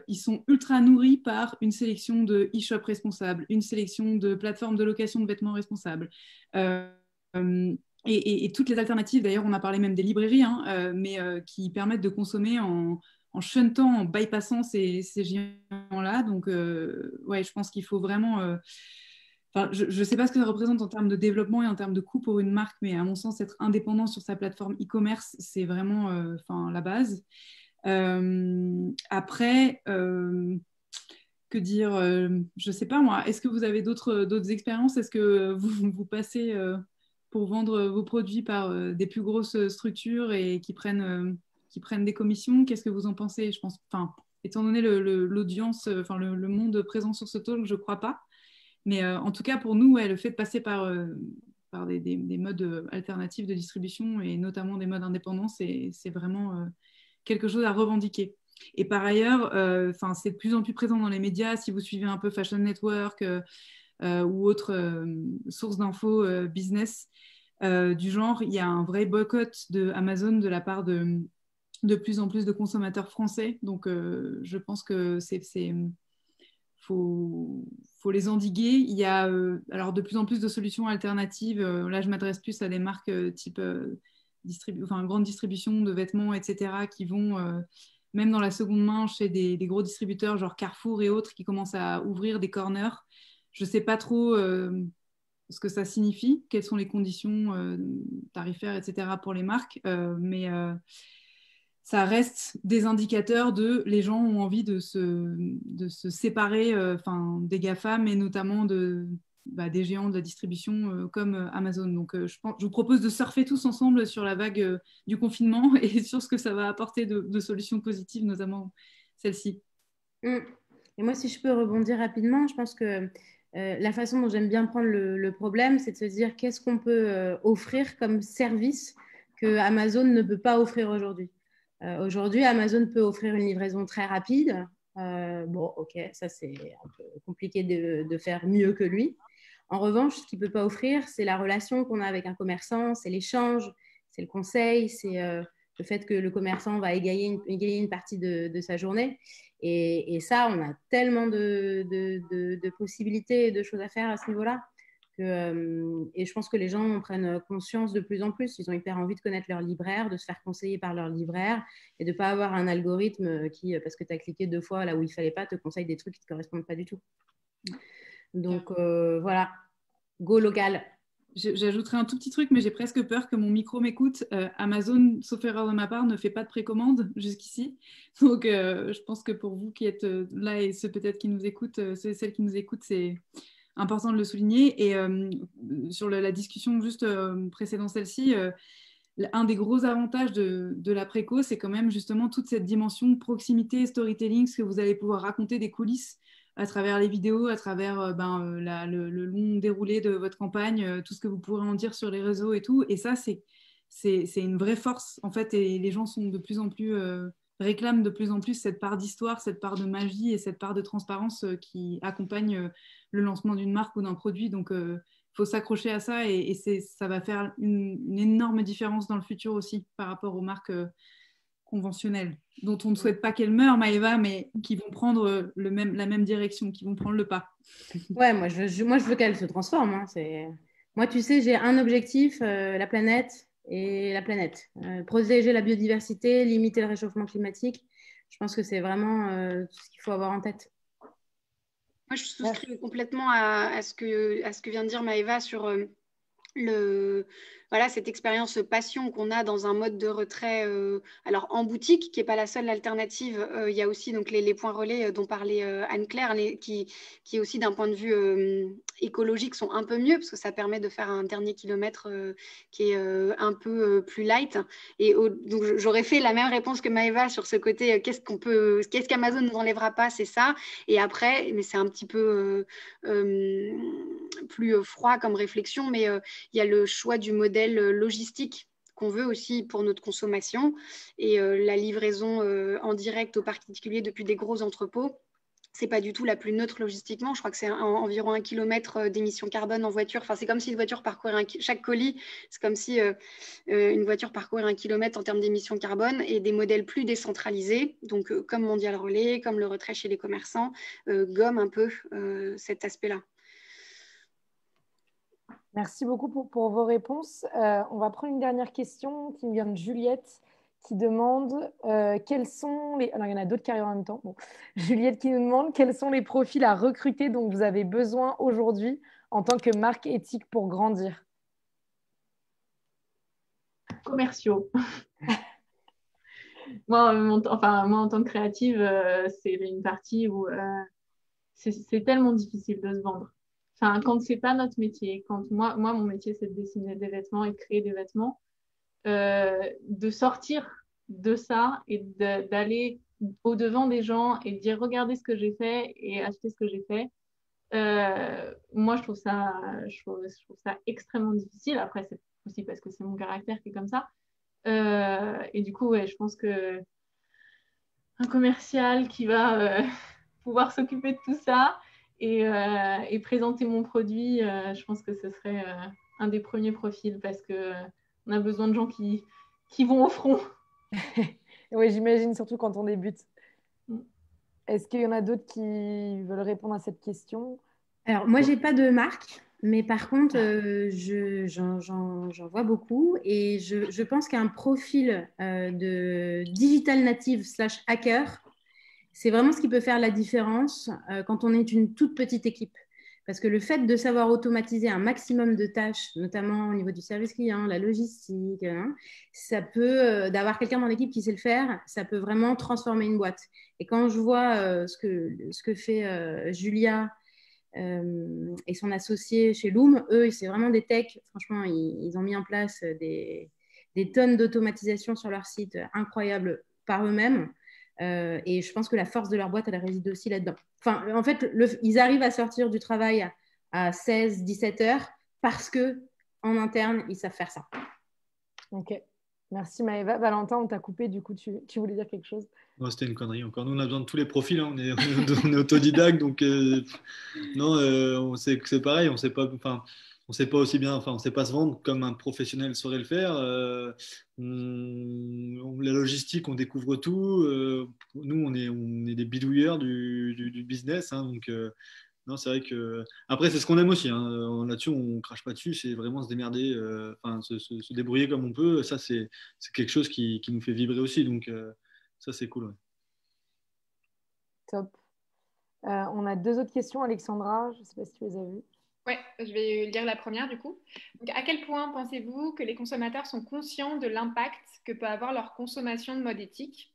ils sont ultra nourris par une sélection de e-shop responsables, une sélection de plateformes de location de vêtements responsables. Et toutes les alternatives, d'ailleurs, on a parlé même des librairies, mais qui permettent de consommer en shuntant, en bypassant ces géants-là. Donc, ouais, je pense qu'il faut vraiment... je ne sais pas ce que ça représente en termes de développement et en termes de coût pour une marque, mais à mon sens, être indépendant sur sa plateforme e-commerce, c'est vraiment la base. Après, que dire, je ne sais pas moi, est-ce que vous avez d'autres expériences? Est-ce que vous passez pour vendre vos produits par des plus grosses structures et qui prennent des commissions? Qu'est-ce que vous en pensez? Je pense, étant donné l'audience, le monde présent sur ce talk, je ne crois pas. Mais en tout cas, pour nous, ouais, le fait de passer par des modes alternatifs de distribution et notamment des modes indépendants, c'est vraiment quelque chose à revendiquer. Et par ailleurs, c'est de plus en plus présent dans les médias. Si vous suivez un peu Fashion Network ou autres sources d'infos business du genre, il y a un vrai boycott de Amazon de la part de plus en plus de consommateurs français. Donc, je pense que faut les endiguer. Il y a alors de plus en plus de solutions alternatives. Là, je m'adresse plus à des marques type grande distribution de vêtements, etc., qui vont même dans la seconde main chez des gros distributeurs, genre Carrefour et autres, qui commencent à ouvrir des corners. Je ne sais pas trop ce que ça signifie, quelles sont les conditions tarifaires, etc., pour les marques, mais ça reste des indicateurs de les gens ont envie de se séparer des GAFAM et notamment des géants de la distribution comme Amazon. Donc, je vous propose de surfer tous ensemble sur la vague du confinement et sur ce que ça va apporter de solutions positives, notamment celle-ci.
Et moi, si je peux rebondir rapidement, je pense que la façon dont j'aime bien prendre le problème, c'est de se dire qu'est-ce qu'on peut offrir comme service que Amazon ne peut pas offrir aujourd'hui. Aujourd'hui, Amazon peut offrir une livraison très rapide. Bon, ok, ça c'est un peu compliqué de faire mieux que lui. En revanche, ce qu'il ne peut pas offrir, c'est la relation qu'on a avec un commerçant, c'est l'échange, c'est le conseil, c'est le fait que le commerçant va égayer une partie de sa journée. Et ça, on a tellement de possibilités et de choses à faire à ce niveau-là. Et je pense que les gens en prennent conscience de plus en plus. Ils ont hyper envie de connaître leur libraire, de se faire conseiller par leur libraire et de ne pas avoir un algorithme qui, parce que tu as cliqué 2 fois là où il ne fallait pas, te conseille des trucs qui ne te correspondent pas du tout. Donc voilà, go local.
J'ajouterai un tout petit truc, mais j'ai presque peur que mon micro m'écoute. Amazon, sauf erreur de ma part, ne fait pas de précommande jusqu'ici. Donc, je pense que pour vous qui êtes là et ceux peut-être qui nous écoutent, celles qui nous écoutent, c'est important de le souligner. Et sur la discussion juste précédant celle-ci, un des gros avantages de la préco, c'est quand même justement toute cette dimension de proximité, storytelling, ce que vous allez pouvoir raconter des coulisses à travers les vidéos, à travers le long déroulé de votre campagne, tout ce que vous pourrez en dire sur les réseaux et tout. Et ça, c'est une vraie force, en fait, et les gens sont de plus en plus, réclament de plus en plus cette part d'histoire, cette part de magie et cette part de transparence qui accompagne le lancement d'une marque ou d'un produit. Donc, il faut s'accrocher à ça et ça va faire une énorme différence dans le futur aussi par rapport aux marques conventionnelles, dont on ne souhaite pas qu'elles meurent, Maëva, mais qui vont prendre la même direction, qui vont prendre le pas.
Ouais, moi je veux qu'elles se transforment. Hein. Moi, tu sais, j'ai un objectif, la planète et la planète. Protéger la biodiversité, limiter le réchauffement climatique. Je pense que c'est vraiment ce qu'il faut avoir en tête.
Moi, je souscris complètement à ce que vient de dire Maëva sur cette expérience passion qu'on a dans un mode de retrait alors en boutique, qui n'est pas la seule alternative. Il y a aussi donc, les points relais dont parlait Anne-Claire, qui est aussi d'un point de vue écologique sont un peu mieux, parce que ça permet de faire un dernier kilomètre qui est un peu plus light. Et donc j'aurais fait la même réponse que Maëva sur ce côté qu'est-ce qu'Amazon ne nous enlèvera pas, c'est ça. Et après, mais c'est un petit peu plus froid comme réflexion, mais il y a le choix du modèle logistique qu'on veut aussi pour notre consommation et la livraison en direct aux particuliers depuis des gros entrepôts. C'est pas du tout la plus neutre logistiquement. Je crois que c'est environ 1 kilomètre d'émissions carbone en voiture. Enfin, c'est comme si une voiture parcourait chaque colis. C'est comme si une voiture parcourait 1 kilomètre en termes d'émissions carbone, et des modèles plus décentralisés, donc comme Mondial Relais, comme le retrait chez les commerçants, gomment un peu cet aspect-là.
Merci beaucoup pour vos réponses. On va prendre une dernière question qui vient de Juliette, qui demande quels sont les... Alors, il y en a d'autres qui arrivent en même temps. Bon. Juliette qui nous demande quels sont les profils à recruter dont vous avez besoin aujourd'hui en tant que marque éthique pour grandir.
Commerciaux. Moi, en tant que créative, c'est une partie où c'est tellement difficile de se vendre. Enfin, quand c'est pas notre métier, quand moi mon métier c'est de dessiner des vêtements et de créer des vêtements, de sortir de ça et d'aller au-devant des gens et de dire regardez ce que j'ai fait et achetez ce que j'ai fait. Moi je trouve ça extrêmement difficile. Après c'est aussi parce que c'est mon caractère qui est comme ça. Et du coup ouais, je pense que un commercial qui va pouvoir s'occuper de tout ça et présenter mon produit, je pense que ce serait un des premiers profils, parce qu'on a besoin de gens qui vont au front.
Oui, j'imagine, surtout quand on débute. Est-ce qu'il y en a d'autres qui veulent répondre à cette question?
Alors, moi, je n'ai pas de marque, mais par contre, j'en vois beaucoup, et je pense qu'un profil de digital native / hacker, c'est vraiment ce qui peut faire la différence quand on est une toute petite équipe. Parce que le fait de savoir automatiser un maximum de tâches, notamment au niveau du service client, la logistique, hein, ça peut, d'avoir quelqu'un dans l'équipe qui sait le faire, ça peut vraiment transformer une boîte. Et quand je vois ce que fait Julia et son associé chez Loom, eux, c'est vraiment des techs. Franchement, ils ont mis en place des tonnes d'automatisation sur leur site incroyables par eux-mêmes. Et je pense que la force de leur boîte, elle réside aussi là-dedans. Enfin, en fait, ils arrivent à sortir du travail à 16, 17 heures parce qu'en interne, ils savent faire ça.
Ok. Merci Maëva. Valentin, on t'a coupé, du coup, tu voulais dire quelque chose?
Non, c'était une connerie encore. Nous, on a besoin de tous les profils, hein. On est autodidacte, donc non, on sait que c'est pareil. On sait pas, enfin, on sait pas aussi bien, enfin, on sait pas se vendre comme un professionnel saurait le faire. La logistique, on découvre tout. Nous, on est des bidouilleurs du business, hein, donc non, c'est vrai que après, c'est ce qu'on aime aussi, hein. Là-dessus, on crache pas dessus. C'est vraiment se démerder, enfin, se débrouiller comme on peut. Ça, c'est quelque chose qui nous fait vibrer aussi, donc ça, c'est cool. Ouais.
Top. On a 2 autres questions, Alexandra. Je ne sais pas si tu les as vues.
Oui, je vais lire la première du coup. Donc, à quel point pensez-vous que les consommateurs sont conscients de l'impact que peut avoir leur consommation de mode éthique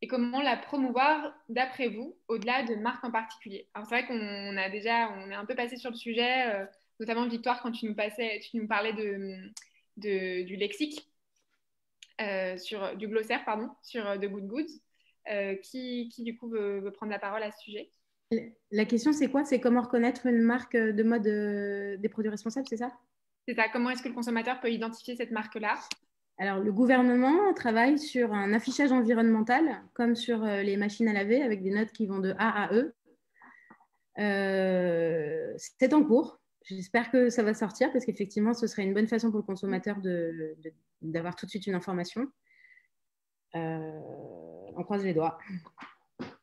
et comment la promouvoir d'après vous, au-delà de marques en particulier? Alors c'est vrai qu'on on est un peu passé sur le sujet, notamment Victoire, quand tu nous parlais du lexique, du glossaire, pardon, sur The Good Goods. Qui du coup veut prendre la parole à ce sujet?
La question, c'est quoi? C'est comment reconnaître une marque de mode des produits responsables, c'est ça?
C'est ça. Comment est-ce que le consommateur peut identifier cette marque-là?
Alors, le gouvernement travaille sur un affichage environnemental, comme sur les machines à laver, avec des notes qui vont de A à E. C'est en cours. J'espère que ça va sortir, parce qu'effectivement, ce serait une bonne façon pour le consommateur d'avoir tout de suite une information. On croise les doigts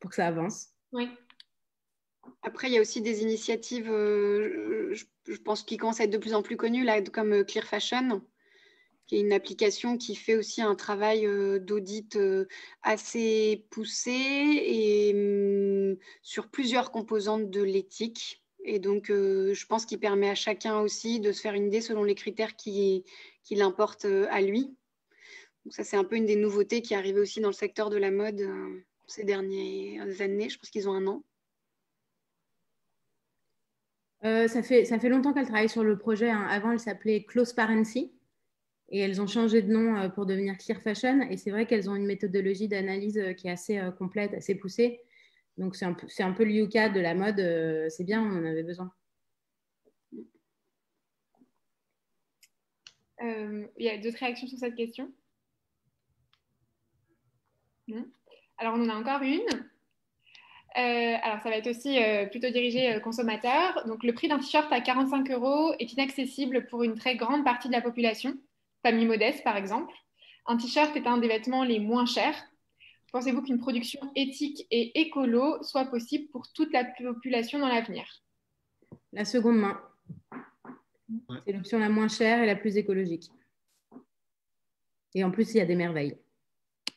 pour que ça avance.
Oui.
Après, il y a aussi des initiatives, je pense, qui commencent à être de plus en plus connues, là, comme Clear Fashion, qui est une application qui fait aussi un travail d'audit assez poussé et sur plusieurs composantes de l'éthique. Et donc, je pense qu'il permet à chacun aussi de se faire une idée selon les critères qui l'importent à lui. Donc ça, c'est un peu une des nouveautés qui est arrivée aussi dans le secteur de la mode ces dernières années. Je pense qu'ils ont 1 an.
Ça fait longtemps qu'elle travaille sur le projet, hein. Avant, elle s'appelait Closeparency et elles ont changé de nom pour devenir Clear Fashion. Et c'est vrai qu'elles ont une méthodologie d'analyse qui est assez complète, assez poussée. Donc, c'est un peu le Yuka de la mode. C'est bien, on en avait besoin.
Il y a d'autres réactions sur cette question? Non. Alors, on en a encore une. Alors, ça va être aussi plutôt dirigé consommateur. Donc, le prix d'un t-shirt à 45 € est inaccessible pour une très grande partie de la population, famille modeste par exemple. Un t-shirt est un des vêtements les moins chers. Pensez-vous qu'une production éthique et écolo soit possible pour toute la population dans l'avenir?
La seconde main. Ouais. C'est l'option la moins chère et la plus écologique. Et en plus, il y a des merveilles.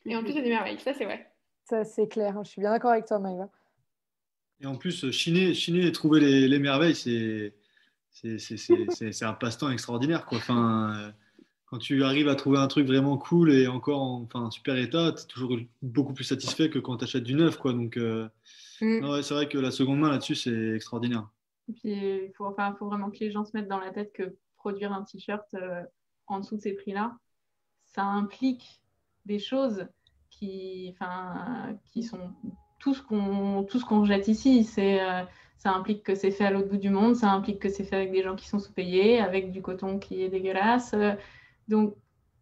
Et en plus, il y a des merveilles, ça c'est vrai.
Ça, c'est clair. Je suis bien d'accord avec toi, Maëva.
Et en plus, chiner et trouver les merveilles, c'est un passe-temps extraordinaire, quoi. Enfin, quand tu arrives à trouver un truc vraiment cool et encore en super état, tu es toujours beaucoup plus satisfait que quand tu achètes du neuf, quoi. Donc, ouais, c'est vrai que la seconde main là-dessus, c'est extraordinaire.
Et puis, il faut vraiment que les gens se mettent dans la tête que produire un t-shirt en dessous de ces prix-là, ça implique des choses qui sont tout ce qu'on jette ici. Ça implique que c'est fait à l'autre bout du monde, ça implique que c'est fait avec des gens qui sont sous-payés, avec du coton qui est dégueulasse. Donc,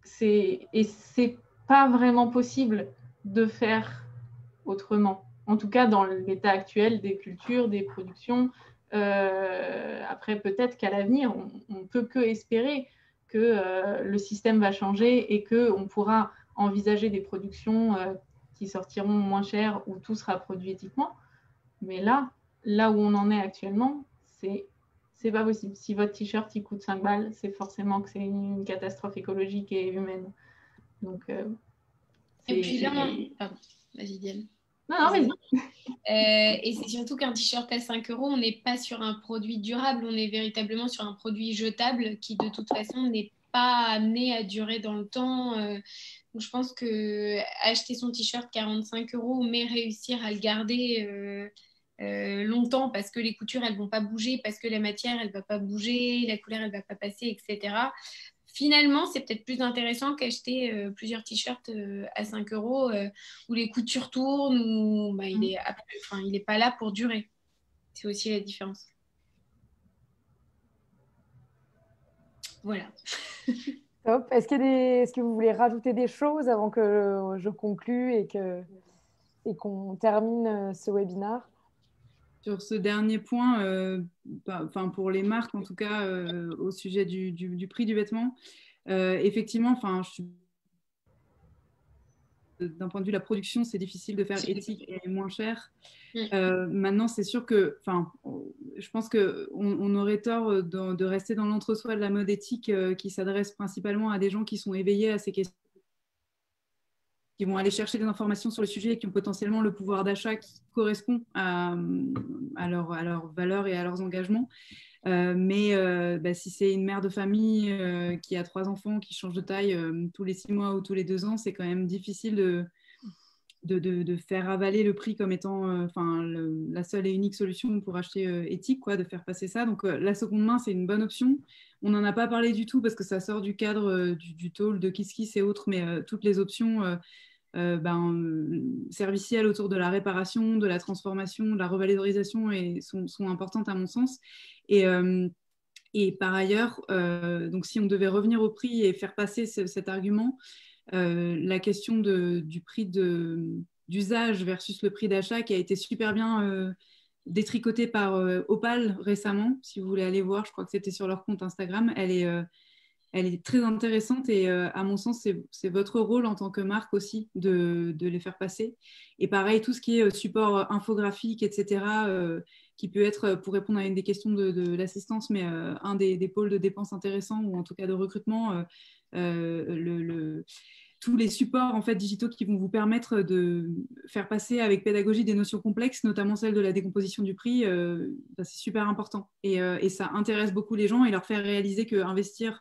c'est pas vraiment possible de faire autrement. En tout cas, dans l'état actuel des cultures, des productions. Après, peut-être qu'à l'avenir, on peut que espérer que le système va changer et qu'on pourra envisager des productions qui sortiront moins chères où tout sera produit éthiquement. Mais là où on en est actuellement, c'est pas possible. Si votre t-shirt il coûte 5 balles, c'est forcément que c'est une catastrophe écologique et humaine. Donc,
et puis là, pardon, vas-y Diane.
Non, vas-y.
Et c'est surtout qu'un t-shirt à 5 euros, on n'est pas sur un produit durable, on est véritablement sur un produit jetable qui de toute façon n'est pas amené à durer dans le temps. Donc je pense que acheter son t-shirt 45 euros, mais réussir à le garder longtemps parce que les coutures, elles vont pas bouger, parce que la matière, elle va pas bouger, la couleur, elle va pas passer, etc. Finalement, c'est peut-être plus intéressant qu'acheter plusieurs t-shirts à 5 euros où les coutures tournent, où bah, il est pas là pour durer. C'est aussi la différence. Voilà.
Top. Est-ce que vous voulez rajouter des choses avant que je conclue et qu'on termine ce webinaire?
Sur ce dernier point, pour les marques en tout cas, au sujet du prix du vêtement, effectivement, d'un point de vue de la production, c'est difficile de faire éthique et moins cher. Maintenant, c'est sûr que, je pense qu'on aurait tort de rester dans l'entre-soi de la mode éthique qui s'adresse principalement à des gens qui sont éveillés à ces questions, qui vont aller chercher des informations sur le sujet et qui ont potentiellement le pouvoir d'achat qui correspond à leurs valeurs et à leurs engagements. Si c'est une mère de famille qui a 3 enfants, qui change de taille tous les 6 mois ou tous les 2 ans, c'est quand même difficile de faire avaler le prix comme étant la seule et unique solution pour acheter éthique, de faire passer ça. Donc la seconde main, c'est une bonne option. On n'en a pas parlé du tout parce que ça sort du cadre du talk de KissKiss et autres, mais toutes les options servicielles autour de la réparation, de la transformation, de la revalorisation sont importantes à mon sens. Et par ailleurs, donc si on devait revenir au prix et faire passer cet argument, la question du prix d'usage versus le prix d'achat qui a été super bien détricoté par Opal récemment. Si vous voulez aller voir, je crois que c'était sur leur compte Instagram. Elle est très intéressante et à mon sens, c'est votre rôle en tant que marque aussi de les faire passer. Et pareil, tout ce qui est support infographique, etc., qui peut être, pour répondre à une des questions de l'assistance, mais un des pôles de dépenses intéressants ou en tout cas de recrutement, tous les supports en fait, digitaux qui vont vous permettre de faire passer avec pédagogie des notions complexes, notamment celle de la décomposition du prix, c'est super important. Et ça intéresse beaucoup les gens et leur faire réaliser qu'investir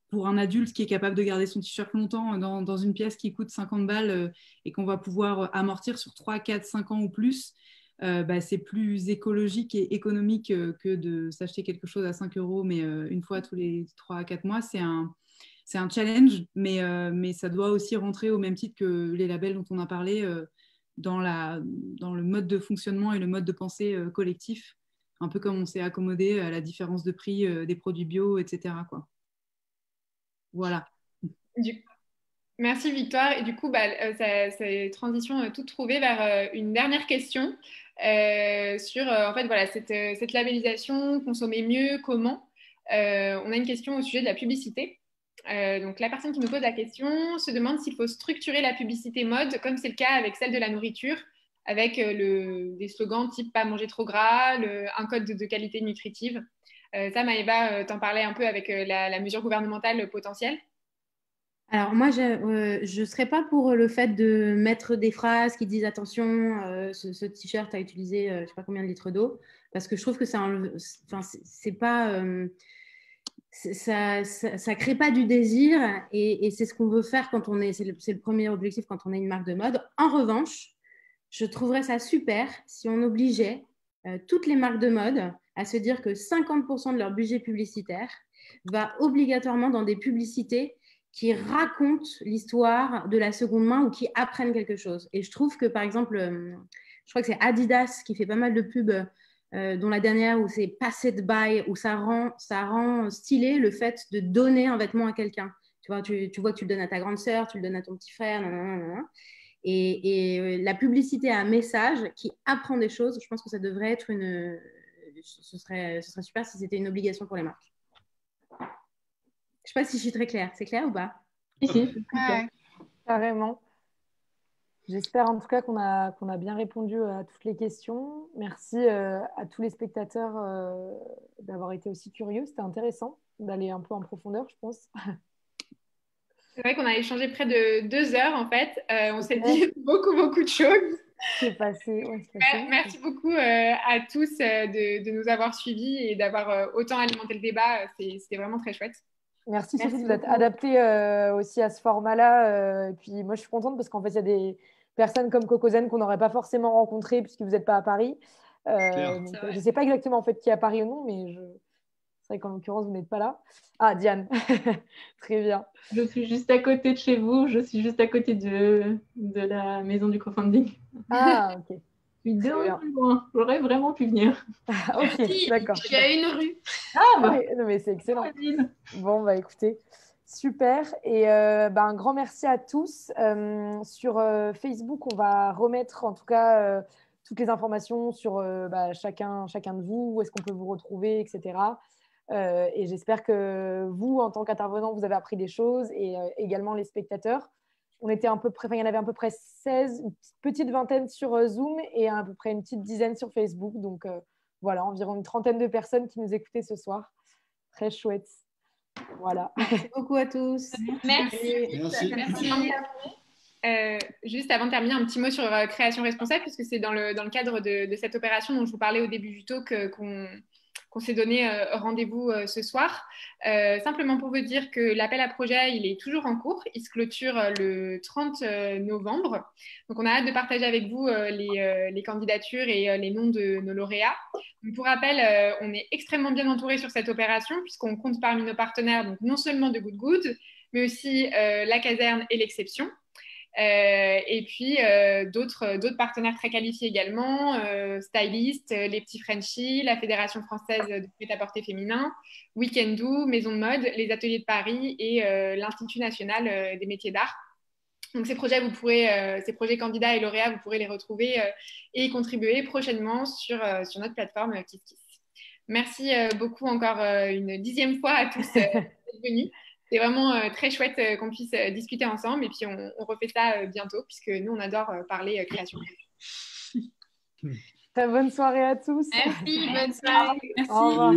pour un adulte qui est capable de garder son t-shirt longtemps dans une pièce qui coûte 50 balles et qu'on va pouvoir amortir sur 3, 4, 5 ans ou plus, c'est plus écologique et économique que de s'acheter quelque chose à 5 euros, mais une fois tous les 3 à 4 mois, c'est un challenge, mais ça doit aussi rentrer au même titre que les labels dont on a parlé dans le mode de fonctionnement et le mode de pensée collectif, un peu comme on s'est accommodé à la différence de prix des produits bio, etc., quoi. Voilà.
Merci Victoire. Et du coup, c'est transition toute trouvée vers une dernière question sur en fait, voilà, cette labellisation, consommer mieux, comment. On a une question au sujet de la publicité. Donc la personne qui nous pose la question se demande s'il faut structurer la publicité mode comme c'est le cas avec celle de la nourriture, avec des slogans type pas manger trop gras, un code de qualité nutritive. Ça, Maëva, t'en parlais un peu avec la mesure gouvernementale potentielle.
Alors moi, je ne serais pas pour le fait de mettre des phrases qui disent attention, ce t-shirt a utilisé je ne sais pas combien de litres d'eau, parce que je trouve que ça crée pas du désir et c'est ce qu'on veut faire quand c'est le premier objectif quand on est une marque de mode. En revanche, je trouverais ça super si on obligeait toutes les marques de mode à se dire que 50% de leur budget publicitaire va obligatoirement dans des publicités qui racontent l'histoire de la seconde main ou qui apprennent quelque chose. Et je trouve que, par exemple, je crois que c'est Adidas qui fait pas mal de pubs, dont la dernière où c'est Pass It By, où ça rend stylé le fait de donner un vêtement à quelqu'un. Tu vois que tu le donnes à ta grande sœur, tu le donnes à ton petit frère, nanana. Et la publicité a un message qui apprend des choses. Je pense que ça devrait être ce serait super si c'était une obligation pour les marques. Je ne sais pas si je suis très claire. C'est clair ou pas?
Si, carrément. J'espère en tout cas qu'on a bien répondu à toutes les questions. Merci à tous les spectateurs d'avoir été aussi curieux. C'était intéressant d'aller un peu en profondeur, je pense.
C'est vrai qu'on a échangé près de 2 heures en fait. On s'est dit beaucoup de choses.
C'est passé. Ouais, c'est passé.
Merci beaucoup à tous de nous avoir suivis et d'avoir autant alimenté le débat. C'était vraiment très chouette.
Merci surtout de vous être adapté aussi à ce format-là. Et puis moi, je suis contente parce qu'en fait, il y a des personnes comme Cocozen qu'on n'aurait pas forcément rencontrées puisque vous n'êtes pas à Paris. Donc, je ne sais pas exactement en fait qui est à Paris ou non, mais c'est vrai qu'en l'occurrence, vous n'êtes pas là. Ah, Diane. Très bien.
Je suis juste à côté de chez vous. Je suis juste à côté de la maison du crowdfunding.
Ah, ok.
Je suis deux rues plus loin. J'aurais vraiment pu venir.
Ok, d'accord.
Tu as une rue.
Ah, bah.
Non, mais c'est excellent. Bon, bah écoutez, super. Et un grand merci à tous. Sur Facebook, on va remettre en tout cas toutes les informations sur chacun de vous, où est-ce qu'on peut vous retrouver, etc. Et j'espère que vous, en tant qu'intervenant, vous avez appris des choses et également les spectateurs. Il y en avait à peu près 16, une petite vingtaine sur Zoom et à peu près une petite dizaine sur Facebook. Donc voilà, environ une trentaine de personnes qui nous écoutaient ce soir. Très chouette. Voilà.
Merci beaucoup à tous.
Merci. Juste avant de terminer, un petit mot sur création responsable, puisque c'est dans le cadre de cette opération dont je vous parlais au début du talk qu'on s'est donné rendez-vous ce soir. Simplement pour vous dire que l'appel à projet, il est toujours en cours. Il se clôture le 30 novembre. Donc, on a hâte de partager avec vous les candidatures et les noms de nos lauréats. Donc, pour rappel, on est extrêmement bien entouré sur cette opération puisqu'on compte parmi nos partenaires donc, non seulement de Good Good, mais aussi la caserne et l'exception. Et puis d'autres partenaires très qualifiés également, stylistes, les petits Frenchies, la Fédération française de prêt-à-porter féminin, Weekendoo, Maison de mode, les ateliers de Paris et l'Institut national des métiers d'art. Donc ces projets candidats et lauréats, vous pourrez les retrouver et y contribuer prochainement sur notre plateforme KissKiss. Merci beaucoup encore une 10e fois à tous d'être venus. C'est vraiment très chouette qu'on puisse discuter ensemble et puis on refait ça bientôt puisque nous, on adore parler création.
Très bonne soirée à tous.
Merci, bonne soirée.
Merci. Au revoir.